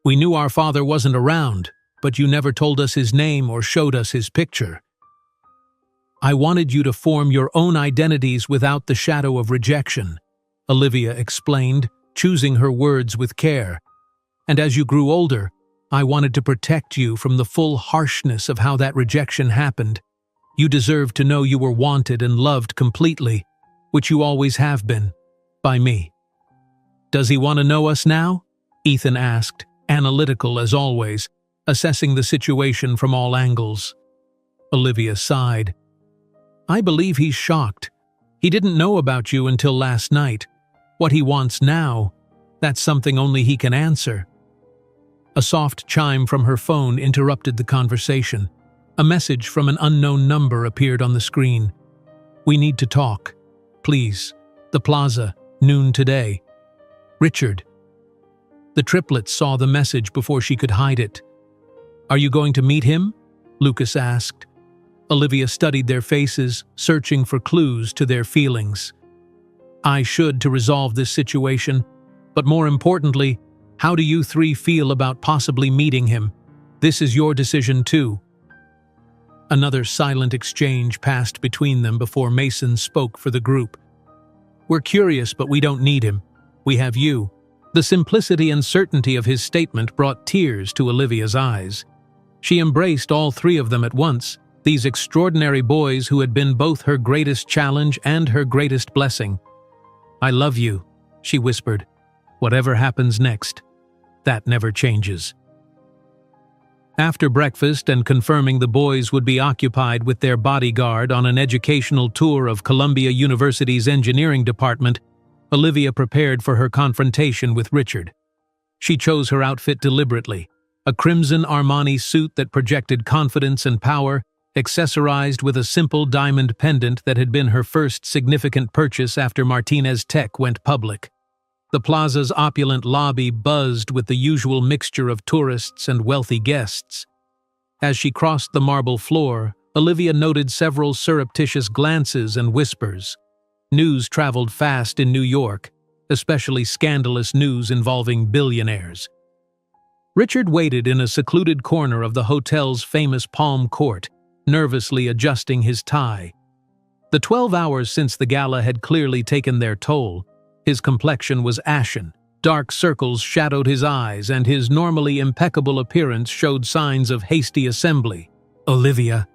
We knew our father wasn't around, but you never told us his name or showed us his picture." "I wanted you to form your own identities without the shadow of rejection," Olivia explained, choosing her words with care. "And as you grew older, I wanted to protect you from the full harshness of how that rejection happened. You deserved to know you were wanted and loved completely, which you always have been, by me." "Does he want to know us now?" Ethan asked, analytical as always, assessing the situation from all angles. Olivia sighed. "I believe he's shocked. He didn't know about you until last night. What he wants now, that's something only he can answer." A soft chime from her phone interrupted the conversation. A message from an unknown number appeared on the screen. "We need to talk. Please. The Plaza, noon today. Richard." The triplets saw the message before she could hide it. "Are you going to meet him?" Lucas asked. Olivia studied their faces, searching for clues to their feelings. I should to resolve this situation, but more importantly, how do you three feel about possibly meeting him? This is your decision too." Another silent exchange passed between them before Mason spoke for the group. "We're curious, but we don't need him. We have you." The simplicity and certainty of his statement brought tears to Olivia's eyes. She embraced all three of them at once, these extraordinary boys who had been both her greatest challenge and her greatest blessing. "I love you," she whispered. "Whatever happens next, that never changes." After breakfast and confirming the boys would be occupied with their bodyguard on an educational tour of Columbia University's engineering department, Olivia prepared for her confrontation with Richard. She chose her outfit deliberately, a crimson Armani suit that projected confidence and power, accessorized with a simple diamond pendant that had been her first significant purchase after Martinez Tech went public. The plaza's opulent lobby buzzed with the usual mixture of tourists and wealthy guests. As she crossed the marble floor, Olivia noted several surreptitious glances and whispers. News traveled fast in New York, especially scandalous news involving billionaires. Richard waited in a secluded corner of the hotel's famous Palm Court, nervously adjusting his tie. The 12 hours since the gala had clearly taken their toll. His complexion was ashen, dark circles shadowed his eyes, and his normally impeccable appearance showed signs of hasty assembly. "Olivia,"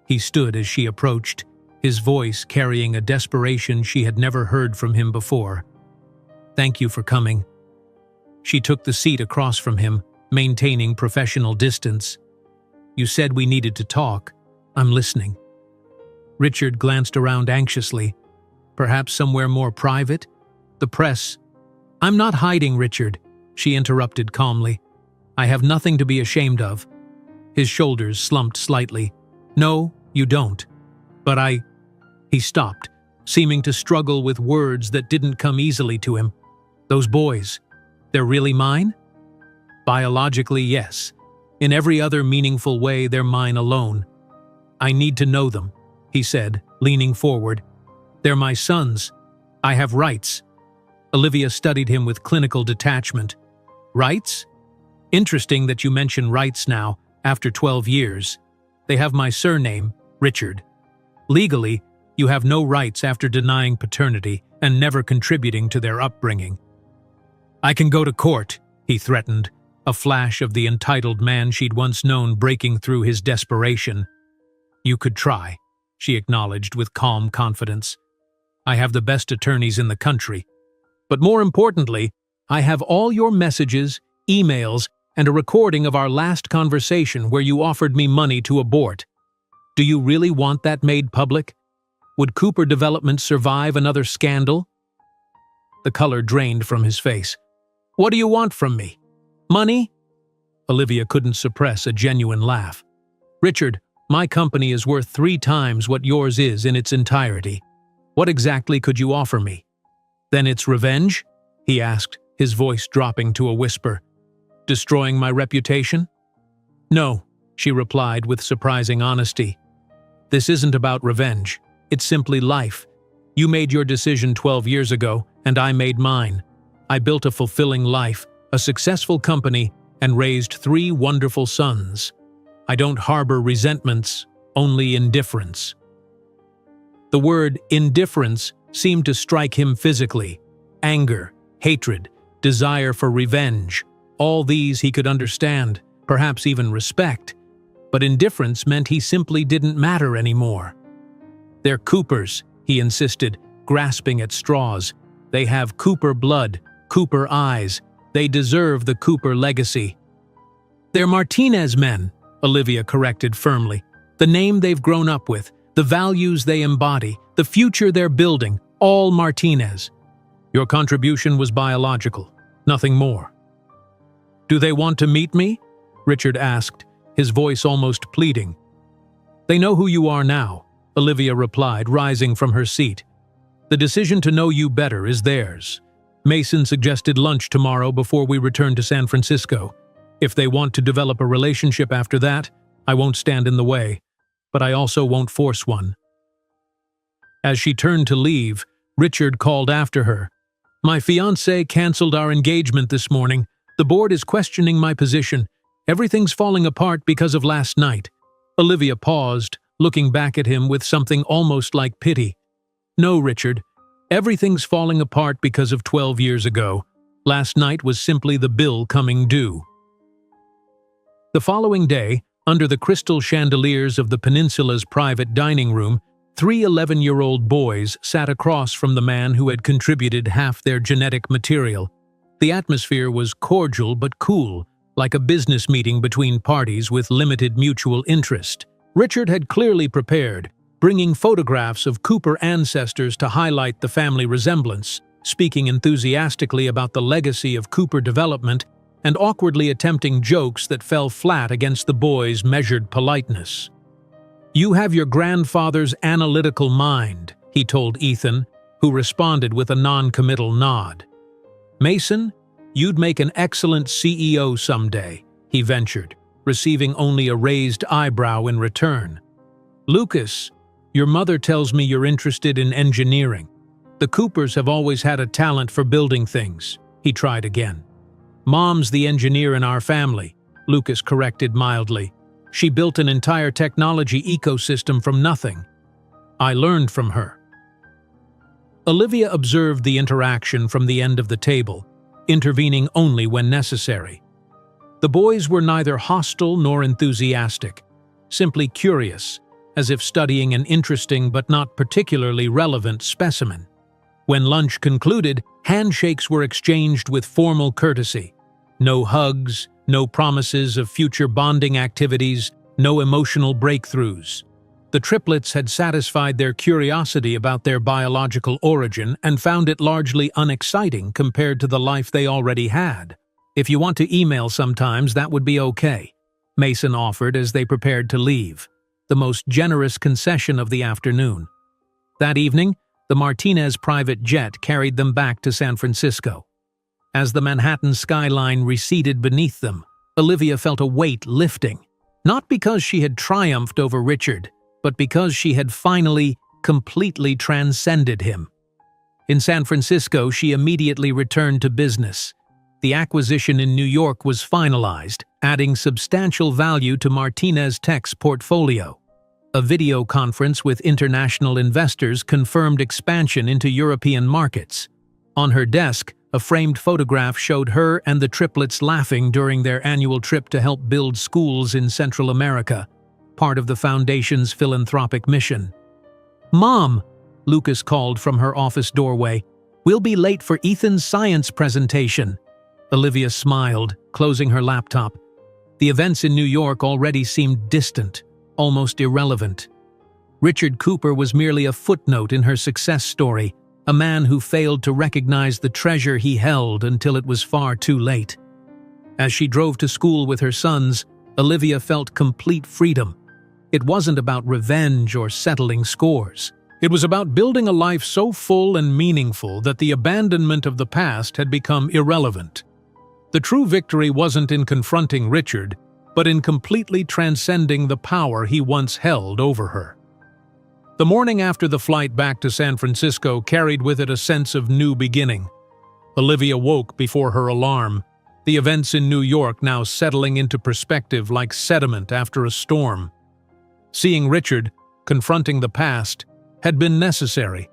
he stood as she approached, his voice carrying a desperation she had never heard from him before. "Thank you for coming." She took the seat across from him, maintaining professional distance. "You said we needed to talk. I'm listening." Richard glanced around anxiously. "Perhaps somewhere more private? The press." "I'm not hiding, Richard," she interrupted calmly. "I have nothing to be ashamed of." His shoulders slumped slightly. "No, you don't. But He stopped, seeming to struggle with words that didn't come easily to him. "Those boys, they're really mine?" "Biologically, yes. In every other meaningful way, they're mine alone." "I need to know them," he said, leaning forward. "They're my sons. I have rights." Olivia studied him with clinical detachment. "Rights? Interesting that you mention rights now, after 12 years. They have my surname, Richard. Legally, you have no rights after denying paternity and never contributing to their upbringing." "I can go to court," he threatened, a flash of the entitled man she'd once known breaking through his desperation. "You could try," she acknowledged with calm confidence. "I have the best attorneys in the country. But more importantly, I have all your messages, emails, and a recording of our last conversation where you offered me money to abort. Do you really want that made public? Would Cooper Development survive another scandal?" The color drained from his face. "What do you want from me? Money?" Olivia couldn't suppress a genuine laugh. "Richard, my company is worth 3 times what yours is in its entirety. What exactly could you offer me?" "Then it's revenge?" he asked, his voice dropping to a whisper. "Destroying my reputation?" "No," she replied with surprising honesty. "This isn't about revenge. It's simply life. You made your decision 12 years ago, and I made mine. I built a fulfilling life, a successful company, and raised 3 wonderful sons. I don't harbor resentments, only indifference." The word indifference seemed to strike him physically. Anger, hatred, desire for revenge, all these he could understand, perhaps even respect. But indifference meant he simply didn't matter anymore. "They're Coopers," he insisted, grasping at straws. "They have Cooper blood, Cooper eyes. They deserve the Cooper legacy." "They're Martinez men," Olivia corrected firmly. "The name they've grown up with, the values they embody, the future they're building, all Martinez. Your contribution was biological, nothing more." "Do they want to meet me?" Richard asked, his voice almost pleading. "They know who you are now," Olivia replied, rising from her seat. "The decision to know you better is theirs. Mason suggested lunch tomorrow before we return to San Francisco. If they want to develop a relationship after that, I won't stand in the way, but I also won't force one." As she turned to leave, Richard called after her. "My fiancé canceled our engagement this morning. The board is questioning my position. Everything's falling apart because of last night." Olivia paused, looking back at him with something almost like pity. "No, Richard. Everything's falling apart because of 12 years ago. Last night was simply the bill coming due." The following day, under the crystal chandeliers of the peninsula's private dining room, 3 11-year-old boys sat across from the man who had contributed half their genetic material. The atmosphere was cordial but cool, like a business meeting between parties with limited mutual interest. Richard had clearly prepared, bringing photographs of Cooper ancestors to highlight the family resemblance, speaking enthusiastically about the legacy of Cooper development, and awkwardly attempting jokes that fell flat against the boys' measured politeness. "You have your grandfather's analytical mind," he told Ethan, who responded with a non-committal nod. "Mason, you'd make an excellent CEO someday," he ventured, receiving only a raised eyebrow in return. "Lucas, your mother tells me you're interested in engineering. The Coopers have always had a talent for building things," he tried again. "Mom's the engineer in our family," Lucas corrected mildly. "She built an entire technology ecosystem from nothing. I learned from her." Olivia observed the interaction from the end of the table, intervening only when necessary. The boys were neither hostile nor enthusiastic, simply curious, as if studying an interesting but not particularly relevant specimen. When lunch concluded, handshakes were exchanged with formal courtesy. No hugs, no promises of future bonding activities, no emotional breakthroughs. The triplets had satisfied their curiosity about their biological origin and found it largely unexciting compared to the life they already had. "If you want to email sometimes, that would be okay," Mason offered as they prepared to leave, the most generous concession of the afternoon. That evening, the Martinez private jet carried them back to San Francisco. As the Manhattan skyline receded beneath them, Olivia felt a weight lifting, not because she had triumphed over Richard, but because she had finally, completely transcended him. In San Francisco, she immediately returned to business. The acquisition in New York was finalized, adding substantial value to Martinez Tech's portfolio. A video conference with international investors confirmed expansion into European markets. On her desk, a framed photograph showed her and the triplets laughing during their annual trip to help build schools in Central America, part of the foundation's philanthropic mission. "Mom," Lucas called from her office doorway, "we'll be late for Ethan's science presentation." Olivia smiled, closing her laptop. The events in New York already seemed distant, almost irrelevant. Richard Cooper was merely a footnote in her success story, a man who failed to recognize the treasure he held until it was far too late. As she drove to school with her sons, Olivia felt complete freedom. It wasn't about revenge or settling scores. It was about building a life so full and meaningful that the abandonment of the past had become irrelevant. The true victory wasn't in confronting Richard, but in completely transcending the power he once held over her. The morning after the flight back to San Francisco carried with it a sense of new beginning. Olivia woke before her alarm, the events in New York now settling into perspective like sediment after a storm. Seeing Richard, confronting the past, had been necessary,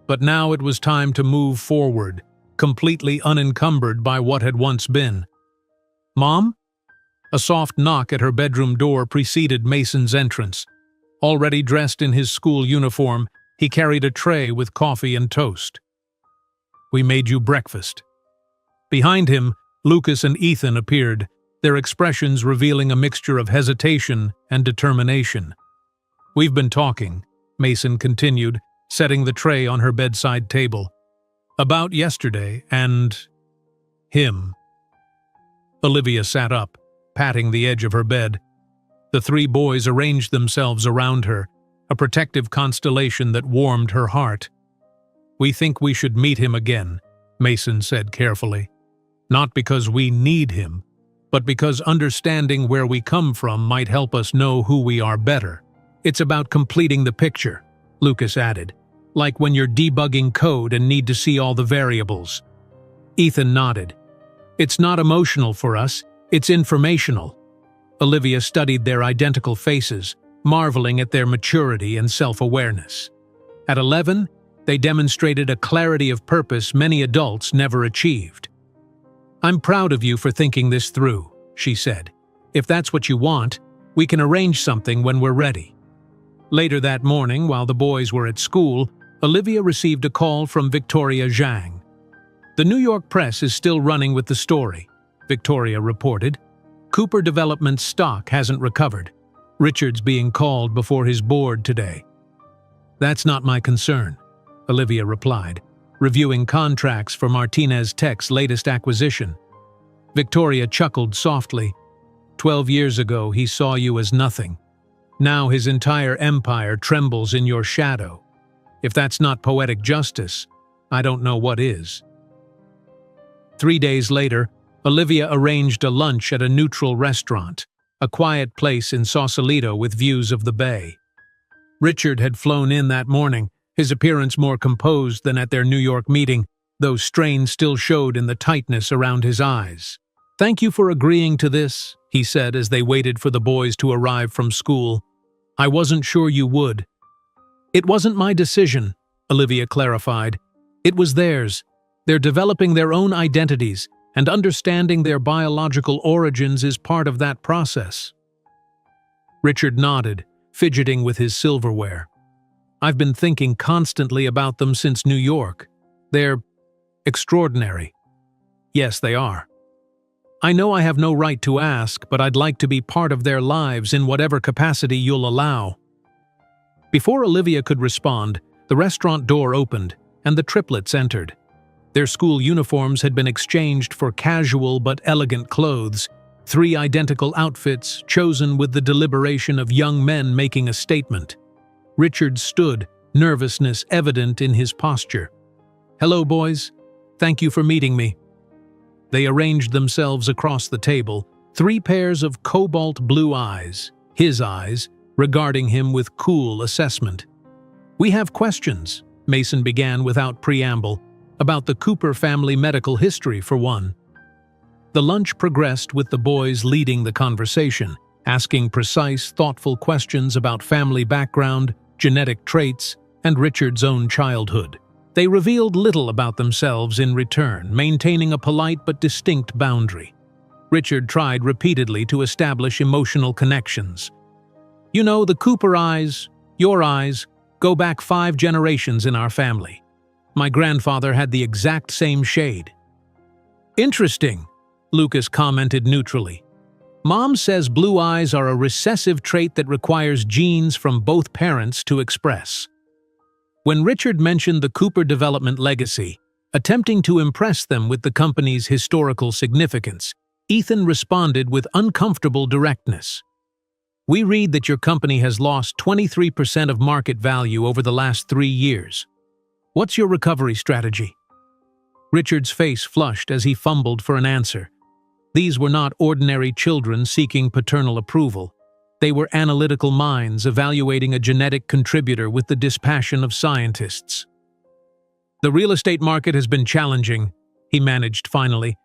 but now it was time to move forward, completely unencumbered by what had once been. "Mom?" A soft knock at her bedroom door preceded Mason's entrance. Already dressed in his school uniform, he carried a tray with coffee and toast. "We made you breakfast." Behind him, Lucas and Ethan appeared, their expressions revealing a mixture of hesitation and determination. "We've been talking," Mason continued, setting the tray on her bedside table. "About yesterday and him." Olivia sat up, patting the edge of her bed. The 3 boys arranged themselves around her, a protective constellation that warmed her heart. "We think we should meet him again," Mason said carefully. "Not because we need him, but because understanding where we come from might help us know who we are better. It's about completing the picture," Lucas added. Like when you're debugging code and need to see all the variables. Ethan nodded. It's not emotional for us, it's informational. Olivia studied their identical faces, marveling at their maturity and self-awareness. At 11, they demonstrated a clarity of purpose many adults never achieved. I'm proud of you for thinking this through, she said. If that's what you want, we can arrange something when we're ready. Later that morning, while the boys were at school, Olivia received a call from Victoria Zhang. The New York press is still running with the story, Victoria reported. Cooper Development's stock hasn't recovered. Richard's being called before his board today. That's not my concern, Olivia replied, reviewing contracts for Martinez Tech's latest acquisition. Victoria chuckled softly. 12 years ago, he saw you as nothing. Now his entire empire trembles in your shadow. If that's not poetic justice, I don't know what is. 3 days later, Olivia arranged a lunch at a neutral restaurant, a quiet place in Sausalito with views of the bay. Richard had flown in that morning, his appearance more composed than at their New York meeting, though strain still showed in the tightness around his eyes. Thank you for agreeing to this, he said as they waited for the boys to arrive from school. I wasn't sure you would. It wasn't my decision, Olivia clarified. It was theirs. They're developing their own identities, and understanding their biological origins is part of that process. Richard nodded, fidgeting with his silverware. I've been thinking constantly about them since New York. They're extraordinary. Yes, they are. I know I have no right to ask, but I'd like to be part of their lives in whatever capacity you'll allow. Before Olivia could respond, the restaurant door opened, and the triplets entered. Their school uniforms had been exchanged for casual but elegant clothes, 3 identical outfits chosen with the deliberation of young men making a statement. Richard stood, nervousness evident in his posture. Hello, boys. Thank you for meeting me. They arranged themselves across the table, 3 pairs of cobalt blue eyes, his eyes, regarding him with cool assessment. We have questions, Mason began without preamble, about the Cooper family medical history for one. The lunch progressed with the boys leading the conversation, asking precise, thoughtful questions about family background, genetic traits, and Richard's own childhood. They revealed little about themselves in return, maintaining a polite but distinct boundary. Richard tried repeatedly to establish emotional connections. You know, the Cooper eyes, your eyes, go back 5 generations in our family. My grandfather had the exact same shade. Interesting, Lucas commented neutrally. Mom says blue eyes are a recessive trait that requires genes from both parents to express. When Richard mentioned the Cooper development legacy, attempting to impress them with the company's historical significance, Ethan responded with uncomfortable directness. We read that your company has lost 23% of market value over the last 3 years. What's your recovery strategy? Richard's face flushed as he fumbled for an answer. These were not ordinary children seeking paternal approval. They were analytical minds evaluating a genetic contributor with the dispassion of scientists. The real estate market has been challenging, he managed finally.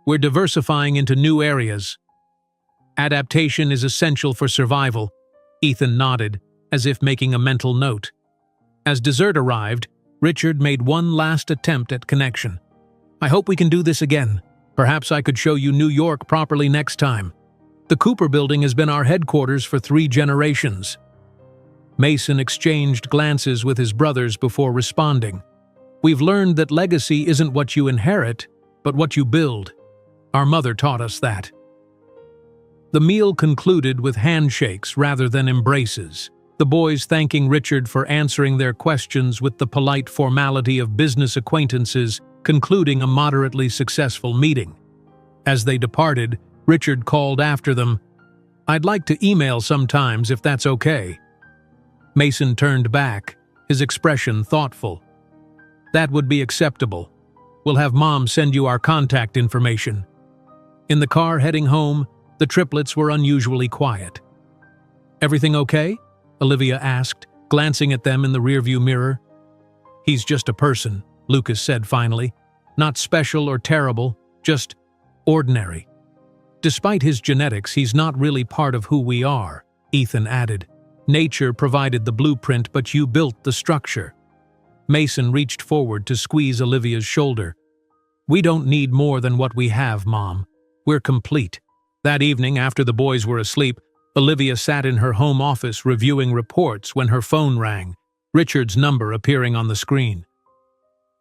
We're diversifying into new areas. Adaptation is essential for survival, Ethan nodded, as if making a mental note. As dessert arrived, Richard made one last attempt at connection. I hope we can do this again. Perhaps I could show you New York properly next time. The Cooper building has been our headquarters for 3 generations. Mason exchanged glances with his brothers before responding. We've learned that legacy isn't what you inherit, but what you build. Our mother taught us that. The meal concluded with handshakes rather than embraces, the boys thanking Richard for answering their questions with the polite formality of business acquaintances, concluding a moderately successful meeting. As they departed, Richard called after them, I'd like to email sometimes if that's okay. Mason turned back, his expression thoughtful. That would be acceptable. We'll have Mom send you our contact information. In the car heading home, the triplets were unusually quiet. Everything okay? Olivia asked, glancing at them in the rearview mirror. He's just a person, Lucas said finally. Not special or terrible, just ordinary. Despite his genetics, he's not really part of who we are, Ethan added. Nature provided the blueprint, but you built the structure. Mason reached forward to squeeze Olivia's shoulder. We don't need more than what we have, Mom. We're complete. That evening, after the boys were asleep, Olivia sat in her home office reviewing reports when her phone rang, Richard's number appearing on the screen.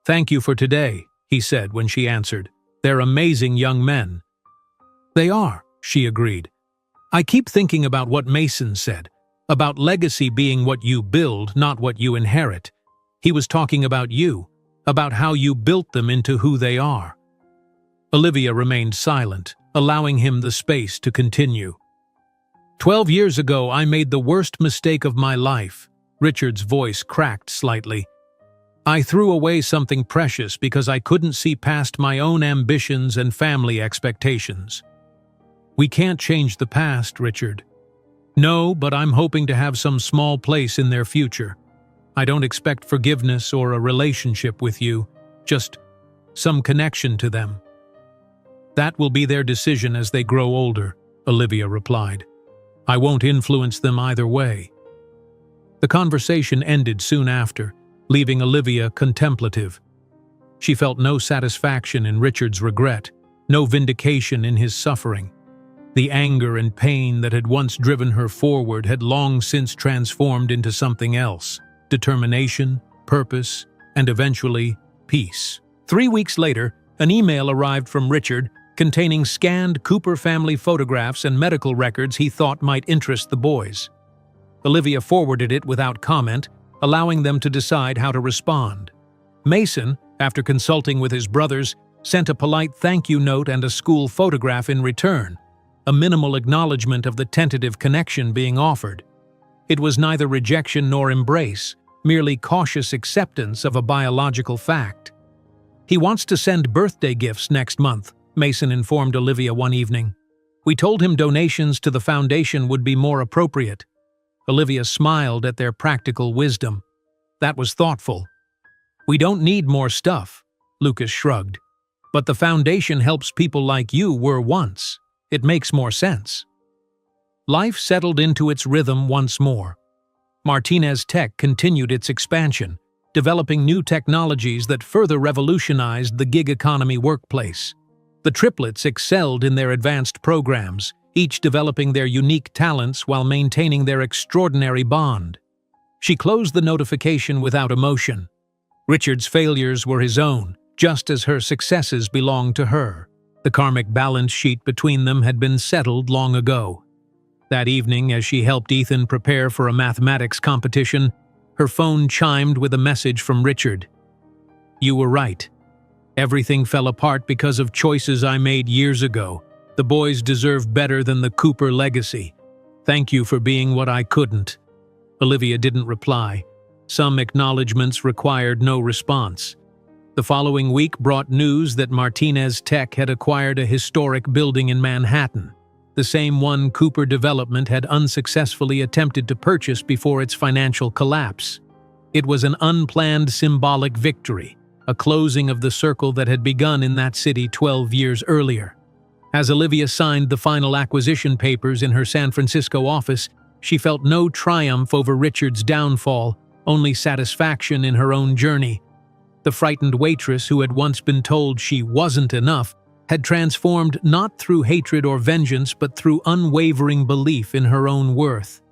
Thank you for today, he said when she answered. They're amazing young men. They are, she agreed. I keep thinking about what Mason said, about legacy being what you build, not what you inherit. He was talking about you, about how you built them into who they are. Olivia remained silent, allowing him the space to continue. 12 years ago, I made the worst mistake of my life. Richard's voice cracked slightly. I threw away something precious because I couldn't see past my own ambitions and family expectations. We can't change the past, Richard. No, but I'm hoping to have some small place in their future. I don't expect forgiveness or a relationship with you, just some connection to them. That will be their decision as they grow older, Olivia replied. I won't influence them either way. The conversation ended soon after, leaving Olivia contemplative. She felt no satisfaction in Richard's regret, no vindication in his suffering. The anger and pain that had once driven her forward had long since transformed into something else: determination, purpose, and eventually, peace. 3 weeks later, an email arrived from Richard containing scanned Cooper family photographs and medical records he thought might interest the boys. Olivia forwarded it without comment, allowing them to decide how to respond. Mason, after consulting with his brothers, sent a polite thank you note and a school photograph in return, a minimal acknowledgement of the tentative connection being offered. It was neither rejection nor embrace, merely cautious acceptance of a biological fact. He wants to send birthday gifts next month, Mason informed Olivia one evening. We told him donations to the foundation would be more appropriate. Olivia smiled at their practical wisdom. That was thoughtful. We don't need more stuff, Lucas shrugged. But the foundation helps people like you were once. It makes more sense. Life settled into its rhythm once more. Martinez Tech continued its expansion, developing new technologies that further revolutionized the gig economy workplace. The Triplets excelled in their advanced programs, each developing their unique talents while maintaining their extraordinary bond. She closed the notification without emotion. Richard's failures were his own, just as her successes belonged to her. The karmic balance sheet between them had been settled long ago. That evening, as she helped Ethan prepare for a mathematics competition, her phone chimed with a message from Richard. You were right. Everything fell apart because of choices I made years ago. The boys deserve better than the Cooper legacy. Thank you for being what I couldn't. Olivia didn't reply. Some acknowledgments required no response. The following week brought news that Martinez Tech had acquired a historic building in Manhattan, the same one Cooper Development had unsuccessfully attempted to purchase before its financial collapse. It was an unplanned symbolic victory, a closing of the circle that had begun in that city 12 years earlier. As Olivia signed the final acquisition papers in her San Francisco office, she felt no triumph over Richard's downfall, only satisfaction in her own journey. The frightened waitress who had once been told she wasn't enough had transformed not through hatred or vengeance but through unwavering belief in her own worth.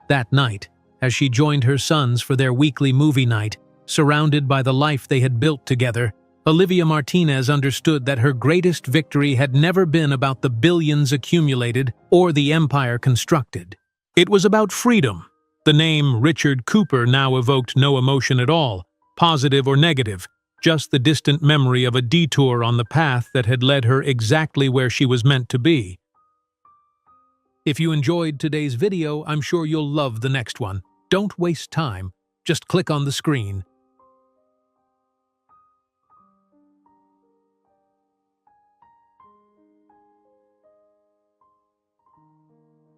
That night, as she joined her sons for their weekly movie night, surrounded by the life they had built together, Olivia Martinez understood that her greatest victory had never been about the billions accumulated or the empire constructed. It was about freedom. The name Richard Cooper now evoked no emotion at all, positive or negative, just the distant memory of a detour on the path that had led her exactly where she was meant to be. If you enjoyed today's video, I'm sure you'll love the next one. Don't waste time. Just click on the screen.